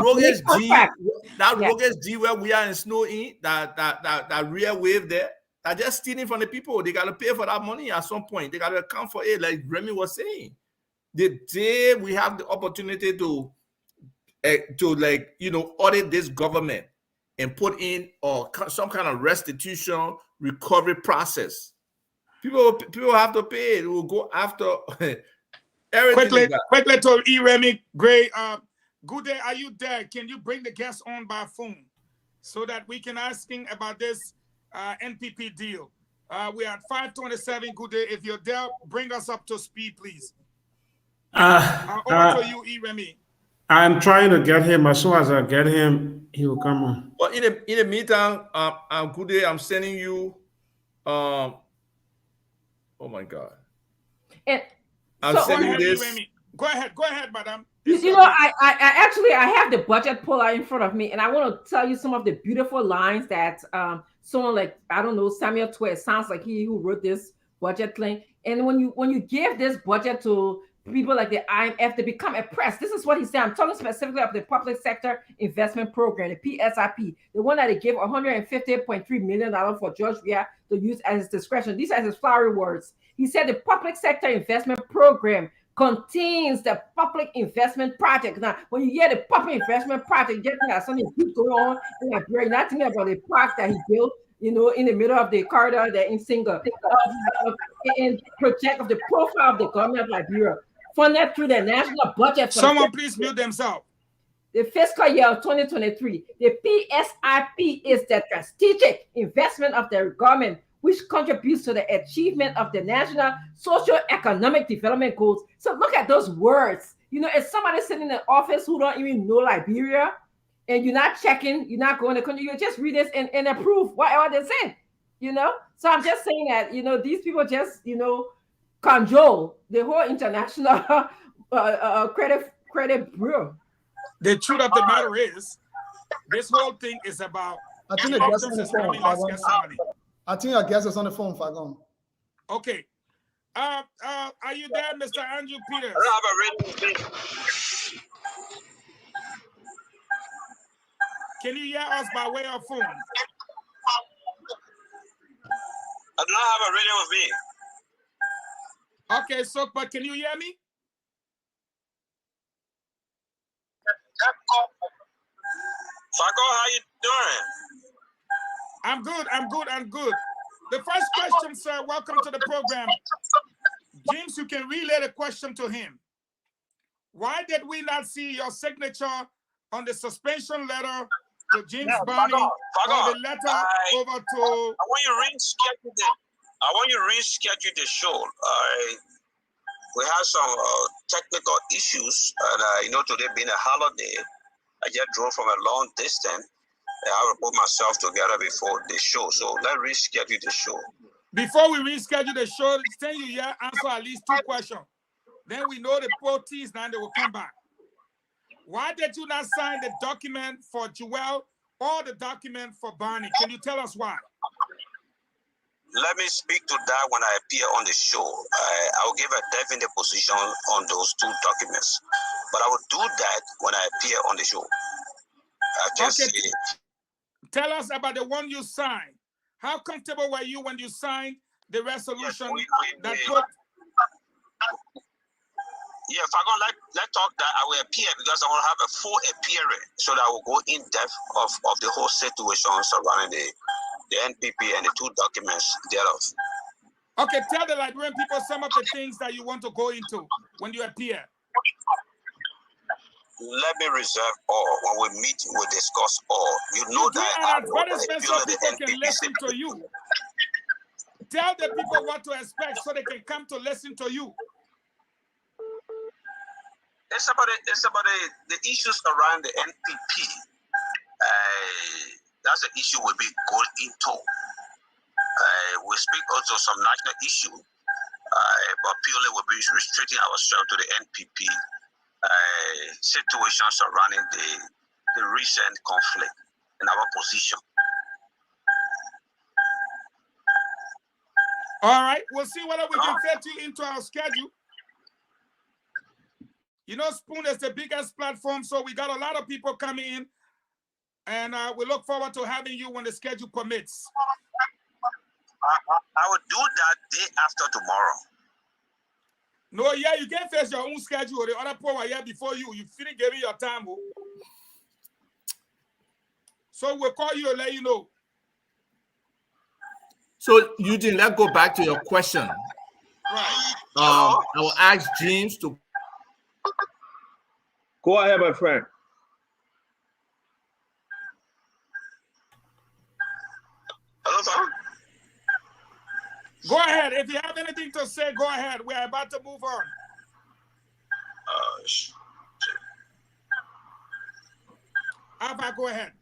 Speaker 2: roguish G where we are in snow in that real wave there. They're just stealing from the people. They gotta pay for that money at some point. They gotta account for it, like Remy was saying. The day we have the opportunity to like, you know, audit this government and put in some kind of restitution recovery process, people have to pay. It will go after everything.
Speaker 4: Quickly to Remy Gray. Good day, are you there? Can you bring the guest on by phone so that we can ask him about this NPP deal? We are at 5:27. Good day. If you're there, bring us up to speed, please. Over to you, Remy.
Speaker 14: I'm trying to get him. As soon as I get him, he will come on.
Speaker 2: But in the meantime, good day. I'm sending you. Oh my God. I'm sending you this.
Speaker 4: Remy. Go ahead, madam.
Speaker 5: You know, I actually have the budget puller in front of me, and I want to tell you some of the beautiful lines that someone like, I don't know, Samuel Twist, sounds like he who wrote this budget thing. And when you give this budget to people like the IMF, they become oppressed. This is what he said. I'm talking specifically of the public sector investment program, the PSIP, the one that they gave $150.3 million for George Weah to use at his discretion. These are his flowery words. He said the public sector investment program contains the public investment project. Now, when you hear the public investment project, you think that something good going on in Liberia. Not thinking about the park that he built, you know, in the middle of the corridor there in Singa, in project of the profile of the government of Liberia, funded through the national budget.
Speaker 4: Someone please mute themselves.
Speaker 5: The fiscal year of 2023, the PSIP is the strategic investment of the government which contributes to the achievement of the national socio-economic development goals. So look at those words. You know, if somebody sitting in the office who don't even know Liberia, and you're not checking, you're not going to country, you just read this and approve whatever they say, you know? So I'm just saying that, you know, these people just, you know, control the whole international credit bureau.
Speaker 4: The truth of the matter is, this whole thing is about.
Speaker 16: I think our guest is on the phone, Fagon.
Speaker 4: Okay. Are you there, Mr. Andrew Peters?
Speaker 19: I don't have a radio.
Speaker 4: Can you hear us by way of phone?
Speaker 19: I do not have a radio with me.
Speaker 4: Okay, so, but can you hear me?
Speaker 19: Fago, how you doing?
Speaker 4: I'm good. The first question, sir, welcome to the program. James, you can relay the question to him. Why did we not see your signature on the suspension letter to James Barney or the letter over to...
Speaker 19: I want you to reschedule the show. We have some technical issues, and you know, today being a holiday, I just drove from a long distance, I will put myself together before the show. So let's reschedule the show.
Speaker 4: Before we reschedule the show, send you here, answer at least 2 questions. Then we know the proteins, now they will come back. Why did you not sign the document for Joel or the document for Barney? Can you tell us why?
Speaker 19: Let me speak to that when I appear on the show. I will give a definite position on those 2 documents. But I will do that when I appear on the show.
Speaker 4: Okay. Tell us about the one you signed. How comfortable were you when you signed the resolution that put...
Speaker 19: Yeah, if I'm going to let talk that, I will appear because I will have a full appearance so that I will go in depth of the whole situation surrounding the NPP and the 2 documents thereof.
Speaker 4: Okay, tell the Liberian people some of the things that you want to go into when you appear.
Speaker 19: Let me reserve all. When we meet, we'll discuss all. You know that
Speaker 4: advertisement so people can listen to you. Tell the people what to expect so they can come to listen to you.
Speaker 19: It's about the issues around the NPP. That's an issue we'll be going into. We speak also some national issue, but purely we'll be restricting ourselves to the NPP situation surrounding the recent conflict in our position.
Speaker 4: All right, we'll see whether we can fit you into our schedule. You know, Spoon is the biggest platform, so we got a lot of people coming in, and we look forward to having you when the schedule permits.
Speaker 19: I will do that day after tomorrow.
Speaker 4: No, yeah, you can face your own schedule. The other people were here before you. You didn't give me your time. So we'll call you and let you know.
Speaker 2: So, Eugene, let's go back to your question.
Speaker 4: Right.
Speaker 2: I will ask James to...
Speaker 20: Go ahead, my friend.
Speaker 19: Hello, sir.
Speaker 4: Go ahead. If you have anything to say, go ahead. We're about to move on. Alpha, go ahead.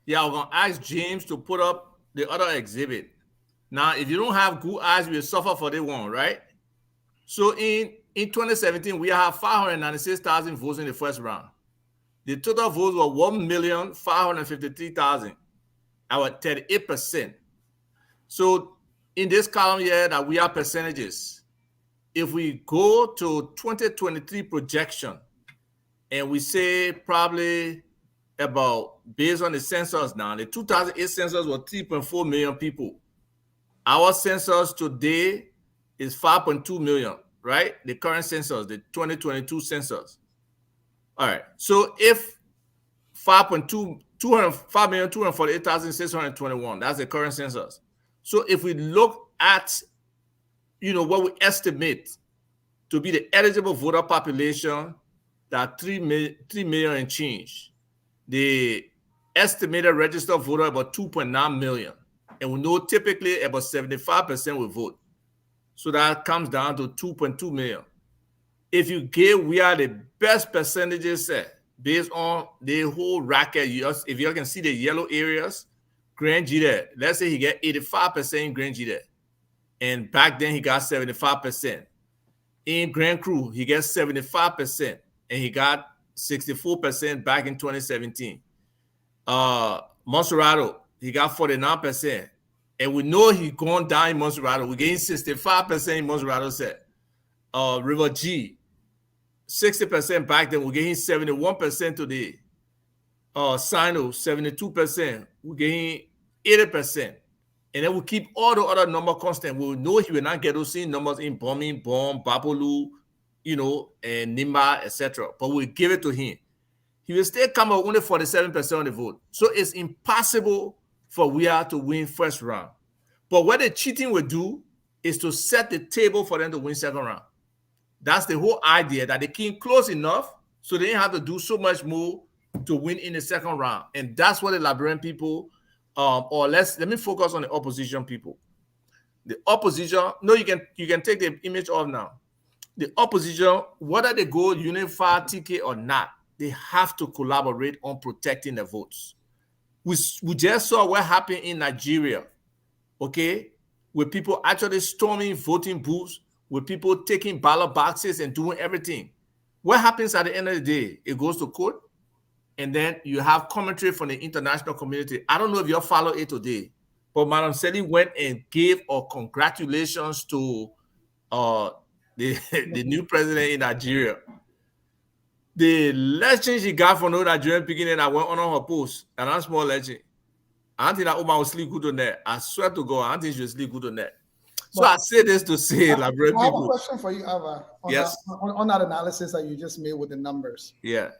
Speaker 2: Yeah, I'm going to ask James to put up the other exhibit. Now, if you don't have good eyes, you will suffer for the one, right? So in 2017, we have 596,000 votes in the first round. The total votes were 1,553,000, our 38%. So in this column here that we have percentages, if we go to 2023 projection, and we say probably about, based on the census now, the 2008 census was 3.4 million people. Our census today is 5.2 million, right? The current census, the 2022 census. All right. So if 5,248,621, that's the current census. So if we look at, what we estimate to be the eligible voter population, that 3 million and change. The estimated registered voter about 2.9 million. And we know typically about 75% will vote. So that comes down to 2.2 million. If you give, we are the best percentages set based on the whole racket. If you can see the yellow areas, Grand G there. Let's say he get 85% in Grand G there. And back then he got 75%. In Grand Cru, he gets 75%. And he got 64% back in 2017. Monserrato, he got 49%. And we know he gone down in Monserrato. We gained 65% in Monserrato set. River G, 60% back then. We gained 71% today. Sino, 72%. We gained 80%. And then we keep all the other number constant. We will know he will not get those same numbers in Bombing, Bomb, Babolu, and Nimba, etc. But we give it to him. He will still come out only 47% of the vote. So it's impossible for we are to win first round. But what the cheating will do is to set the table for them to win second round. That's the whole idea, that they came close enough so they didn't have to do so much more to win in the second round. And that's what the Liberian people, let me focus on the opposition people. The opposition, no, you can take the image off now. The opposition, whether they go unified ticket or not, they have to collaborate on protecting the votes. We just saw what happened in Nigeria, okay, with people actually storming voting booths, with people taking ballot boxes and doing everything. What happens at the end of the day? It goes to court, and then you have commentary from the international community. I don't know if you follow it today, but Madam Seli went and gave congratulations to the new president in Nigeria. The legend she got from the Nigerian beginning, I went on her post, and I'm small legend. I don't think that woman will sleep good on that. I swear to God, I don't think she will sleep good on that. So I say this to say, Liberian
Speaker 16: I have
Speaker 2: people.
Speaker 16: a question for you, Ava, on,
Speaker 2: yes.
Speaker 16: on that analysis that you just made with the numbers.
Speaker 2: Yeah.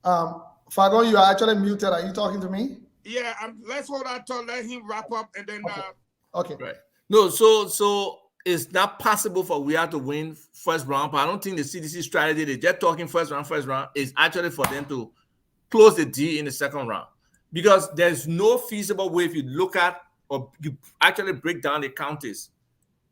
Speaker 16: Fagon, you are actually muted. Are you talking to me?
Speaker 4: Yeah, let's hold our thought, let him wrap up, and then...
Speaker 16: Okay.
Speaker 2: Right. No, so it's not possible for we have to win first round, but I don't think the CDC strategy, they're just talking first round, is actually for them to close the deal in the second round. Because there's no feasible way, if you look at or you actually break down the counties,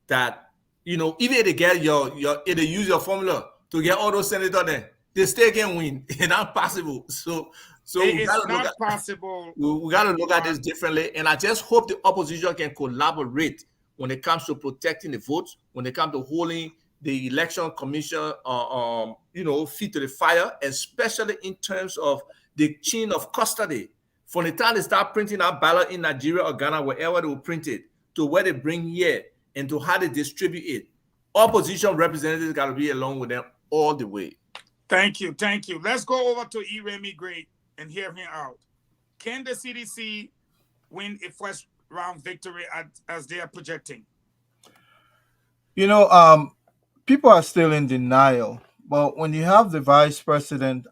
Speaker 2: that, you know, even if they get if they use your formula to get all those senators there, they still can win. It's not possible. So
Speaker 4: it's not possible.
Speaker 2: We got to look at this differently. And I just hope the opposition can collaborate when it comes to protecting the votes, when it comes to holding the election commission, feet to the fire, especially in terms of the chain of custody. From the time they start printing out ballot in Nigeria or Ghana, wherever they will print it, to where they bring here, and to how they distribute it. Opposition representatives got to be along with them all the way.
Speaker 4: Thank you. Let's go over to Remy Gray and hear him out. Can the CDC win a first round victory as they are projecting?
Speaker 15: You know, people are still in denial. But when you have the vice president,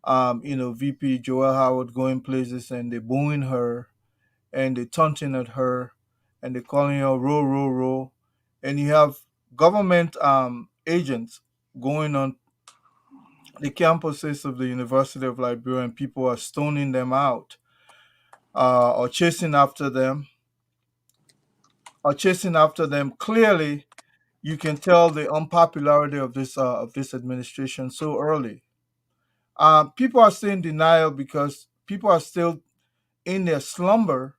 Speaker 15: VP Joel Howard going places and they're booing her and they're taunting at her and they're calling her row, and you have government agents going on the campuses of the University of Liberia and people are stoning them out or chasing after them. Clearly, you can tell the unpopularity of this administration so early. People are still in denial because people are still in their slumber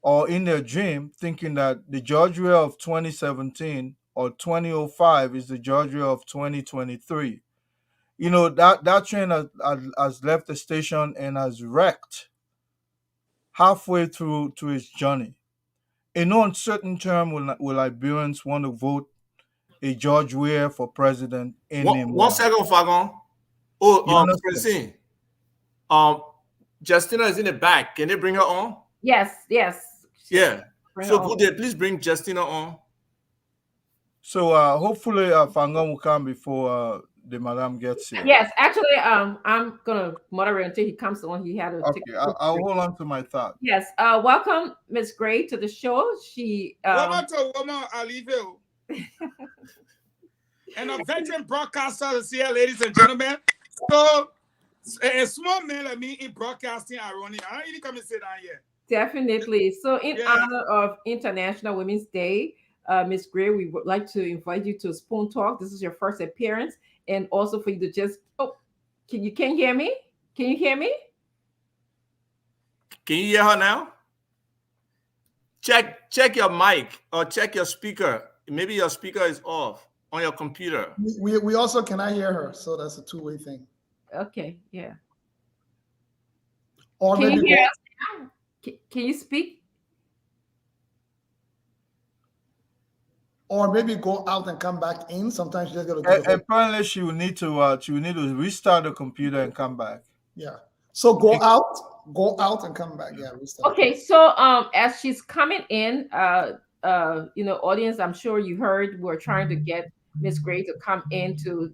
Speaker 15: or in their dream, thinking that the Georgia of 2017 or 2005 is the Georgia of 2023. You know, that train has left the station and has wrecked halfway through to its journey. In no uncertain term, will Liberians want to vote a George Weah for president anymore?
Speaker 2: 1 second, Fagon. Francine. Justina is in the back. Can they bring her on?
Speaker 5: Yes.
Speaker 2: Yeah. So could they please bring Justina on?
Speaker 15: So hopefully Fagon will come before the madam gets here.
Speaker 5: Yes, actually, I'm gonna moderate until he comes on. He had to
Speaker 15: take I'll hold on to my thought.
Speaker 5: Yes. Welcome, Miss Gray, to the show. She
Speaker 4: woman to woman, I leave you. And a veteran broadcaster is here, ladies and gentlemen. So a small man like me in broadcasting ironic. I don't even come and sit down here.
Speaker 5: Definitely. So in honor of International Women's Day, Miss Gray, we would like to invite you to Spoon Talk. This is your first appearance. And also for you to just can you hear me? Can you hear me?
Speaker 2: Can you hear her now? Check your mic or check your speaker. Maybe your speaker is off on your computer.
Speaker 16: We also cannot hear her, so that's a two-way thing.
Speaker 5: Okay, yeah.
Speaker 16: Or
Speaker 5: can
Speaker 16: maybe
Speaker 5: you hear us now? Can you speak?
Speaker 16: Or maybe go out and come back in. Sometimes you just gotta do
Speaker 15: apparently she will need to restart the computer and come back.
Speaker 16: Yeah. So go out and come back. Yeah, restart.
Speaker 5: Okay, so as she's coming in, audience, I'm sure you heard we're trying to get Miss Gray to come in to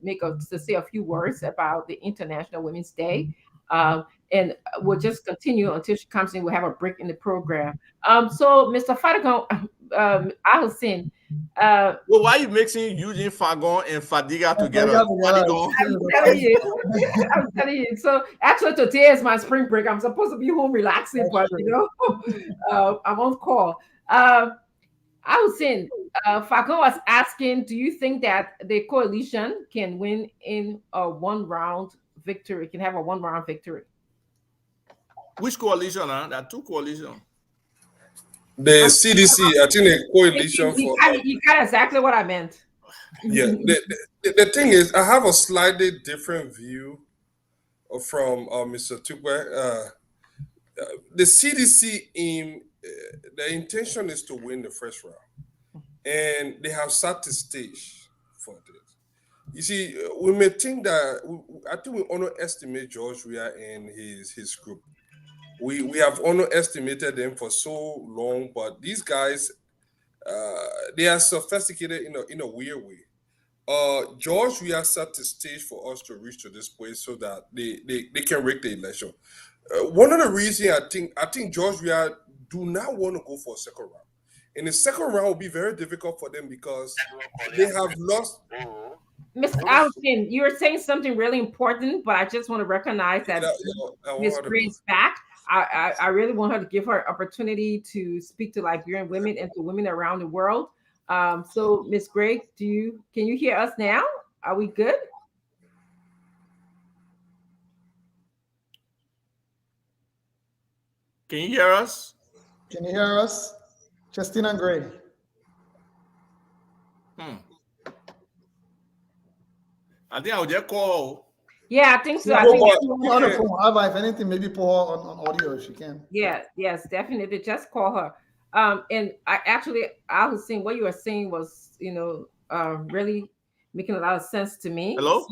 Speaker 5: say a few words about the International Women's Day. And we'll just continue until she comes in. We'll have a break in the program. So Mr. Fadigan, Alison,
Speaker 2: well, why are you mixing Eugene Fagon and Fadiga together?
Speaker 5: I'm telling you. So actually today is my spring break. I'm supposed to be home relaxing, but I'm on call. Alison, Fagon was asking, do you think that the coalition can win in a one round victory, can have a one-round victory.
Speaker 2: Which coalition? There are two coalitions.
Speaker 17: The CDC, I think a coalition for.
Speaker 5: You got exactly what I meant.
Speaker 17: Yeah, the thing is, I have a slightly different view from Mr. Tukwe. The CDC the intention is to win the first round, and they have set the stage for this. You see, we may think that I think we underestimate George Weah and his group. We have underestimated them for so long, but these guys, they are sophisticated in a weird way. George Weah set the stage for us to reach to this place so that they can rig the election. One of the reasons I think George Weah do not want to go for a second round. And the second round will be very difficult for them because they have lost.
Speaker 5: Mr. Alton, you were saying something really important, but I just want to recognize that Ms. Gray's back. I really want her to give her opportunity to speak to Liberian women and to women around the world. So, Ms. Gray, can you hear us now? Are we good?
Speaker 2: Can you hear us?
Speaker 16: Can you hear us? Justina Gray.
Speaker 2: I think I would just call.
Speaker 5: Yeah, I think so.
Speaker 16: I
Speaker 5: think
Speaker 16: on the phone. Ava, if anything, maybe pull her on audio if she can.
Speaker 5: Yeah, yes, definitely. Just call her. And I was saying what you were saying was, really making a lot of sense to me.
Speaker 2: Hello?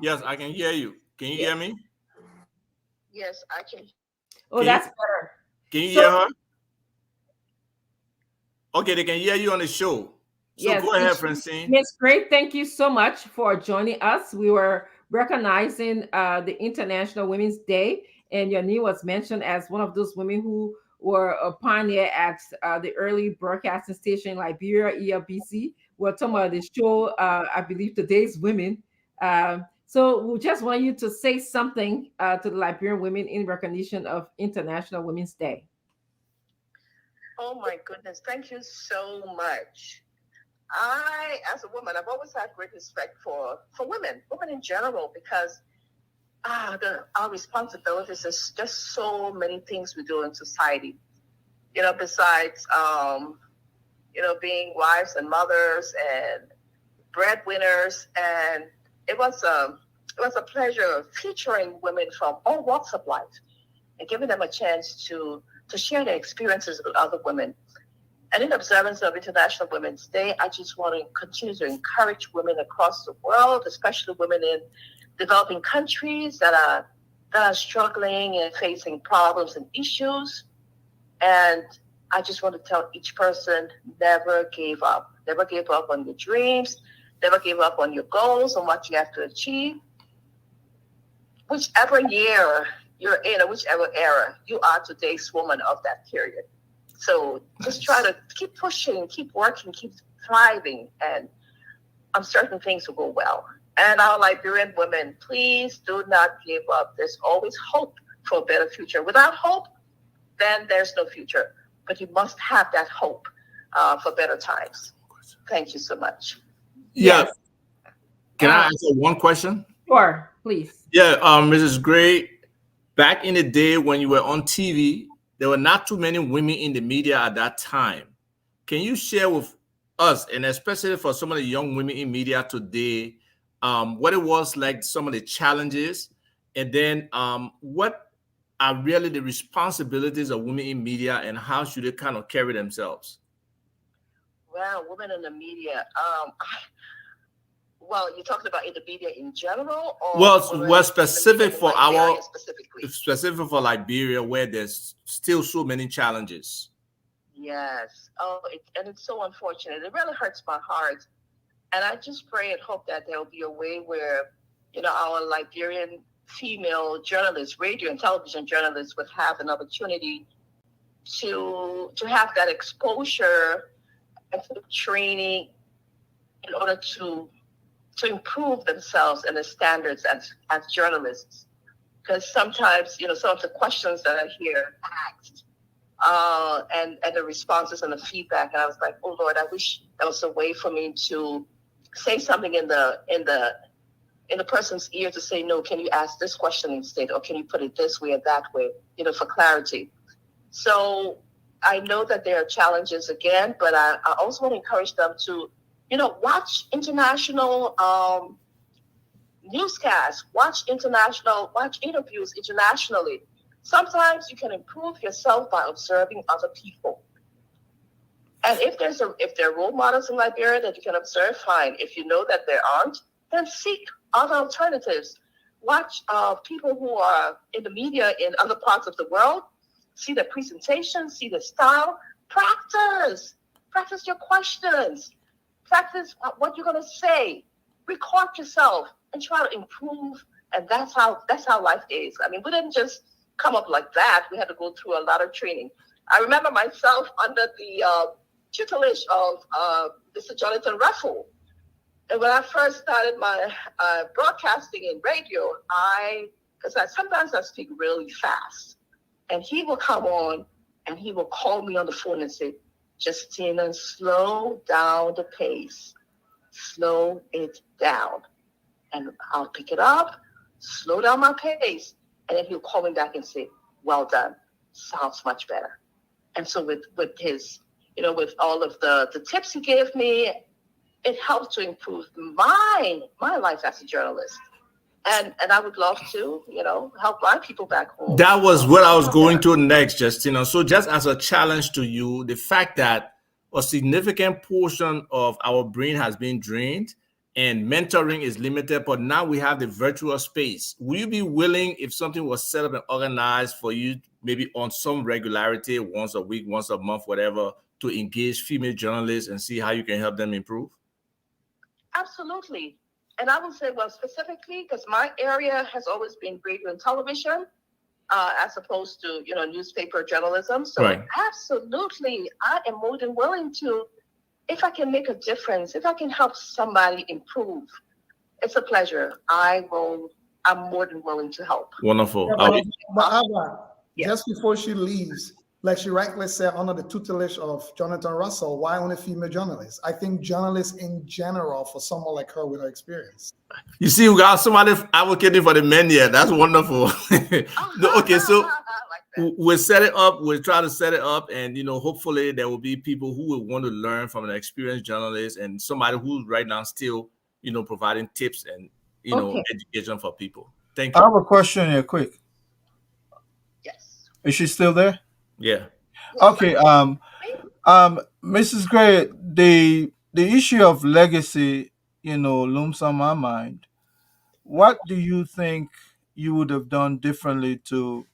Speaker 2: Yes, I can hear you. Can you hear me?
Speaker 6: Yes, I can.
Speaker 5: Oh, that's better.
Speaker 2: Can you hear her? Okay, they can hear you on the show. So
Speaker 5: yes,
Speaker 2: go ahead, Francine.
Speaker 5: Ms. Gray, thank you so much for joining us. We were recognizing the International Women's Day, and your name was mentioned as one of those women who were a pioneer at the early broadcasting station in Liberia, ELBC. We're talking about the show, I believe, Today's Women. So we just want you to say something to the Liberian women in recognition of International Women's Day.
Speaker 6: Oh my goodness, thank you so much. I, as a woman, I've always had great respect for women in general, because our responsibilities is just so many things we do in society. Besides, being wives and mothers and breadwinners, and it was a pleasure featuring women from all walks of life and giving them a chance to share their experiences with other women. And in observance of International Women's Day, I just want to continue to encourage women across the world, especially women in developing countries that are struggling and facing problems and issues. And I just want to tell each person, never give up. Never give up on your dreams. Never give up on your goals, on what you have to achieve. Whichever year you're in, or whichever era, you are today's woman of that period. So just try to keep pushing, keep working, keep thriving, and I'm certain things will go well. And our Liberian women, please do not give up. There's always hope for a better future. Without hope, then there's no future. But you must have that hope for better times. Thank you so much.
Speaker 2: Yeah. Can I answer one question?
Speaker 5: Sure, please.
Speaker 2: Yeah, Mrs. Gray, back in the day when you were on TV, there were not too many women in the media at that time. Can you share with us, and especially for some of the young women in media today, what it was like, some of the challenges, and then what are really the responsibilities of women in media, and how should they kind of carry themselves?
Speaker 6: Well, women in the media, well, you're talking about in the media in general, or
Speaker 2: well, specific for specific for Liberia, where there's still so many challenges.
Speaker 6: Yes. Oh, it's so unfortunate. It really hurts my heart, and I just pray and hope that there will be a way where, our Liberian female journalists, radio and television journalists, would have an opportunity to have that exposure and training in order to improve themselves and their standards as journalists. Because sometimes, some of the questions that I hear asked and the responses and the feedback, and I was like, oh Lord, I wish there was a way for me to say something in the
Speaker 20: in the person's ear to say, no, can you ask this question instead? Or can you put it this way or that way, for clarity? So I know that there are challenges again, but I also want to encourage them to, watch international newscasts, watch interviews internationally. Sometimes you can improve yourself by observing other people. And if there are role models in Liberia that you can observe, fine. If you know that there aren't, then seek other alternatives. Watch people who are in the media in other parts of the world, see their presentations, see their style, practice your questions, practice what you're going to say, record yourself, and try to improve. And that's how life is. I mean, we didn't just come up like that. We had to go through a lot of training. I remember myself under the tutelage of Mr. Jonathan Russell. And when I first started my broadcasting in radio, sometimes I speak really fast. And he will come on and he will call me on the phone and say, Justina, slow down the pace. Slow it down. And I'll pick it up, slow down my pace. And then he'll call me back and say, well done. Sounds much better. And so with his, with all of the tips he gave me, it helped to improve my life as a journalist. And I would love to, help my people back home.
Speaker 2: That was what I was going to next, Justina. So just as a challenge to you, the fact that a significant portion of our brain has been drained and mentoring is limited, but now we have the virtual space. Will you be willing, if something was set up and organized for you, maybe on some regularity, once a week, once a month, whatever, to engage female journalists and see how you can help them improve?
Speaker 20: Absolutely. And I would say, well, specifically, because my area has always been radio and television, as opposed to, newspaper journalism. So right. Absolutely, I am more than willing to, if I can make a difference, if I can help somebody improve, it's a pleasure. I'm more than willing to help.
Speaker 2: Wonderful.
Speaker 16: Just before she leaves, like she rightly said, under the tutelage of Jonathan Russell, why only female journalists? I think journalists in general, for someone like her with her experience.
Speaker 2: You see, we got somebody advocating for the men here. That's wonderful. Okay, so we'll set it up. We'll try to set it up. And, hopefully there will be people who will want to learn from an experienced journalist and somebody who's right now still, providing tips and, education for people. Thank you.
Speaker 15: I have a question here, quick.
Speaker 20: Yes.
Speaker 15: Is she still there?
Speaker 2: Yeah.
Speaker 15: Okay. Mrs. Gray, the issue of legacy, looms on my mind. What do you think you would have done differently to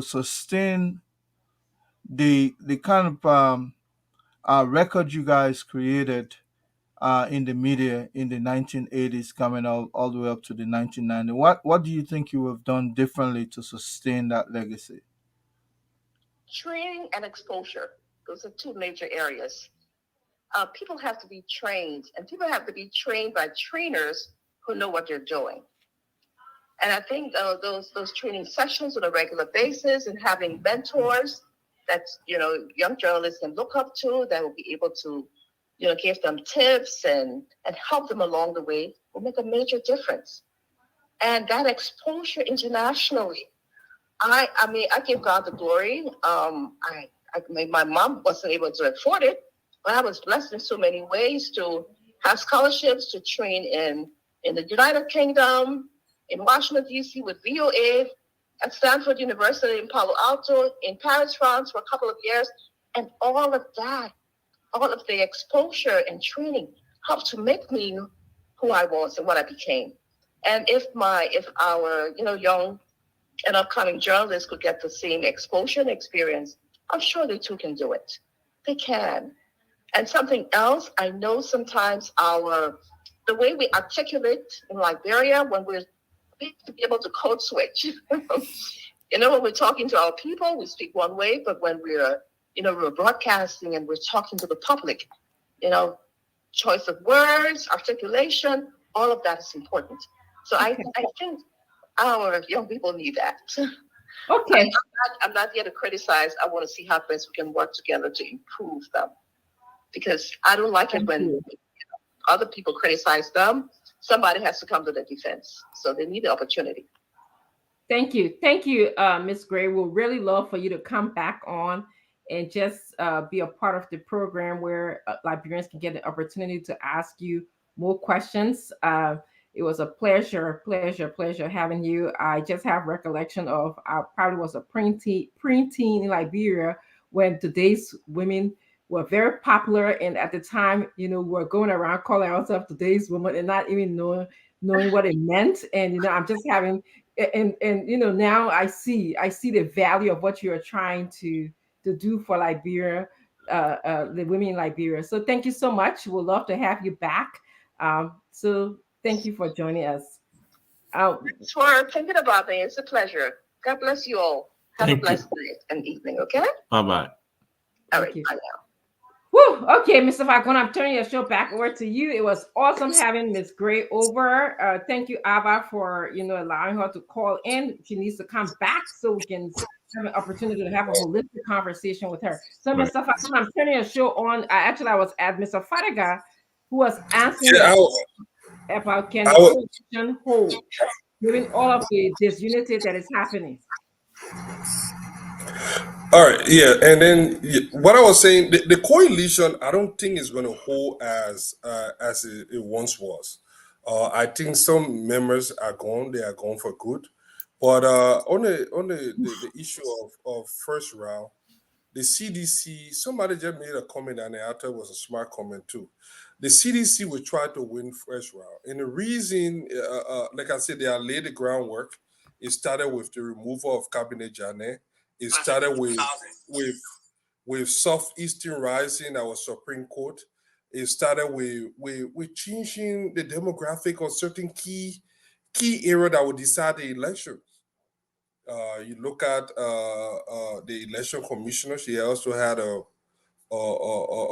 Speaker 15: sustain the kind of record you guys created in the media in the 1980s, coming all the way up to the 1990s? What do you think you would have done differently to sustain that legacy?
Speaker 20: Training and exposure. Those are two major areas. People have to be trained, and people have to be trained by trainers who know what they're doing. And I think those training sessions on a regular basis and having mentors that, young journalists can look up to, that will be able to, give them tips and help them along the way will make a major difference. And that exposure internationally, I give God the glory. My mom wasn't able to afford it, but I was blessed in so many ways to have scholarships to train in the United Kingdom, in Washington, D.C. with VOA, at Stanford University in Palo Alto, in Paris, France for a couple of years. And all of that, all of the exposure and training helped to make me who I was and what I became. And if our young and upcoming journalists could get the same exposure and experience, I'm sure they too can do it. They can. And something else, I know sometimes the way we articulate in Liberia, when we need to be able to code switch. When we're talking to our people, we speak one way, but when we're broadcasting and we're talking to the public, choice of words, articulation, all of that is important. So I think our young people need that.
Speaker 5: Okay.
Speaker 20: I'm not here to criticize. I want to see how best we can work together to improve them. Because I don't like it when other people criticize them. somebody has to come to the defense. So they need the opportunity.
Speaker 5: Thank you, Ms. Gray. We'll really love for you to come back on and just be a part of the program where Liberians can get the opportunity to ask you more questions. It was a pleasure having you. I just have recollection of I probably was a preteen in Liberia when today's women were very popular, and at the time, we were going around calling ourselves today's women and not even knowing what it meant. And I'm just having and now I see the value of what you're trying to do for Liberia, the women in Liberia. So thank you so much. We'd love to have you back. So thank you for joining us.
Speaker 20: Thanks for thinking about me. It's a pleasure. God bless you all. Have a blessed night and evening, okay?
Speaker 2: Bye-bye.
Speaker 20: All right, bye now.
Speaker 5: Whew. Okay, Mr. Falcon, I'm turning your show back over to you. It was awesome having Ms. Gray over. Thank you, Ava, for allowing her to call in. She needs to come back so we can have an opportunity to have a holistic conversation with her. So, Mr. Falcon, I'm turning your show on. I was at Mr. Fadiga, who was asking about can the coalition hold, given all of the disunity that is happening.
Speaker 17: All right, yeah, and then what I was saying, the coalition, I don't think is going to hold as it once was. I think some members are gone; they are gone for good. But on the issue of first round, the CDC, somebody just made a comment, and I thought it was a smart comment too. The CDC will try to win first round, and the reason, like I said, they are laid the groundwork. It started with the removal of Cabinet Janet. It started with Southeastern Rising, our Supreme Court. It started with changing the demographic of certain key area that would decide the election. You look at the election commissioner. She also had a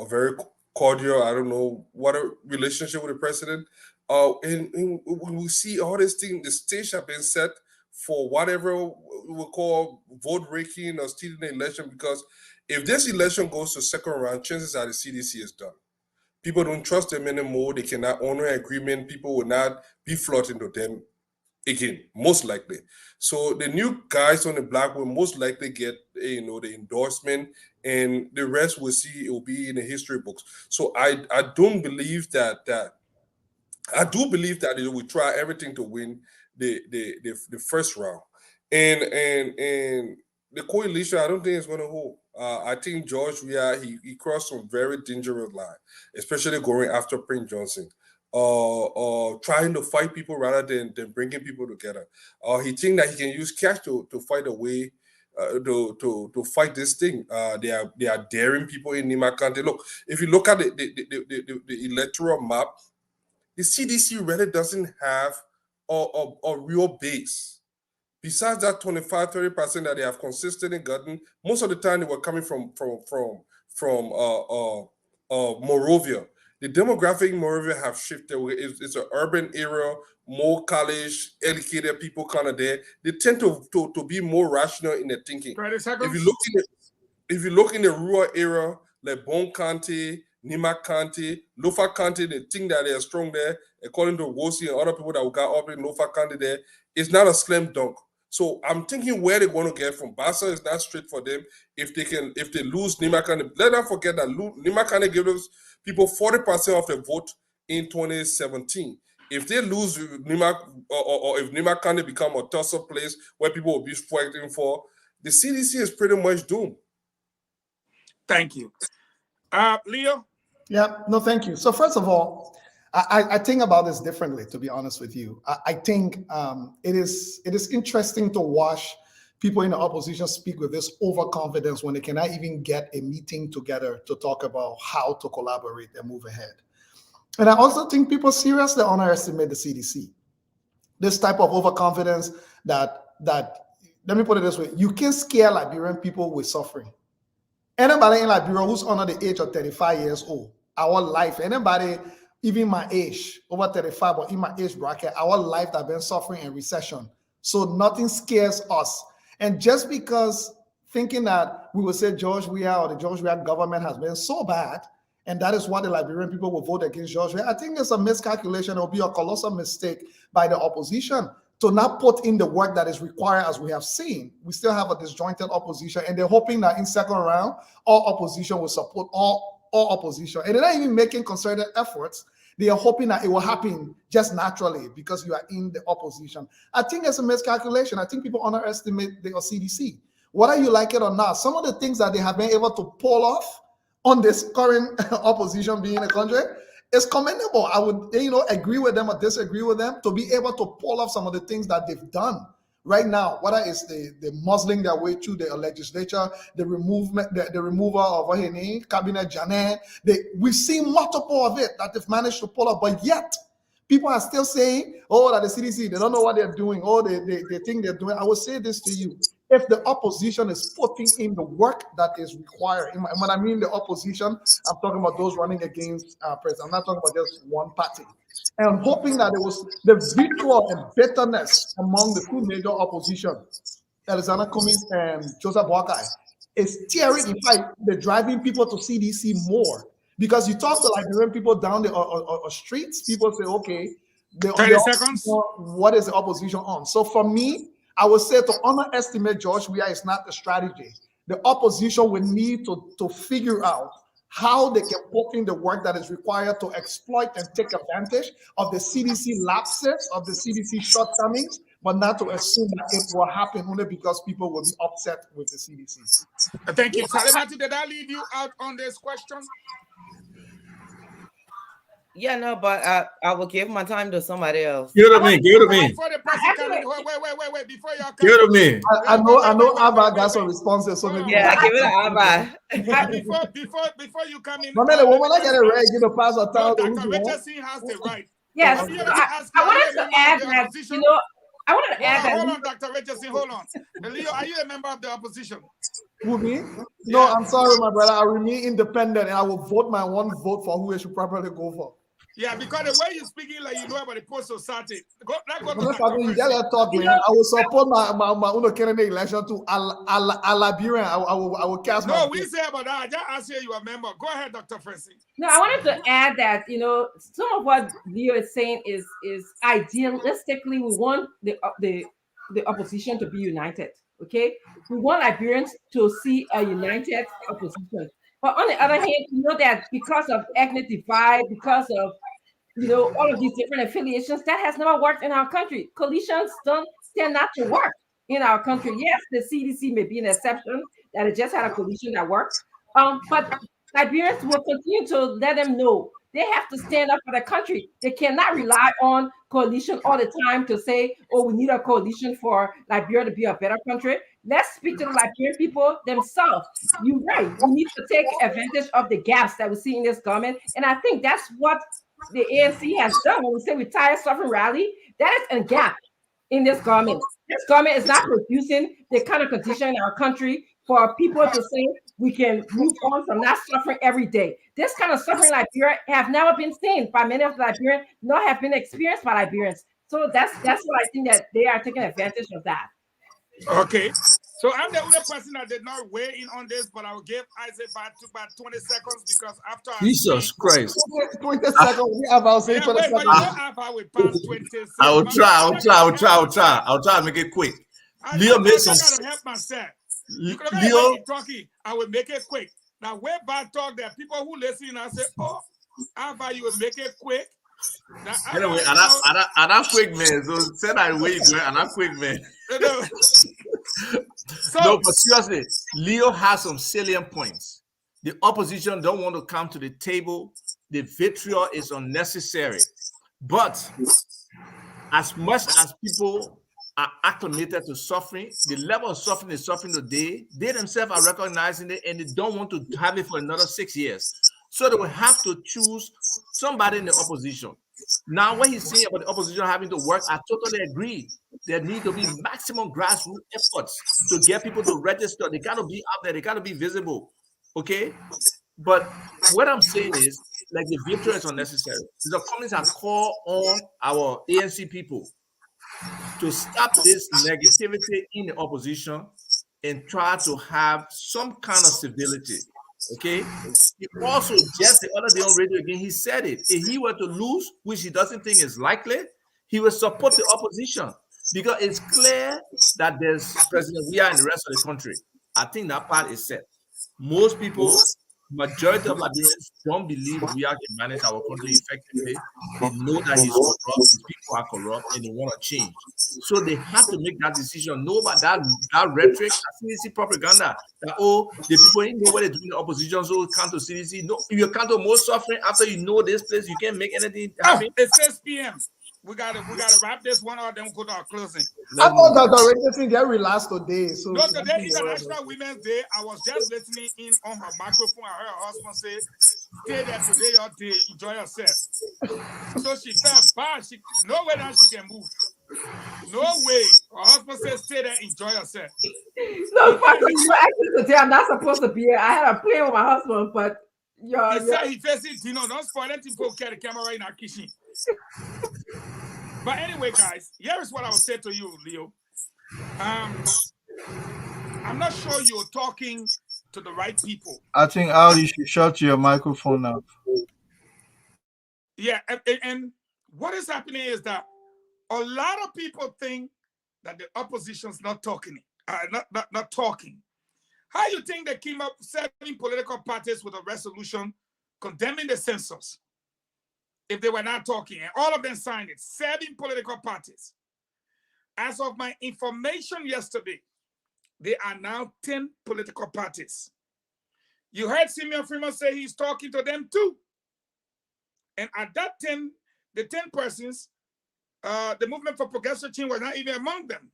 Speaker 17: very cordial, I don't know what a relationship with the president. And when we see all these things, the stage have been set for whatever we call vote raking or stealing the election, because if this election goes to second round, chances are the CDC is done. People don't trust them anymore. They cannot honor an agreement. People will not be floating to them again, most likely. So the new guys on the block will most likely get the endorsement, and the rest we'll see it will be in the history books. So I don't believe that I do believe that it will try everything to win the first round, and the coalition, I don't think it's going to hold. I think George Weah, he crossed some very dangerous line, especially going after Prince Johnson, trying to fight people rather than bringing people together. He think that he can use cash to fight away. To fight this thing, they are daring people in Nima County. Look, if you look at the electoral map, the CDC really doesn't have a real base. Besides that 25-30% that they have consistently gotten, most of the time they were coming from Morovia. The demographic in Morovia have shifted. It's an urban area, more college educated people kind of there. They tend to be more rational in their thinking.
Speaker 4: 30 seconds.
Speaker 17: If you look in the rural area, like Bon County, Nima County, Lofa County, they think that they are strong there. According to Wosi and other people that got up in Lofa County there, it's not a slam dunk. So I'm thinking where they're going to get from. Bassa is not straight for them. If they lose Nima County, let not forget that Nima County gave those people 40% of the vote in 2017. If they lose Nima, or if Nima County become a tussle place where people will be fighting for, the CDC is pretty much doomed.
Speaker 4: Thank you. Leo?
Speaker 16: Yeah, no, thank you. So first of all, I think about this differently, to be honest with you. I think it is interesting to watch people in the opposition speak with this overconfidence when they cannot even get a meeting together to talk about how to collaborate and move ahead. And I also think people seriously underestimate the CDC. This type of overconfidence that let me put it this way, you can scare Liberian people with suffering. Anybody in Liberia who's under the age of 35 years old, our life, anybody even my age, over 35 or in my age bracket, our life have been suffering in recession. So nothing scares us. And just because thinking that we will say George Weah or the George Weah government has been so bad, And that is why the Liberian people will vote against George Weah. I think it's a miscalculation. It will be a colossal mistake by the opposition to not put in the work that is required, as we have seen. We still have a disjointed opposition, and they're hoping that in second round, all opposition will support all opposition. And they're not even making concerted efforts. They are hoping that it will happen just naturally because you are in the opposition. I think it's a miscalculation. I think people underestimate the CDC. Whether you like it or not, some of the things that they have been able to pull off on this current opposition being in the country is commendable. I would, agree with them or disagree with them to be able to pull off some of the things that they've done right now, whether it's the muzzling their way through the legislature, the removal of Cabinet Janet. We've seen multiple of it that they've managed to pull off, but yet people are still saying, that the CDC, they don't know what they're doing, they think they're doing. I will say this to you. If the opposition is putting in the work that is required, and when I mean the opposition, I'm talking about those running against president. I'm not talking about just one party. And I'm hoping that it was the vitriol and bitterness among the two major opposition, Alexander Cummings and Joseph Boakai, is tearing. In fact, they're driving people to CDC more. Because you talk to Liberian people down the streets, people say, okay,
Speaker 4: 30 seconds.
Speaker 16: What is the opposition on? So for me, I would say to underestimate George Weah is not the strategy. The opposition will need to figure out how they can put in the work that is required to exploit and take advantage of the CDC lapses, of the CDC shortcomings, but not to assume that it will happen only because people will be upset with the CDC.
Speaker 4: Thank you. Salimati, did I leave you out on this question?
Speaker 13: Yeah, no, but I will give my time to somebody else.
Speaker 2: Give it to me. Give it to me.
Speaker 4: Before the person come in, wait. Before y'all come
Speaker 2: give it to me.
Speaker 16: I know Abba got some responses, so maybe.
Speaker 13: Yeah, give it to Abba.
Speaker 4: Before you come in.
Speaker 16: But man, the woman I get it right, you know, pass or town.
Speaker 4: Dr. Richardson has the right.
Speaker 5: Yes, I wanted to add that, I wanted to add that.
Speaker 4: Hold on, Dr. Richardson, hold on. Leo, are you a member of the opposition?
Speaker 16: Who, me? No, I'm sorry, my brother. I remain independent, and I will vote my one vote for who I should properly go for.
Speaker 4: Yeah, because the way you're speaking, like you know about the post society. I
Speaker 16: will support my own candidate election to Liberian. I will cast my.
Speaker 4: No, we say about that. I just asked you a member. Go ahead, Dr. Francis.
Speaker 5: No, I wanted to add that some of what Leo is saying is idealistically we want the opposition to be united. Okay, we want Liberians to see a united opposition. But on the other hand, you know that because of ethnic divide, because of all of these different affiliations, that has never worked in our country. Coalitions tend not to work in our country. Yes, the CDC may be an exception that it just had a coalition that worked. But Liberians will continue to let them know they have to stand up for the country. They cannot rely on coalition all the time to say, oh, we need a coalition for Liberia to be a better country. Let's speak to the Liberian people themselves. You're right. We need to take advantage of the gaps that we see in this government. And I think that's what the ANC has done. When we say retire, suffering, rally, that is a gap in this government. This government is not producing the kind of condition in our country for people to say we can move on from not suffering every day. This kind of suffering in Liberia have never been seen by many of the Liberians, nor have been experienced by Liberians. So that's what I think that they are taking advantage of that.
Speaker 4: Okay. So I'm the only person that did not weigh in on this, but I will give Isaac about 20 seconds because after
Speaker 2: Jesus Christ.
Speaker 16: 20 seconds. We have our say 20 seconds.
Speaker 2: I will try. I'll try to make it quick. Leo made some.
Speaker 4: I gotta help myself. Leo talking, I will make it quick. Now, where bad talk, there are people who listen and say, "Oh, Alpha, you will make it quick." Now,
Speaker 2: anyway, I'm not quick man. So say that way, man. I'm not quick man. No, but seriously, Leo has some salient points. The opposition don't want to come to the table. The vitriol is unnecessary. But as much as people are acclimated to suffering, the level of suffering is suffering today, they themselves are recognizing it and they don't want to have it for another 6 years. So they will have to choose somebody in the opposition. Now, what he's saying about the opposition having to work, I totally agree. There need to be maximum grassroots efforts to get people to register. They got to be out there. They got to be visible. Okay? But what I'm saying is, like, the vitriol is unnecessary. The comments have called on our ANC people to stop this negativity in the opposition and try to have some kind of civility. Okay. He also just the other day on radio again, he said it. If he were to lose, which he doesn't think is likely, he will support the opposition because it's clear that there's President Weah and the rest of the country. I think that part is set. Most people, majority of Liberians don't believe Weah can manage our country effectively. They know that he's corrupt, his people are corrupt, and they want to change. So they have to make that decision. Know about that rhetoric, CDC propaganda. That the people ain't know what they're doing in the opposition, so come to CDC. No, if you come to more suffering after you know this place, you can't make anything happen.
Speaker 4: It's 6 p.m. We gotta wrap this one up, then we'll go to our closing.
Speaker 16: I thought that the radio thing get relaxed today. So
Speaker 4: no, today International Women's Day. I was just listening in on her microphone. I heard her husband say, "Stay there today, your day, enjoy yourself." So she felt bad. No way that she can move. No way. Her husband said, "Stay there, enjoy yourself."
Speaker 5: No, actually today I'm not supposed to be here. I had a plan with my husband, but
Speaker 4: he said he faced it. Don't spoil that people carry the camera in our kitchen. But anyway, guys, here is what I will say to you, Leo. I'm not sure you're talking to the right people.
Speaker 15: I think Al, you should shut your microphone up.
Speaker 4: Yeah, and what is happening is that a lot of people think that the opposition's not talking. Not talking. How you think they came up 7 political parties with a resolution condemning the census if they were not talking? And all of them signed it. 7 political parties. As of my information yesterday, there are now 10 political parties. You heard Simeon Freeman say he's talking to them too. And at that 10, the 10 persons, the Movement for Progressive Change was not even among them.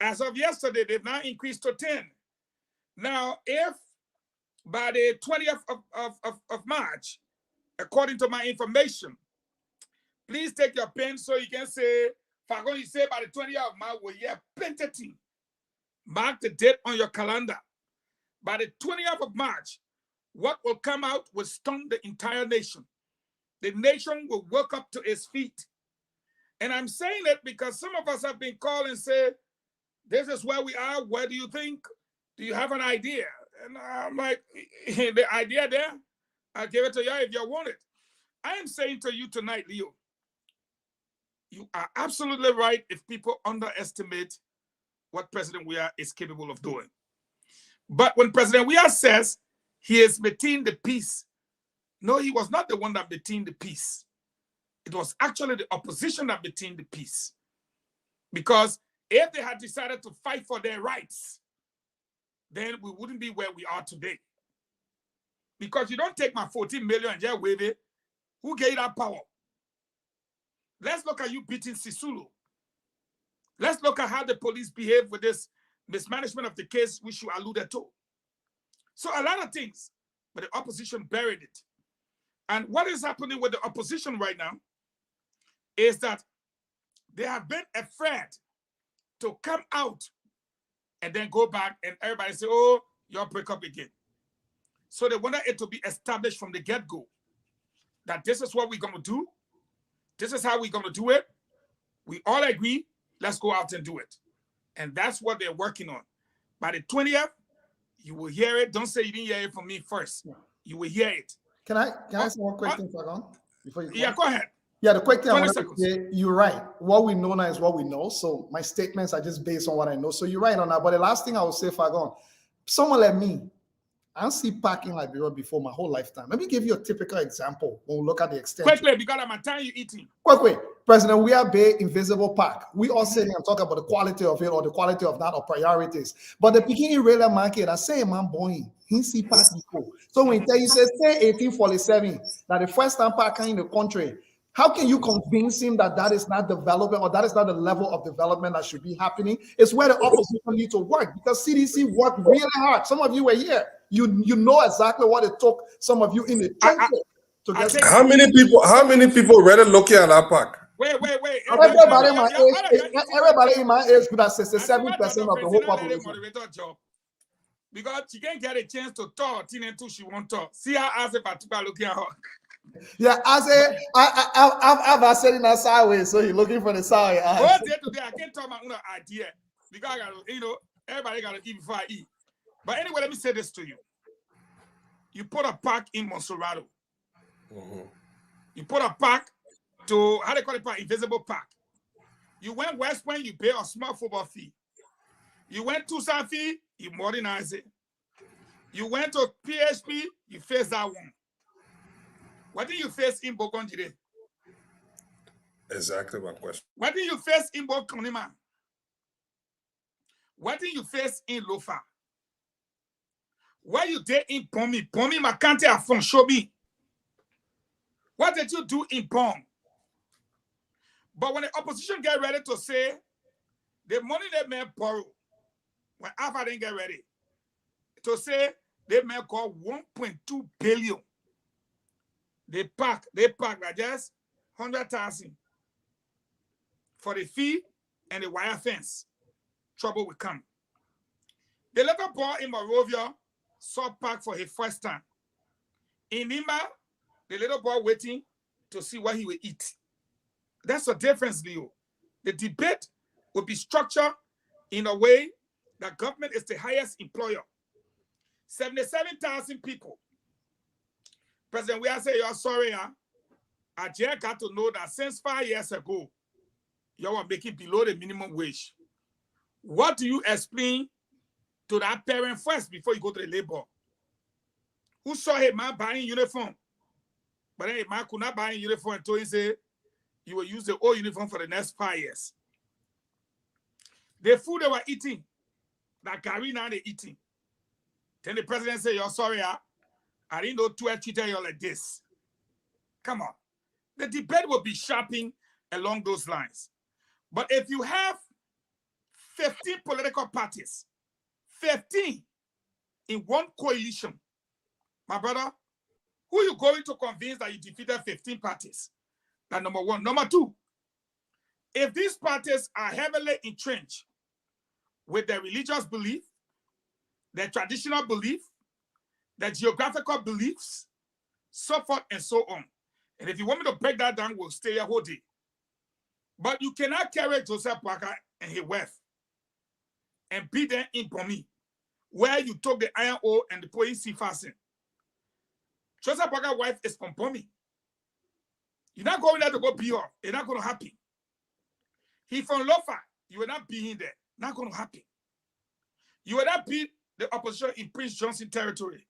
Speaker 4: As of yesterday, they've now increased to 10. Now, if by the 20th of March, according to my information, please take your pen so you can say, Fagon, you say by the 20th of March, we're here plenty. Mark the date on your calendar. By the 20th of March, what will come out will stun the entire nation. The nation will wake up to its feet. And I'm saying it because some of us have been called and said, this is where we are. Where do you think? Do you have an idea? And I'm like, the idea there, I'll give it to you if you want it. I am saying to you tonight, Leo, you are absolutely right if people underestimate what President Weah is capable of doing. But when President Weah says he is maintaining the peace, no, he was not the one that maintained the peace. It was actually the opposition that maintained the peace. Because if they had decided to fight for their rights, then we wouldn't be where we are today. Because you don't take my 14 million and just wave it. Who gave that power? Let's look at you beating Sisulu. Let's look at how the police behave with this mismanagement of the case, which you alluded to. So a lot of things, but the opposition buried it. And what is happening with the opposition right now is that they have been afraid to come out and then go back and everybody say, oh, you'll break up again. So they wanted it to be established from the get-go that this is what we're going to do. This is how we're going to do it. We all agree. Let's go out and do it. And that's what they're working on. By the 20th, you will hear it. Don't say you didn't hear it from me first. You will hear it.
Speaker 16: Can I say one quick thing, Fagon? Before you go?
Speaker 4: Yeah, go ahead.
Speaker 16: Yeah, the quick thing I want to say, you're right. What we know now is what we know. So my statements are just based on what I know. So you're right on that. But the last thing I will say, Fagon, someone like me, I see parking in Liberia before my whole lifetime. Let me give you a typical example when we look at the extent.
Speaker 4: Quickly, because I'm time you eating.
Speaker 16: Quickly, President Weah Bay Invisible Park. We all sitting and talk about the quality of it or the quality of that or priorities. But the Peking Railway market, I say, man, boy, he see park before. So when you say 1847, that the first time parking in the country, how can you convince him that that is not development or that is not the level of development that should be happening? It's where the opposition need to work because CDC worked really hard. Some of you were here. You know exactly what it took. Some of you in the to get.
Speaker 17: How many people ready looking at that park?
Speaker 4: Wait.
Speaker 16: Everybody in my age could have 67% of the whole population.
Speaker 4: Because she can't get a chance to talk until she won't talk. See how as if I looking at her.
Speaker 16: Yeah, I've said in a sideways, so you're looking for the side.
Speaker 4: Oh, today I can't talk my own idea because I got everybody got to eat before I eat. But anyway, let me say this to you. you put a park in Monserrato. You put a park to, how they call it, park? Invisible Park. You went West Point, you pay a small football fee. You went to Safi, you modernize it. You went to PHP, you face that one. What did you face in Bokonjide?
Speaker 17: Exactly my question.
Speaker 4: What did you face in Bokonima? What did you face in Lofa? What you did in Pomi? Pomi Makante Afon Shobi. What did you do in Pong? But when the opposition get ready to say the money they may borrow, when Alpha didn't get ready to say they may call 1.2 billion. They pack like just 100,000 for the fee and the wire fence. Trouble will come. The little boy in Morovia saw park for his first time. In Nima, the little boy waiting to see what he will eat. That's the difference, Leo. The debate will be structured in a way that government is the highest employer. 77,000 people. President, we are saying you're sorry, huh? I just got to know that since 5 years ago, you were making below the minimum wage. What do you explain to that parent first before you go to the labor? Who saw a man buying uniform? But then a man could not buy a uniform until he said you will use the old uniform for the next 5 years. The food they were eating, that Gary now they eating. Then the president said, you're sorry, huh? I didn't know 12 treated you like this. Come on. The debate will be sharpening along those lines. But if you have 15 political parties, 15 in one coalition, my brother, who are you going to convince that you defeated 15 parties? That's number one. Number two, if these parties are heavily entrenched with their religious belief, their traditional belief, their geographical beliefs, so forth and so on. And if you want me to break that down, we'll stay here whole day. But you cannot carry Joseph Parker and his wife and beat them in Pomi, where you took the iron ore and the police sea fasten. Joseph Parker's wife is from Pomi. You're not going there to go pee off. It's not going to happen. He from Lofa. You will not be in there. Not going to happen. You will not beat the opposition in Prince Johnson territory.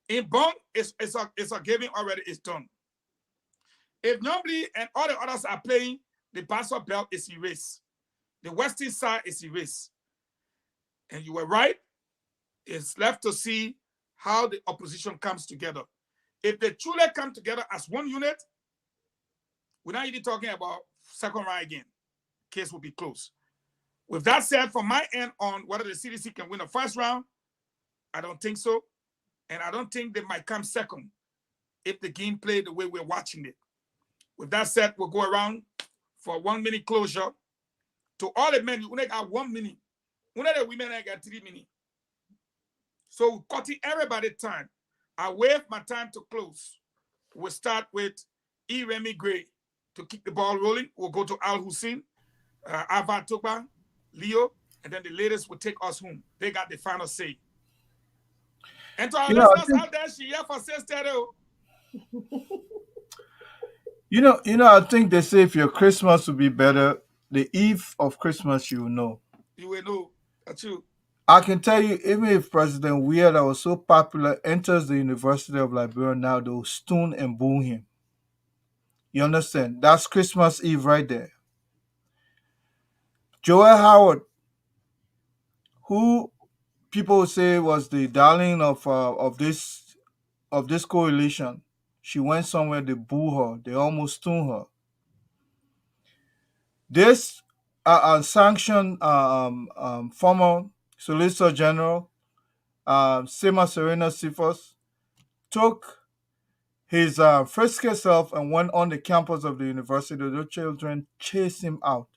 Speaker 4: In Bong, it's a giving already. It's done. If nobody and all the others are playing, the Basel belt is erased. The western side is erased. And you were right. It's left to see how the opposition comes together. If they truly come together as one unit, we're not even talking about second round again. Case will be closed. With that said, from my end on whether the CDC can win the first round, I don't think so. And I don't think they might come second if the game played the way we're watching it. With that said, we'll go around for 1 minute closure. To all the men, you only got 1 minute. Only the women got 3 minutes. So cutting everybody time. I waive my time to close. We'll start with E. Remy Gray to keep the ball rolling. We'll go to Al Hussein, Ava Toba, Leo, and then the ladies will take us home. They got the final say. And to our listeners out there, she here for sister.
Speaker 15: I think they say if your Christmas will be better, the eve of Christmas you will know.
Speaker 4: You will know. That's true.
Speaker 15: I can tell you, even if President Weir, that was so popular, enters the University of Liberia now, they'll stone and boo him. You understand? That's Christmas Eve right there. Joel Howard, who people say was the darling of this coalition, she went somewhere, they boo her, they almost stone her. This sanctioned former Solicitor General Sema Serena Sifos took his frisky self and went on the campus of the university. The children chased him out.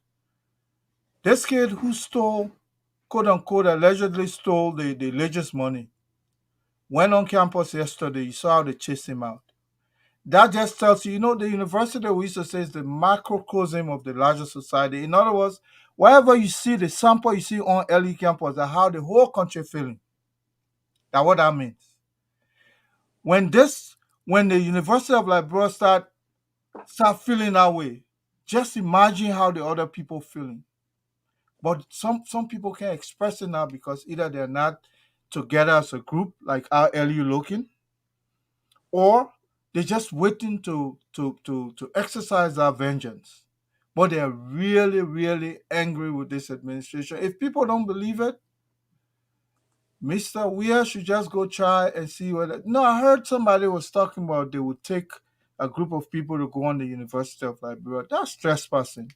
Speaker 15: This kid who stole, quote unquote, allegedly stole the religious money, went on campus yesterday. You saw how they chased him out. That just tells you, the university we used to say is the macrocosm of the larger society. In other words, wherever you see the sample you see on LE campus, that's how the whole country feeling. That's what that means. When the University of Liberia start feeling that way, just imagine how the other people feeling. But some people can't express it now because either they're not together as a group, like how LU looking, or they're just waiting to exercise their vengeance. But they're really, really angry with this administration. If people don't believe it, Mr. Weir should just go try and see whether. No, I heard somebody was talking about they would take a group of people to go on the University of Liberia. That's trespassing.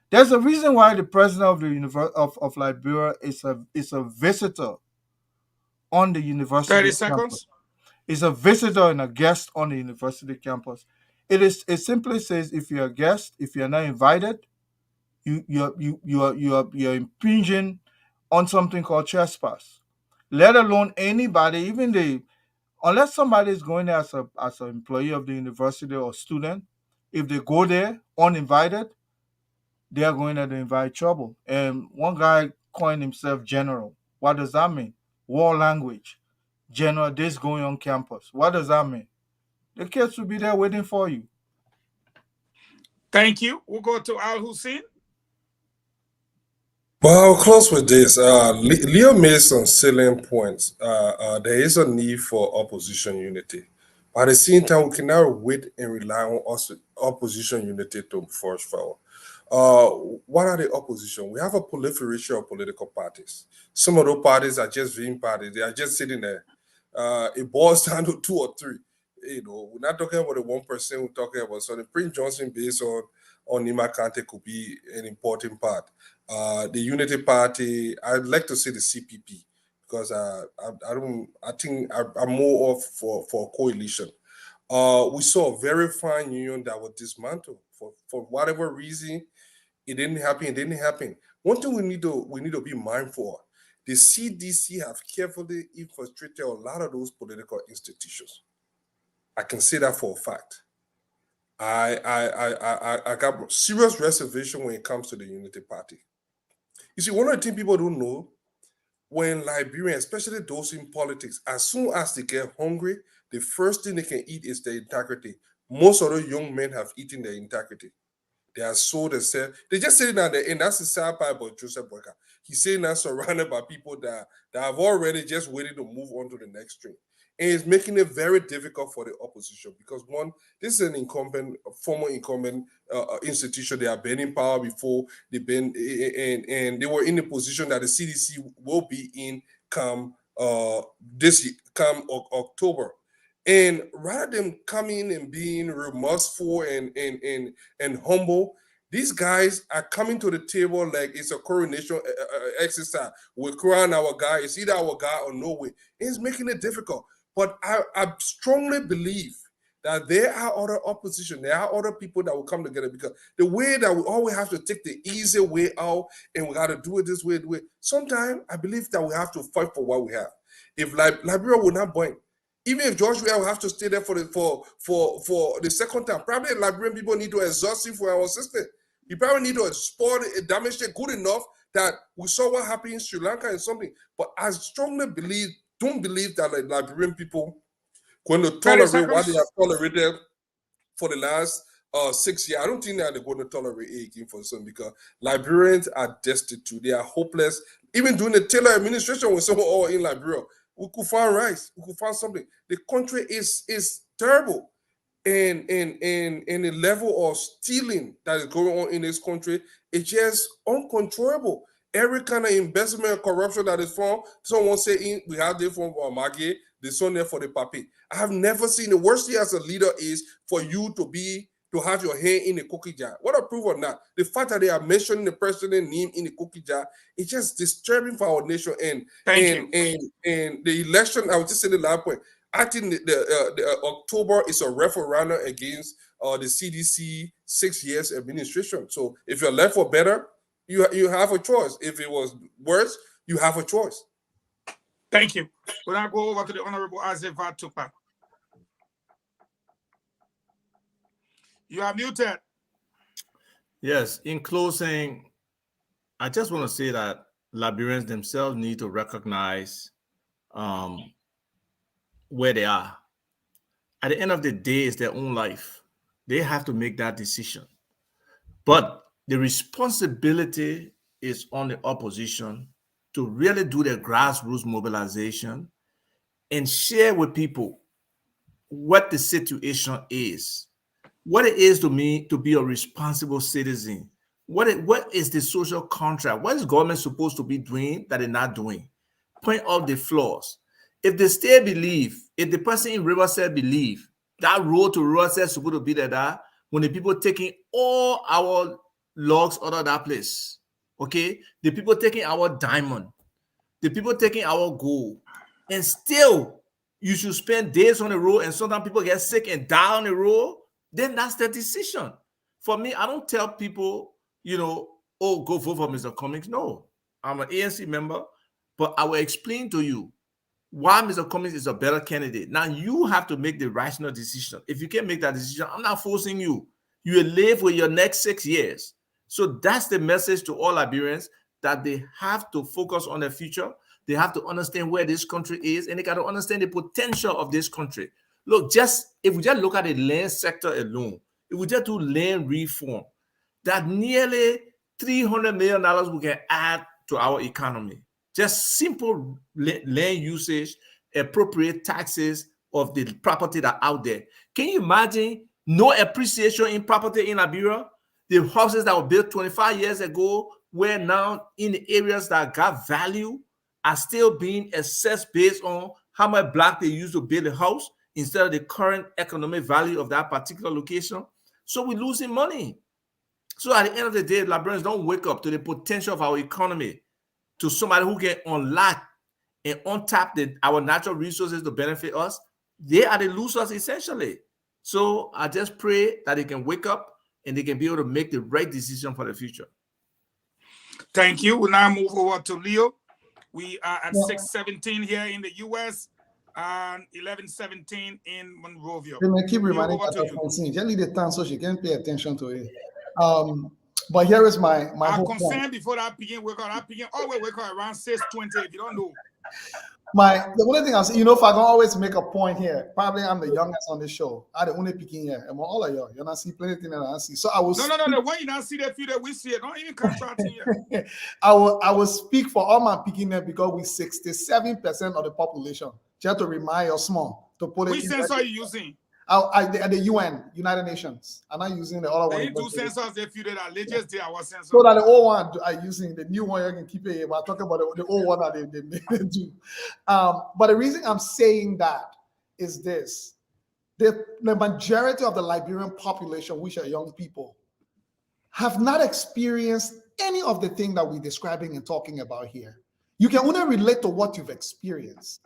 Speaker 15: There's a reason why the president of the of Liberia is a visitor on the university
Speaker 4: 30
Speaker 15: campus.
Speaker 4: seconds.
Speaker 15: Is a visitor and a guest on the university campus. It simply says if you're a guest, if you're not invited, you're impinging on something called trespass. Let alone anybody, even unless somebody is going there as an employee of the university or student, if they go there uninvited, they are going there to invite trouble. And one guy coined himself general. What does that mean? War language. General, this going on campus. What does that mean? The kids will be there waiting for you.
Speaker 4: Thank you. We'll go to Al Hussein.
Speaker 17: Well, I'll close with this. Leo made some salient points. There is a need for opposition unity. But at the same time, we cannot wait and rely on opposition unity to force forward. What are the opposition? We have a proliferation of political parties. Some of those parties are just viewing parties. They are just sitting there. It boils down to 2 or 3. We're not talking about the 1%. We're talking about something. Prince Johnson, based on Nima Kante, could be an important part. The Unity Party, I'd like to say the CPP because I think I'm more of for coalition. We saw a very fine union that was dismantled for whatever reason. It didn't happen. One thing we need to be mindful of. The CDC have carefully infiltrated a lot of those political institutions. I can say that for a fact. I got serious reservation when it comes to the Unity Party. You see, one of the things people don't know, when Liberians, especially those in politics, as soon as they get hungry, the first thing they can eat is their integrity. Most of those young men have eaten their integrity. They are sold themselves. They just sitting at the end. That's the sad part about Joseph Boyka. He's saying that surrounded by people that have already just waited to move on to the next string. And it's making it very difficult for the opposition because one, this is an former incumbent institution. They have been in power before. They've been and they were in the position that the CDC will be in come October. And rather than coming and being remorseful and humble, these guys are coming to the table like it's a coronation exercise. We're crowning our guy. It's either our guy or no way. It's making it difficult. But I strongly believe that there are other opposition. There are other people that will come together because the way that we always have to take the easy way out and we got to do it this way. Sometimes I believe that we have to fight for what we have. If Liberia will not burn, even if George will have to stay there for the second time, probably Liberian people need to exhaust him for our system. You probably need to spoil it, damage it good enough that we saw what happened in Sri Lanka and something. But I strongly don't believe that Liberian people going to tolerate what they have tolerated for the last 6 years. I don't think that they're going to tolerate it again for some because Liberians are destitute. They are hopeless. Even during the Taylor administration, when someone all in Liberia, we could find rice. We could find something. The country is terrible. And the level of stealing that is going on in this country is just uncontrollable. Every kind of investment and corruption that is found, someone say we have this from Maggie, this one there for the papi. I have never seen the worst thing as a leader is for you to have your hand in the cookie jar. What a proof of that. The fact that they are mentioning the president's name in the cookie jar is just disturbing for our nation. And the election, I was just saying the last point. I think the October is a referendum against the CDC 6 years administration. So if you're left for better, you have a choice. If it was worse, you have a choice.
Speaker 4: Thank you. We'll now go over to the Honorable Azefa Tupa. You are muted.
Speaker 2: Yes. In closing, I just want to say that Liberians themselves need to recognize where they are. At the end of the day, it's their own life. They have to make that decision. But the responsibility is on the opposition to really do their grassroots mobilization and share with people what the situation is, what it is to me to be a responsible citizen, what is the social contract, what is government supposed to be doing that they're not doing, point out the flaws. If the state believe, if the person in Riverside believe that road to Riverside is supposed to be there, when the people taking all our logs out of that place, okay, the people taking our diamond, the people taking our gold, and still you should spend days on the road and sometimes people get sick and die on the road, then that's their decision. For me, I don't tell people, oh, go vote for Mr. Cummings. No, I'm an ANC member, but I will explain to you why Mr. Cummings is a better candidate. Now you have to make the rational decision. If you can't make that decision, I'm not forcing you. You will live with your next 6 years. So that's the message to all Liberians, that they have to focus on their future. They have to understand where this country is, and they got to understand the potential of this country. Look, if we just look at the land sector alone, if we just do land reform, that nearly $300 million we can add to our economy. Just simple land usage, appropriate taxes of the property that are out there. Can you imagine no appreciation in property in Liberia? The houses that were built 25 years ago were now in the areas that got value are still being assessed based on how much block they used to build a house instead of the current economic value of that particular location. So we're losing money. So at the end of the day, Liberians don't wake up to the potential of our economy, to somebody who can unlock and untap our natural resources to benefit us. They are the losers essentially. So I just pray that they can wake up and they can be able to make the right decision for the future.
Speaker 4: Thank you. We'll now move over to Leo. We are at 6:17 here in the U.S. and 11:17 in Monrovia.
Speaker 16: They may keep reminding her of Francine. Just leave the time so she can pay attention to it. But here is my whole
Speaker 4: concern
Speaker 16: point.
Speaker 4: Before that begin, wake up around 6:20. If you don't know.
Speaker 16: The only thing I'll say, if I can always make a point here, probably I'm the youngest on the show. I'm the only picking here. Among all of y'all, you're not see plenty things that I see. So I will.
Speaker 4: No. The one you not see that few that we see it. Don't even contract here.
Speaker 16: I will speak for all my picking there because we 67% of the population. Just to remind you small to put it.
Speaker 4: Which sensor are you using?
Speaker 16: At the UN, United Nations. I'm not using the other one.
Speaker 4: They do sensors, they few that are latest day our sensor.
Speaker 16: So that the old one are using, the new one you can keep it, but I'm talking about the old one that they do. But the reason I'm saying that is this. The majority of the Liberian population, which are young people, have not experienced any of the things that we're describing and talking about here. You can only relate to what you've experienced.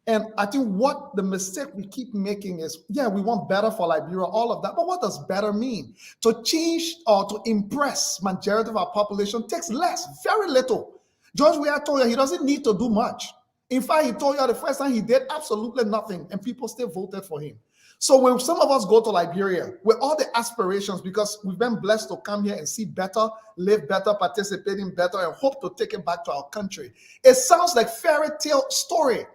Speaker 16: And I think what the mistake we keep making is, we want better for Liberia, all of that. But what does better mean? To change or to impress majority of our population takes less, very little. George Weah told you he doesn't need to do much. In fact, he told you the first time he did absolutely nothing, and people still voted for him. So when some of us go to Liberia with all the aspirations, because we've been blessed to come here and see better, live better, participate in better, and hope to take it back to our country, it sounds like fairy tale story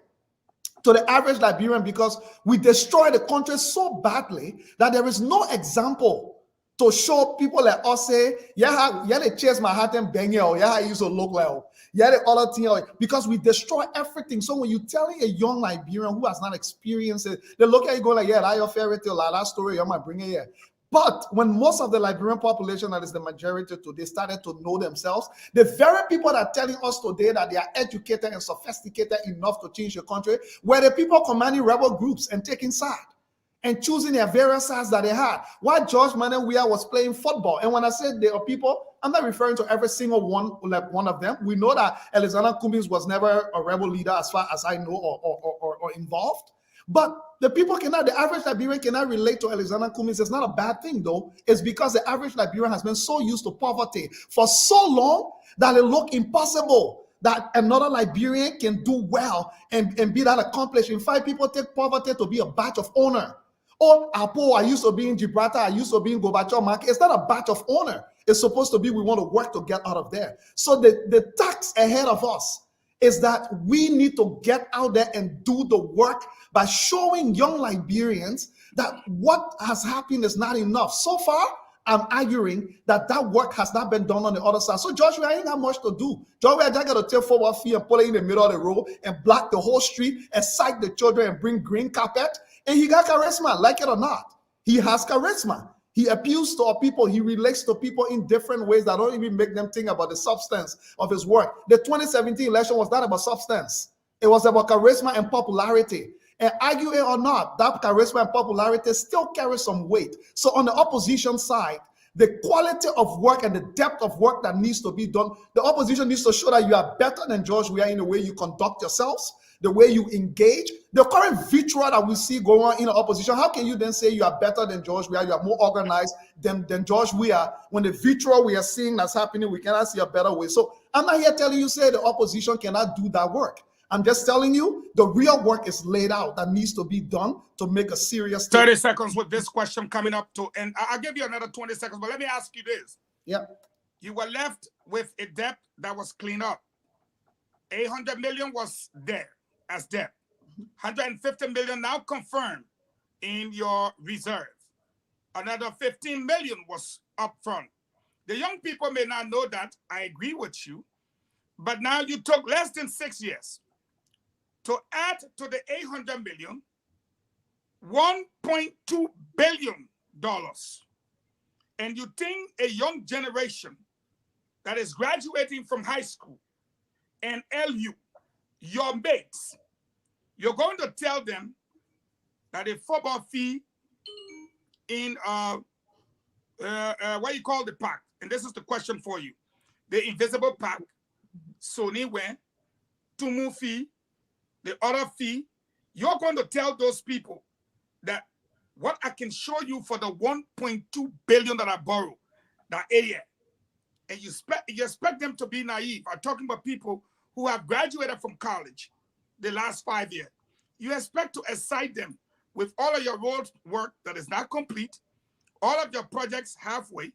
Speaker 16: to the average Liberian, because we destroy the country so badly that there is no example to show people like us say, they chase my heart and bang you, I used to look like, the other thing, because we destroy everything. So when you're telling a young Liberian who has not experienced it, they look at you go like, that's your fairy tale, like that story, you might bring it here. But when most of the Liberian population, that is the majority today, started to know themselves, the very people that are telling us today that they are educated and sophisticated enough to change the country were the people commanding rebel groups and taking side and choosing their various sides that they had. While George Manuel Weah was playing football. And when I said there are people, I'm not referring to every single one, like one of them. We know that Alexander Cummings was never a rebel leader as far as I know or involved. But the average Liberian cannot relate to Alexander Cummings. It's not a bad thing, though. It's because the average Liberian has been so used to poverty for so long that it looks impossible that another Liberian can do well and be that accomplished. In fact, people take poverty to be a badge of honor. Oh, I used to be in Gibraltar, I used to be in Gorbachev market. It's not a badge of honor. It's supposed to be we want to work to get out of there. So the task ahead of us is that we need to get out there and do the work by showing young Liberians that what has happened is not enough. So far, I'm arguing that work has not been done on the other side. So Joshua ain't got much to do. Joshua just got to take forward feet and put it in the middle of the road and block the whole street and cite the children and bring green carpet. And he got charisma, like it or not. He has charisma. He appeals to our people. He relates to people in different ways that don't even make them think about the substance of his work. The 2017 election was not about substance. It was about charisma and popularity. And argue it or not, that charisma and popularity still carry some weight. So on the opposition side, the quality of work and the depth of work that needs to be done, the opposition needs to show that you are better than George Weah in the way you conduct yourselves, the way you engage. The current vitriol that we see going on in the opposition, how can you then say you are better than George Weah, you are more organized than George Weah, when the vitriol we are seeing that's happening, we cannot see a better way. So I'm not here telling you, say the opposition cannot do that work. I'm just telling you the real work is laid out that needs to be done to make a serious
Speaker 4: 30 seconds with this question coming up to, and I'll give you another 20 seconds, but let me ask you this.
Speaker 16: Yeah.
Speaker 4: You were left with a debt that was cleaned up. 800 million was there as debt. 150 million now confirmed in your reserve. Another 15 million was up front. The young people may not know that. I agree with you. But now you took less than 6 years to add to the 800 million, $1.2 billion. And you think a young generation that is graduating from high school and LU, your mates, you're going to tell them that a football fee in what you call the pack, and this is the question for you, the invisible pack, Sony Wen, Tumu fee, the other fee, you're going to tell those people that what I can show you for the 1.2 billion that I borrowed that area, and you expect them to be naive. I'm talking about people who have graduated from college the last 5 years. You expect to excite them with all of your road work that is not complete, all of your projects halfway,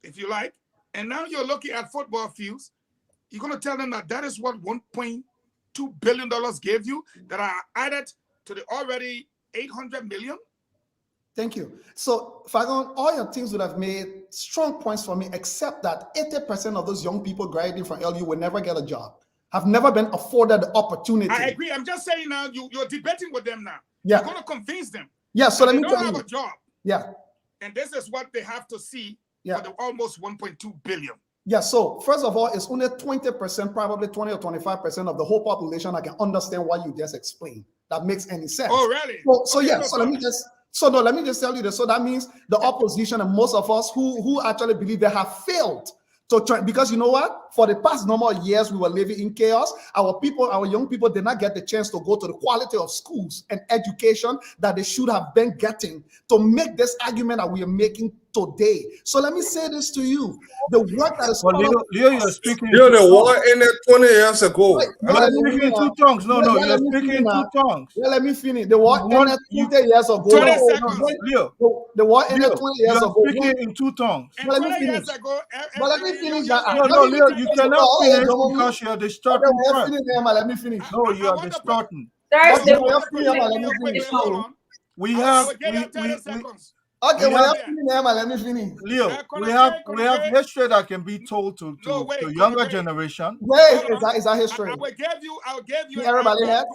Speaker 4: if you like, and now you're looking at football fields. You're going to tell them that that is what $1.2 billion gave you, that I added to the already 800 million?
Speaker 16: Thank you. So, Fagon, all your teams would have made strong points for me, except that 80% of those young people graduating from LU will never get a job, have never been afforded the opportunity.
Speaker 4: I agree. I'm just saying now, you're debating with them now.
Speaker 16: Yeah.
Speaker 4: You're going to convince them.
Speaker 16: Yeah, so let me
Speaker 4: tell you. They don't have a job.
Speaker 16: Yeah.
Speaker 4: And this is what they have to see for the almost 1.2 billion.
Speaker 16: Yeah, so first of all, it's only 20%, probably 20 or 25% of the whole population that can understand what you just explained. That makes any sense.
Speaker 4: Oh, really?
Speaker 16: Let me just tell you this. So that means the opposition and most of us who actually believe they have failed to try, because you know what? For the past number of years, we were living in chaos. Our young people did not get the chance to go to the quality of schools and education that they should have been getting to make this argument that we are making today. So let me say this to you. The work that is
Speaker 15: Leo, you're speaking.
Speaker 17: You're the war in it 20 years ago.
Speaker 15: You're speaking in two tongues. No, you're speaking in two tongues.
Speaker 16: Let me finish. The war ended 20 years ago.
Speaker 4: 20 seconds.
Speaker 16: Leo, the war ended 20 years ago.
Speaker 15: You're speaking in two tongues.
Speaker 16: Let me finish. But let me finish that.
Speaker 15: No, Leo, you cannot finish because you're distorting.
Speaker 16: Let me finish.
Speaker 15: No, you are distorting.
Speaker 16: We have. Okay, let me finish.
Speaker 15: Leo, we have history that can be told to younger generation.
Speaker 16: Wait, is that history?
Speaker 4: I will give you
Speaker 16: everybody that.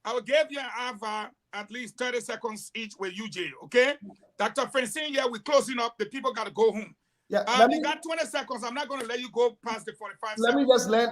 Speaker 4: I will give you at least 30 seconds each with UJ, okay? Dr. Francine, we're closing up. The people got to go home.
Speaker 16: Yeah,
Speaker 4: you got 20 seconds. I'm not going to let you go past the 45 seconds.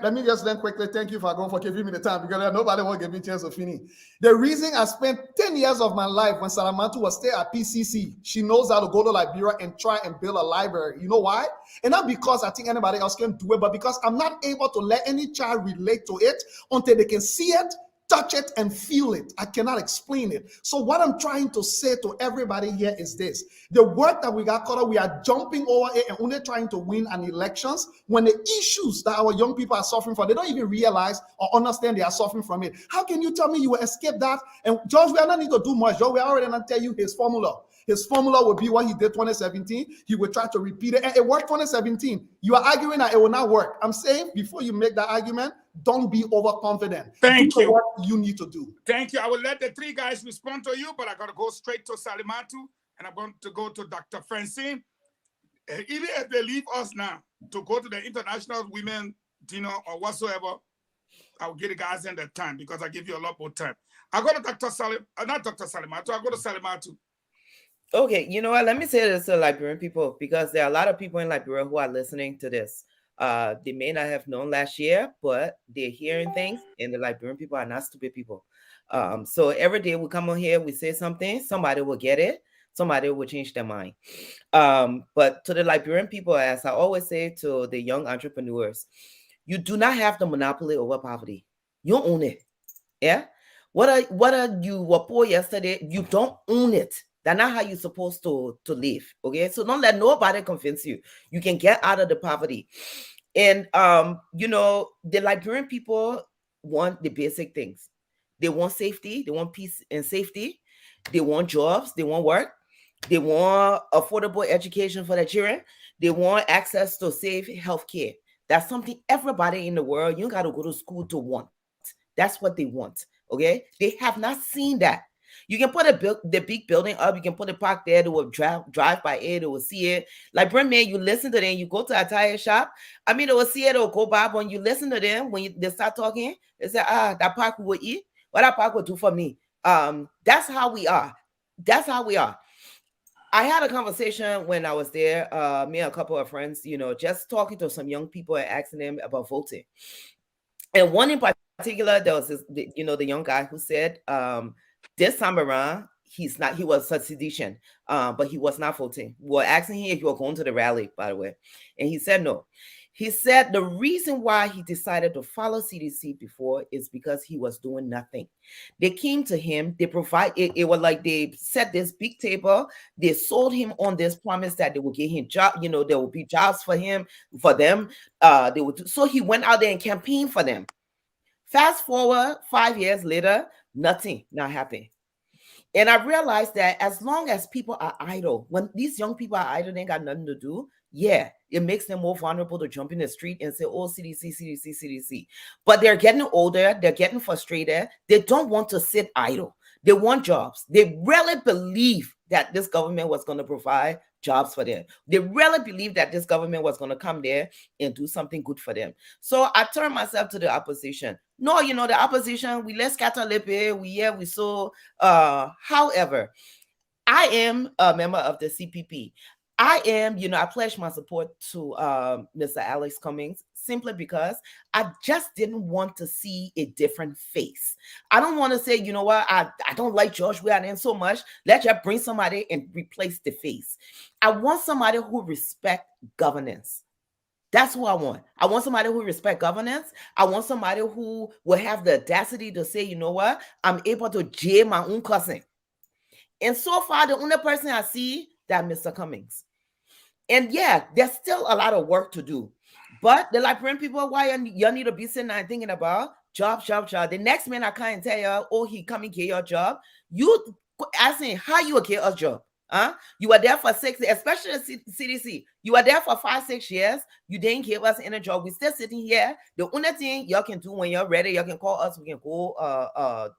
Speaker 16: Let me just learn quickly. Thank you for giving me the time, because nobody will give me a chance to finish. The reason I spent 10 years of my life when Salamatu was still at PCC, she knows how to go to Liberia and try and build a library. You know why? And not because I think anybody else can do it, but because I'm not able to let any child relate to it until they can see it, touch it, and feel it. I cannot explain it. So what I'm trying to say to everybody here is this. The work that we got caught up, we are jumping over it and only trying to win an elections when the issues that our young people are suffering from, they don't even realize or understand they are suffering from it. How can you tell me you will escape that? And George, we are not need to do much. George, we already not tell you his formula. his formula will be what he did 2017. He will try to repeat it, and it worked 2017. You are arguing that it will not work. I'm saying before you make that argument, don't be overconfident.
Speaker 4: Thank you.
Speaker 16: What you need to do.
Speaker 4: Thank you. I will let the three guys respond to you, but I got to go straight to Salimatu, and I'm going to go to Dr. Francine. Even if they leave us now to go to the International Women Dinner or whatsoever, I'll give the guys in the time because I give you a lot more time. I go to Dr. Salim, not Dr. Salimatu, I go to Salimatu.
Speaker 13: Okay, you know what? Let me say this to Liberian people because there are a lot of people in Liberia who are listening to this. They may not have known last year, but they're hearing things, and the Liberian people are not stupid people. So every day we come on here, we say something, somebody will get it, somebody will change their mind. But to the Liberian people, as I always say to the young entrepreneurs, you do not have the monopoly over poverty. You own it. Yeah. What you were poor yesterday, you don't own it. That's not how you're supposed to live. Okay. So don't let nobody convince you. You can get out of the poverty. And you know, the Liberian people want the basic things. They want safety, they want peace and safety, they want jobs, they want work, they want affordable education for their children, they want access to safe healthcare. That's something everybody in the world, you got to go to school to want. That's what they want. Okay. They have not seen that. You can put the big building up. You can put a park there. They will drive by it. They will see it. Like Brent, man, you listen to them. You go to a tire shop. I mean, they will see it. They will go by. When you listen to them, when they start talking, they say, that park will eat. What that park will do for me. That's how we are. That's how we are. I had a conversation when I was there, me and a couple of friends, you know, just talking to some young people and asking them about voting. And one in particular, there was this, you know, the young guy who said, this time around, he was a sedition, but he was not voting. We were asking him if he was going to the rally, by the way. And he said no. He said the reason why he decided to follow CDC before is because he was doing nothing. They came to him, they provide it was like they set this big table, they sold him on this promise that they would give him job, you know, there will be jobs for him, for them. They would so he went out there and campaigned for them. Fast forward 5 years later, nothing not happened. And I realized that as long as people are idle, when these young people are idle, they ain't got nothing to do. Yeah, it makes them more vulnerable to jump in the street and say, oh, CDC, CDC, CDC. But they're getting older. They're getting frustrated. They don't want to sit idle. They want jobs. They really believe that this government was going to provide jobs for them. They really believe that this government was going to come there and do something good for them. So I turned myself to the opposition. No, you know, the opposition, we let scatter lip, we saw. However, I am a member of the CPP. I am, you know, I pledge my support to Mr. Alex Cummings simply because I just didn't want to see a different face. I don't want to say, you know what, I don't like George Weah so much. Let's just bring somebody and replace the face. I want somebody who respects governance. That's who I want. I want somebody who respects governance. I want somebody who will have the audacity to say, you know what, I'm able to jail my own cousin. And so far, the only person I see that Mr. Cummings. And yeah, there's still a lot of work to do. But the Liberian people, why you need to be sitting there thinking about job. The next man I can't tell you, oh, he come and get your job. You asking how you will get a job. You were there for 6 years, especially the CDC. You were there for 5-6 years. You didn't give us any job. We're still sitting here. The only thing y'all can do when you're ready, y'all can call us. We can go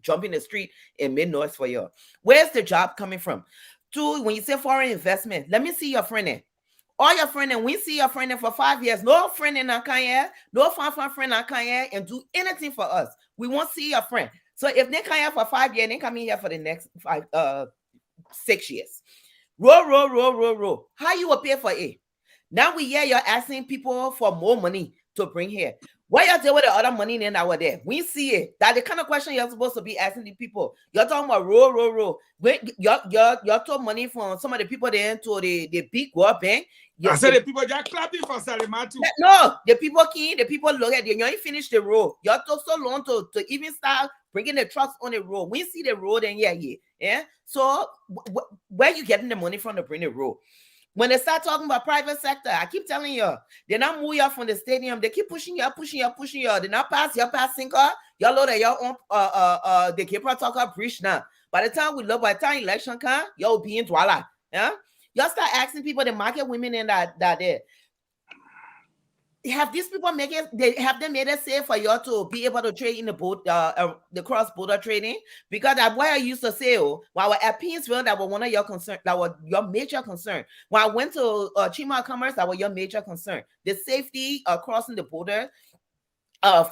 Speaker 13: jump in the street and make noise for you. Where's the job coming from? Two, when you say foreign investment, let me see your friend. All your friend, and we see your friend for 5 years. No friend in Kanye, no friend in Kanye, and do anything for us. We won't see your friend. So if they come here for 5 years, they come in here for the next 6 years. Roll. How you will pay for it? Now we hear you're asking people for more money to bring here. Why you deal with the other money then that were there? We see it. That's the kind of question you're supposed to be asking the people. You're talking about roll. When you're talking money from some of the people there to the big World Bank.
Speaker 4: I said the people just clapping for Salimatu.
Speaker 13: No, the people look at you. You ain't finished the road. You took so long to even start bringing the trucks on the road. We see the road and yeah. So where you getting the money from to bring the road? When they start talking about private sector, I keep telling you, they not move you from the stadium. They keep pushing you. They not pass your passing car. Y'all load at your own the keeper talk bridge now. By the time we look, by the time election come, y'all be in Twala. Yeah. Y'all start asking people the market women in that there. Have these people made it safe for you to be able to trade in the boat, the cross-border trading? Because that's why I used to say, while we're at Painesville, that was one of your concern, that was your major concern. When I went to Chima Commerce, that was your major concern. The safety crossing the border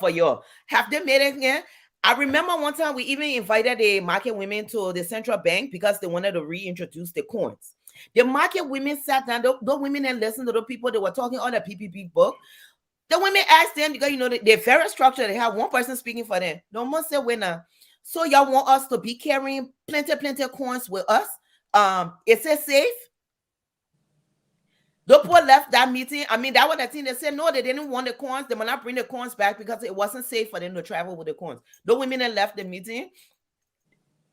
Speaker 13: for you. Have they made it here? I remember one time we even invited the market women to the central bank because they wanted to reintroduce the coins. The market women sat down, the women and listened to the people that were talking on the PPP book. The women asked them, because they're very structured. They have one person speaking for them. No one said winner. So y'all want us to be carrying plenty of coins with us? Is it safe? The people left that meeting. I mean, that was the thing. They said no, they didn't want the coins. They might not bring the coins back because it wasn't safe for them to travel with the coins. The women that left the meeting,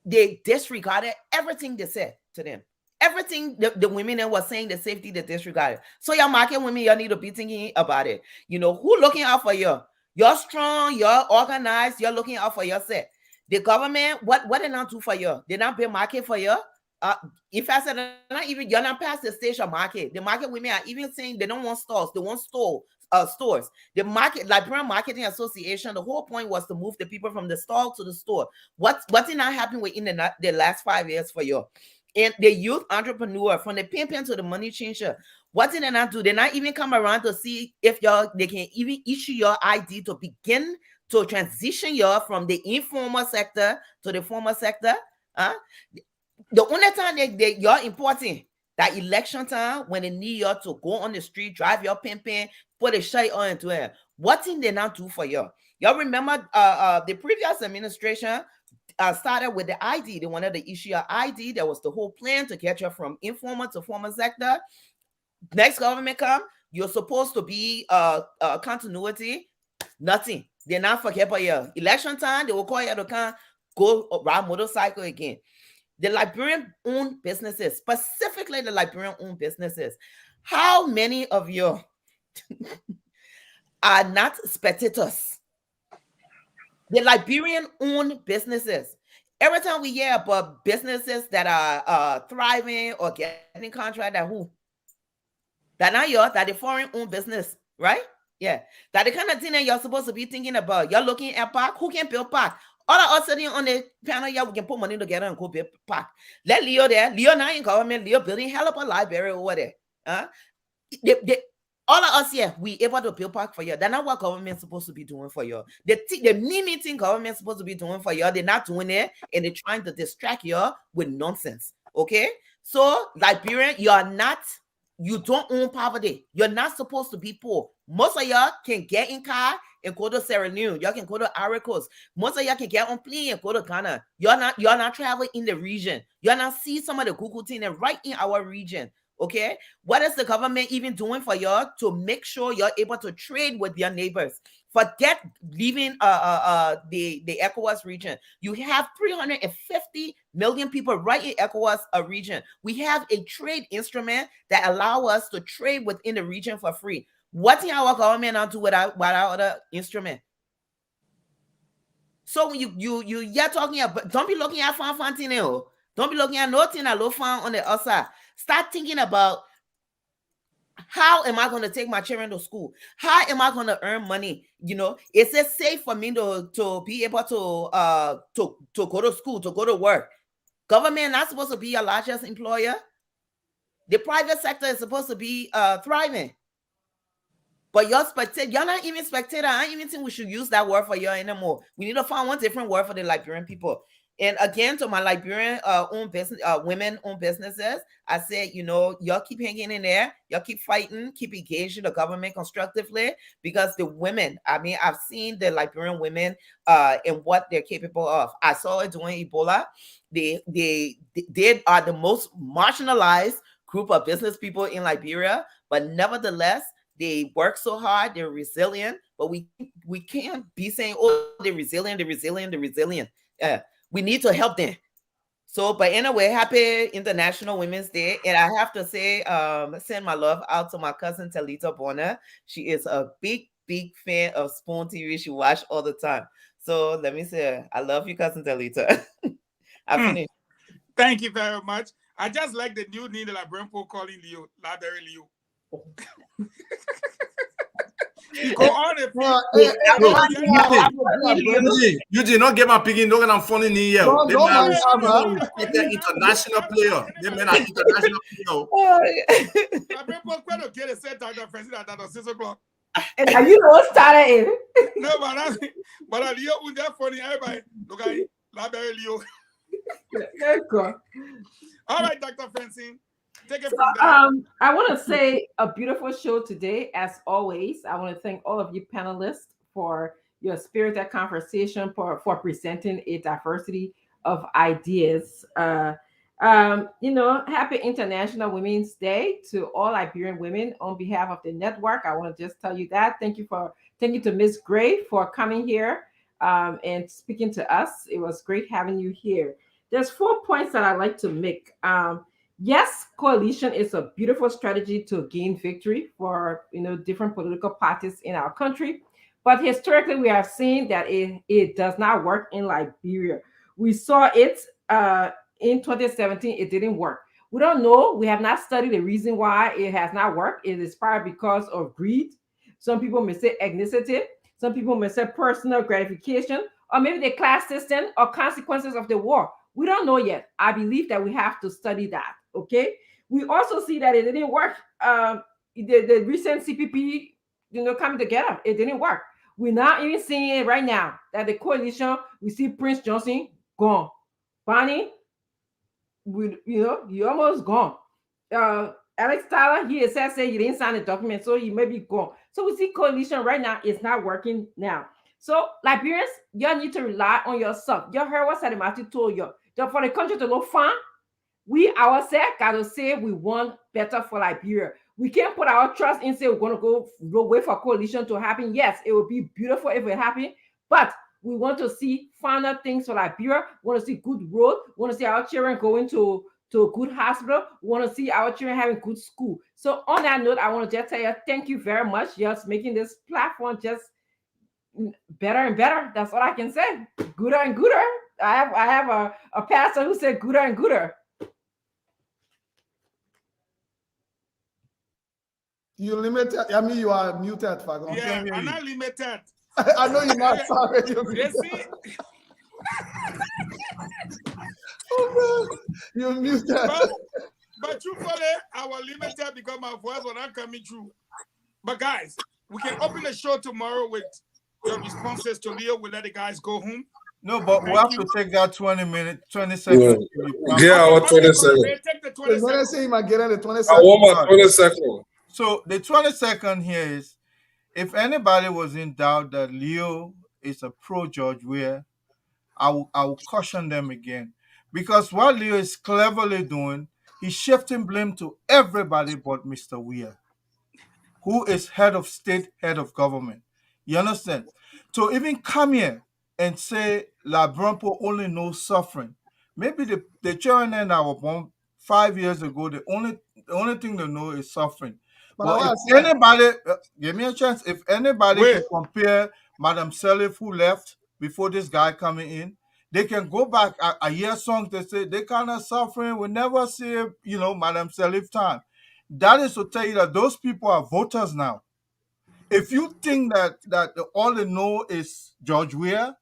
Speaker 13: they disregarded everything they said to them. Everything the women that was saying, the safety, they disregarded. So your market women, y'all need to be thinking about it. Who looking out for you? You're strong, you're organized, you're looking out for yourself. The government, what they not do for you? They not pay market for you. If I said you're not past the stage of market. The market women are even saying they don't want stores, they want stores. The Liberian Marketing Association, the whole point was to move the people from the stall to the store. What's not happening within the last 5 years for you? And the youth entrepreneur, from the pimping to the money changer, what did they not do? They not even come around to see if they can even issue your ID to begin to transition you from the informal sector to the formal sector. The only time you're important, that election time, when they need you to go on the street, drive your pimping, put a shade on into it. What thing they not do for you? Y'all remember the previous administration started with the ID. They wanted to issue an ID. There was the whole plan to get you from informal to formal sector. Next government come, you're supposed to be continuity. Nothing. They not forget about you. Election time, they will call you to come go ride motorcycle again. The Liberian-owned businesses, specifically the Liberian-owned businesses, how many of you are not spectators? The Liberian-owned businesses. Every time we hear about businesses that are thriving or getting contract, that now that the foreign-owned business, right? Yeah, that the kind of thing that you're supposed to be thinking about. You're looking at park. Who can build park? All of us sitting on the panel, yeah, we can put money together and go build park. Let Leo there. Leo now in government. Leo building hell up a library over there. All of us here, we able to build park for you. That's not what government's supposed to be doing for you. The meeting government's supposed to be doing for you, they're not doing it, and they're trying to distract you with nonsense. Okay? So, Liberian, you don't own poverty. You're not supposed to be poor. Most of y'all can get in car and go to Sierra Leone. Y'all can go to Ivory Coast. Most of y'all can get on plane and go to Ghana. You're not traveling in the region. You're not see some of the Google things right in our region. Okay, what is the government even doing for y'all to make sure you're able to trade with your neighbors? Forget leaving the ECOWAS region. You have 350 million people right in ECOWAS region. We have a trade instrument that allow us to trade within the region for free. What can our government not do without other instrument? So when you're talking about, don't be looking at Fanfantino. Don't be looking at nothing at low fan on the outside. Start thinking about, how am I going to take my children to school? How am I going to earn money? Is it safe for me to be able to go to school, to go to work? Government not supposed to be your largest employer. The private sector is supposed to be thriving. But you're not even spectator. I don't even think we should use that word for you anymore. We need to find one different word for the Liberian people. And again, to my Liberian women-owned businesses, I said, y'all keep hanging in there. Y'all keep fighting, keep engaging the government constructively, because the women, I've seen the Liberian women and what they're capable of. I saw it during Ebola. They are the most marginalized group of business people in Liberia, but nevertheless, they work so hard, they're resilient, but we can't be saying, oh, they're resilient. We need to help them. So, but anyway, happy International Women's Day. And I have to say, send my love out to my cousin Talita Bonner. She is a big fan of Spoon TV. She watch all the time. So let me say, I love you, cousin Talita. I finished.
Speaker 4: Thank you very much. I just like the new name that Brempo calling Leo, Library Leo. You go on if
Speaker 2: you did not get my picking. Don't get I'm funny in here. They man international player. They man are international player.
Speaker 4: Brempo quite get a set time the president at 6 o'clock.
Speaker 5: And are you all started in?
Speaker 4: No, but Leo would that funny. Everybody look at Library Leo. All right, Dr. Francine. Take it from there.
Speaker 5: I want to say a beautiful show today, as always. I want to thank all of you panelists for your spirited conversation, for presenting a diversity of ideas. Happy International Women's Day to all Liberian women. On behalf of the network, I want to just tell you that. Thank you to Ms. Gray for coming here and speaking to us. It was great having you here. There's 4 points that I'd like to make. Yes, coalition is a beautiful strategy to gain victory for different political parties in our country. But historically, we have seen that it does not work in Liberia. We saw it in 2017, it didn't work. We don't know. We have not studied the reason why it has not worked. It is probably because of greed. Some people may say ethnicity. Some people may say personal gratification, or maybe the class system or consequences of the war. We don't know yet. I believe that we have to study that. Okay. We also see that it didn't work. The recent CPP, coming together, it didn't work. We're not even seeing it right now that the coalition. We see Prince Johnson gone, Bonnie, you almost gone. Alex Tyler, he said he didn't sign the document, so he may be gone. So we see coalition right now. It's not working now. So Liberians, you need to rely on yourself. You heard what Sadimati told you. For the country to look fine, we ourselves got to say we want better for Liberia. We can't put our trust in say we're going to go wait for coalition to happen. Yes, it would be beautiful if it happened, but we want to see final things for Liberia. We want to see good road. We want to see our children going to a good hospital. We want to see our children having good school. So on that note, I want to just tell you thank you very much. Just making this platform just better and better. That's all I can say. Gooder and gooder. I have a pastor who said gooder and gooder.
Speaker 16: You limited. I mean, you are muted, Fagon.
Speaker 4: Yeah, I'm not limited.
Speaker 16: I know you're not sorry. You're muted.
Speaker 4: But truthfully, I was limited because my voice was not coming through. But guys, we can open the show tomorrow with your responses to Leo. We'll let the guys go home.
Speaker 15: No, but we have to take that 20 seconds.
Speaker 17: Yeah, our 20 seconds.
Speaker 4: Take the 20 seconds.
Speaker 16: Say you might get the 20
Speaker 17: I
Speaker 16: seconds.
Speaker 17: want my 20 seconds.
Speaker 15: So the 20 second here is, if anybody was in doubt that Leo is a pro-George Weah, I will caution them again. Because what Leo is cleverly doing, he's shifting blame to everybody but Mr. Weah, who is head of state, head of government. You understand? To even come here and say La Brumpo only knows suffering. Maybe the children that were born 5 years ago, the only thing they know is suffering. But if anybody, give me a chance, if anybody can compare Madam Selif, who left before this guy coming in, they can go back. I hear songs that say they kind of suffering. We never see, Madam Selif time. That is to tell you that those people are voters now. If you think that all they know is George Weah,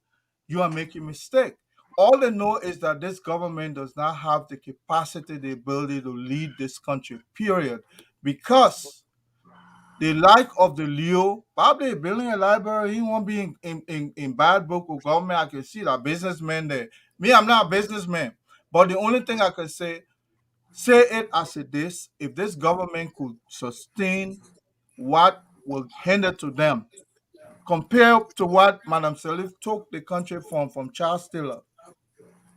Speaker 15: you are making a mistake. All they know is that this government does not have the capacity, the ability to lead this country, period. Because the like of the Leo, probably building a library, he won't be in bad book with government. I can see that businessman there. Me, I'm not a businessman. But the only thing I can say it as it is, if this government could sustain what will hinder to them, compared to what Madam Salif took the country from Charles Taylor.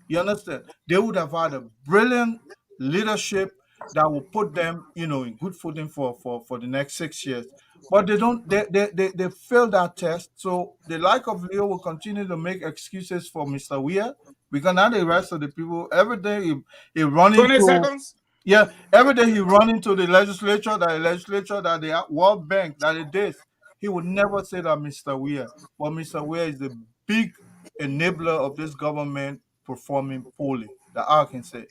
Speaker 15: You understand? They would have had a brilliant leadership that will put them, in good footing for the next 6 years. But they don't. They failed that test. So the like of Leo will continue to make excuses for Mr. Weah because now the rest of the people, every day he running
Speaker 4: 20
Speaker 15: to,
Speaker 4: seconds?
Speaker 15: yeah, every day he running to the legislature, that the World Bank, that it is. He would never say that Mr. Weir. But Mr. Weir is the big enabler of this government performing poorly. That I can say.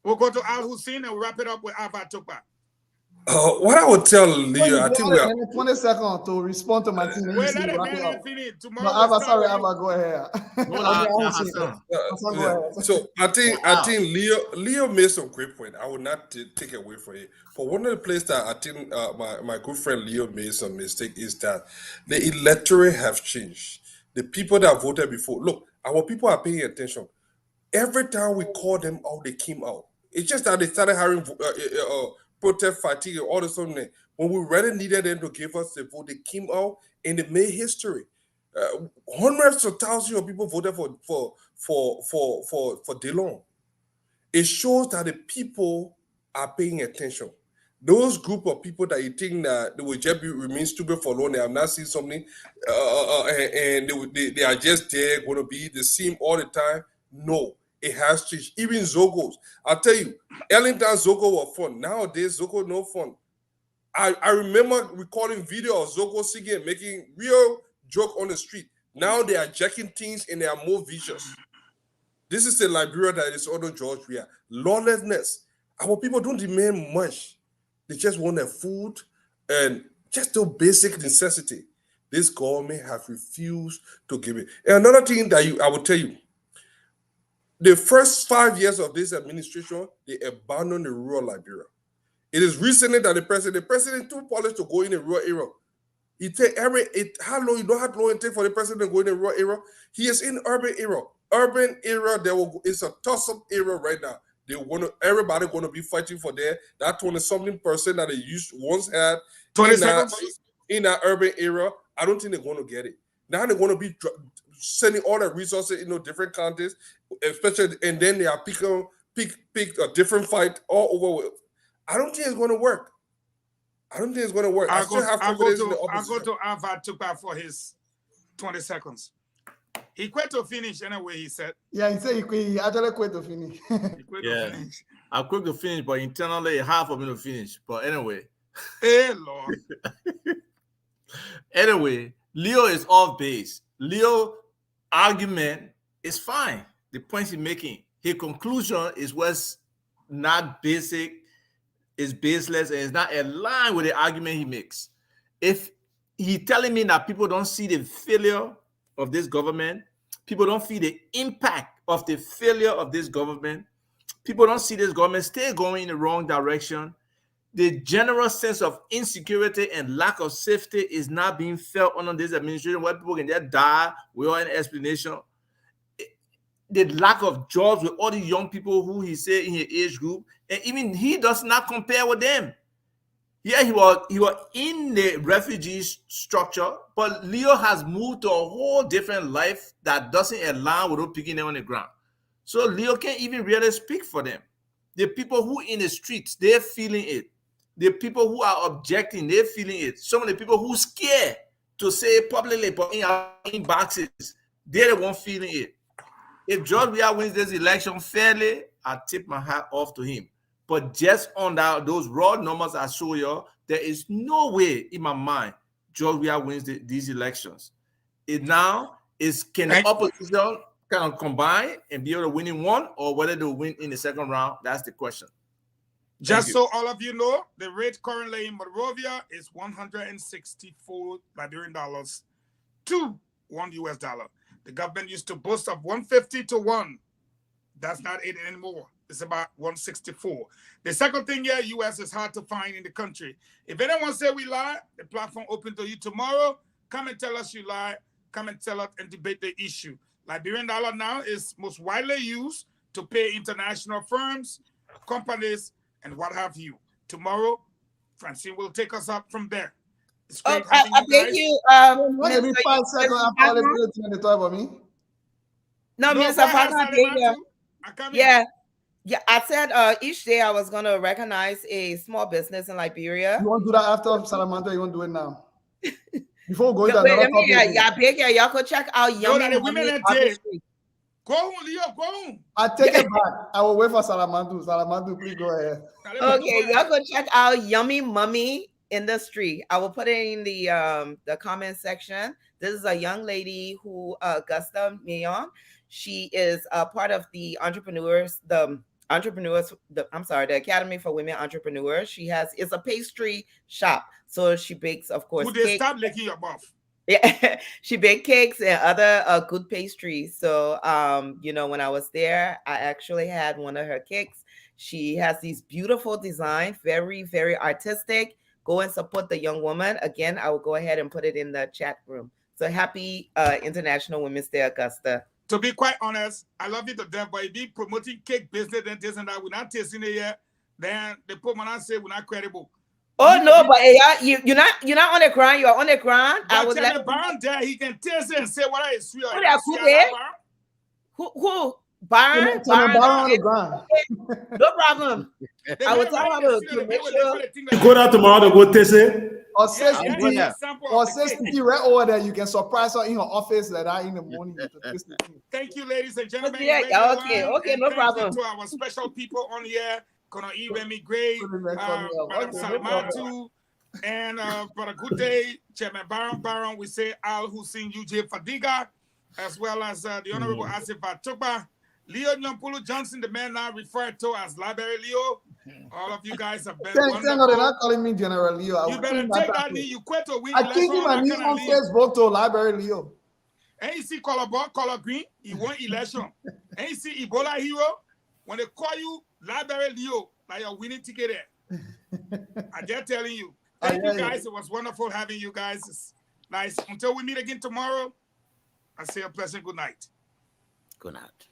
Speaker 4: We'll go to Al Hussein and wrap it up with Ava Tukpa.
Speaker 17: What I would tell Leo, I think we are.
Speaker 16: 20 seconds to respond to my team.
Speaker 4: Wait, let the man finish. Tomorrow,
Speaker 16: no, Ava, sorry, Ava, go ahead.
Speaker 17: So I think Leo made some great point. I would not take away from it. But one of the places that I think my good friend Leo made some mistake is that the electorate have changed. The people that voted before, look, our people are paying attention. Every time we call them out, they came out. It's just that they started having protest fatigue and all this something. When we really needed them to give us the vote, they came out and they made history. Hundreds of thousands of people voted for Dillon. It shows that the people are paying attention. Those group of people that you think that they will just remain stupid for long, they have not seen something, and they are just there, going to be the same all the time. No, it has changed. Even Zogos. I'll tell you, Ellington Zogo was fun. Nowadays, Zogo no fun. I remember recording video of Zogo singing, making real joke on the street. Now they are jacking things and they are more vicious. This is the Liberia that is under George Weah. Lawlessness. Our people don't demand much. They just want their food and just the basic necessity. This government has refused to give it. And another thing that I will tell you, the first 5 years of this administration, they abandoned the rural Liberia. It is recently that the president too polished to go in the rural area. He take how long it take for the president to go in the rural area? He is in urban area. Urban area, it's a toss-up area right now. Everybody going to be fighting for that 20-something percent that they once had
Speaker 4: 20 seconds
Speaker 17: in that urban area. I don't think they're going to get it. Now they're going to be sending all the resources in different countries, especially, and then they are pick a different fight all over. I don't think it's going to work. I still have confidence in the opposition.
Speaker 4: I'll go to Ava Tukpa for his 20 seconds. He quit to finish anyway, he said.
Speaker 16: Yeah, he said he actually quit to finish.
Speaker 2: I quit to finish, but internally, half of me to finish. But anyway.
Speaker 4: Hey, Lord.
Speaker 2: Anyway, Leo is off base. Leo argument is fine. The points he's making. His conclusion is what's not basic, is baseless, and is not aligned with the argument he makes. If he's telling me that people don't see the failure of this government, people don't feel the impact of the failure of this government, people don't see this government still going in the wrong direction, the general sense of insecurity and lack of safety is not being felt under this administration, where people can just die without any explanation. The lack of jobs with all the young people who he said in his age group, and even he does not compare with them. Yeah, he was in the refugee structure, but Leo has moved to a whole different life that doesn't align with picking them on the ground. So Leo can't even really speak for them. The people who in the streets, they're feeling it. The people who are objecting, they're feeling it. Some of the people who scared to say it publicly, but in boxes, they're the one feeling it. If George Weah wins this election fairly, I tip my hat off to him. But just on those raw numbers I show you, there is no way in my mind George Weah wins these elections. It now is, can the opposition kind of combine and be able to win in one, or whether they'll win in the second round? That's the question.
Speaker 4: Just so all of you know, the rate currently in Monrovia is 164 Liberian dollars to $1 US. The government used to boast of 150 to 1. That's not it anymore. It's about 164. The second thing here, US is hard to find in the country. If anyone say we lie, the platform open to you tomorrow. Come and tell us you lie. Come and tell us and debate the issue. Liberian dollar now is most widely used to pay international firms, companies, and what have you. Tomorrow, Francine will take us up from there. It's great having you guys.
Speaker 16: Maybe 5 seconds after the talk about me.
Speaker 13: No, Mr. Father, yeah, I said each day I was going to recognize a small business in Liberia.
Speaker 16: You want to do that after Salamandra? You want to do it now? Before we go to another topic.
Speaker 13: Y'all could check out Young
Speaker 4: the women in jail. Go home, Leo, go home.
Speaker 16: I take it back. I will wait for Salamandu. Salamandu, please go ahead.
Speaker 13: Okay, y'all go check out Yummy Mummy Industry. I will put it in the comment section. This is a young lady who Augusta Mion. She is a part of the the Academy for Women Entrepreneurs. It's a pastry shop. So she bakes, of course,
Speaker 4: Would they stop licking your buff?
Speaker 13: Yeah, she baked cakes and other good pastries. So, when I was there, I actually had one of her cakes. She has these beautiful designs, very, very artistic. Go and support the young woman. Again, I will go ahead and put it in the chat room. So happy International Women's Day, Augusta.
Speaker 4: To be quite honest, I love it to death, but if you promoting cake business and this and that, we're not tasting it yet, then the poor man say we're not credible.
Speaker 13: Oh no, but you're not on the ground. You're on the ground.
Speaker 4: But I would let Baron there. He can taste it and say what is sweet.
Speaker 13: Who? Baron on the ground. No problem. I will tell her to make sure.
Speaker 14: You go down tomorrow to go taste it.
Speaker 16: Or says Sticky right over there. You can surprise her in her office that in the morning.
Speaker 4: Thank you, ladies and gentlemen.
Speaker 13: Yeah, okay, no problem.
Speaker 4: To our special people on here. Gonna even me great, Madam Salamatu, and for a good day, Chairman Baron, we say Al Hussein UJ Fadiga, as well as the Honorable Asif Atuba, Leo Nyampulu Johnson, the man now referred to as Library Leo. All of you guys have been wonderful.
Speaker 16: They're not calling me General Leo.
Speaker 4: You better take that knee. You quit to win.
Speaker 16: I think my name on Facebook to Library Leo.
Speaker 4: And you see color green, he won election. And you see Ebola hero, when they call you Library Leo, like you're winning ticket there. I'm just telling you. Thank you guys. It was wonderful having you guys. It's nice. Until we meet again tomorrow, I say a pleasant good night.
Speaker 3: Good night.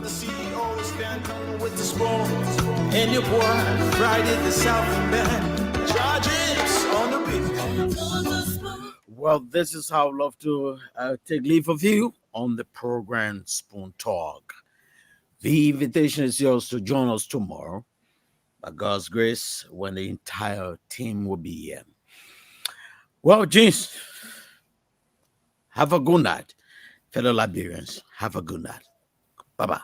Speaker 1: The CEO stand with the spoon, and your boy Friday the South Band charges on the beat.
Speaker 3: Well, this is how I love to take leave of you on the program Spoon Talk. The invitation is yours to join us tomorrow, by God's grace, when the entire team will be here. Well, James, have a good night. Fellow Liberians, have a good night. Bye-bye.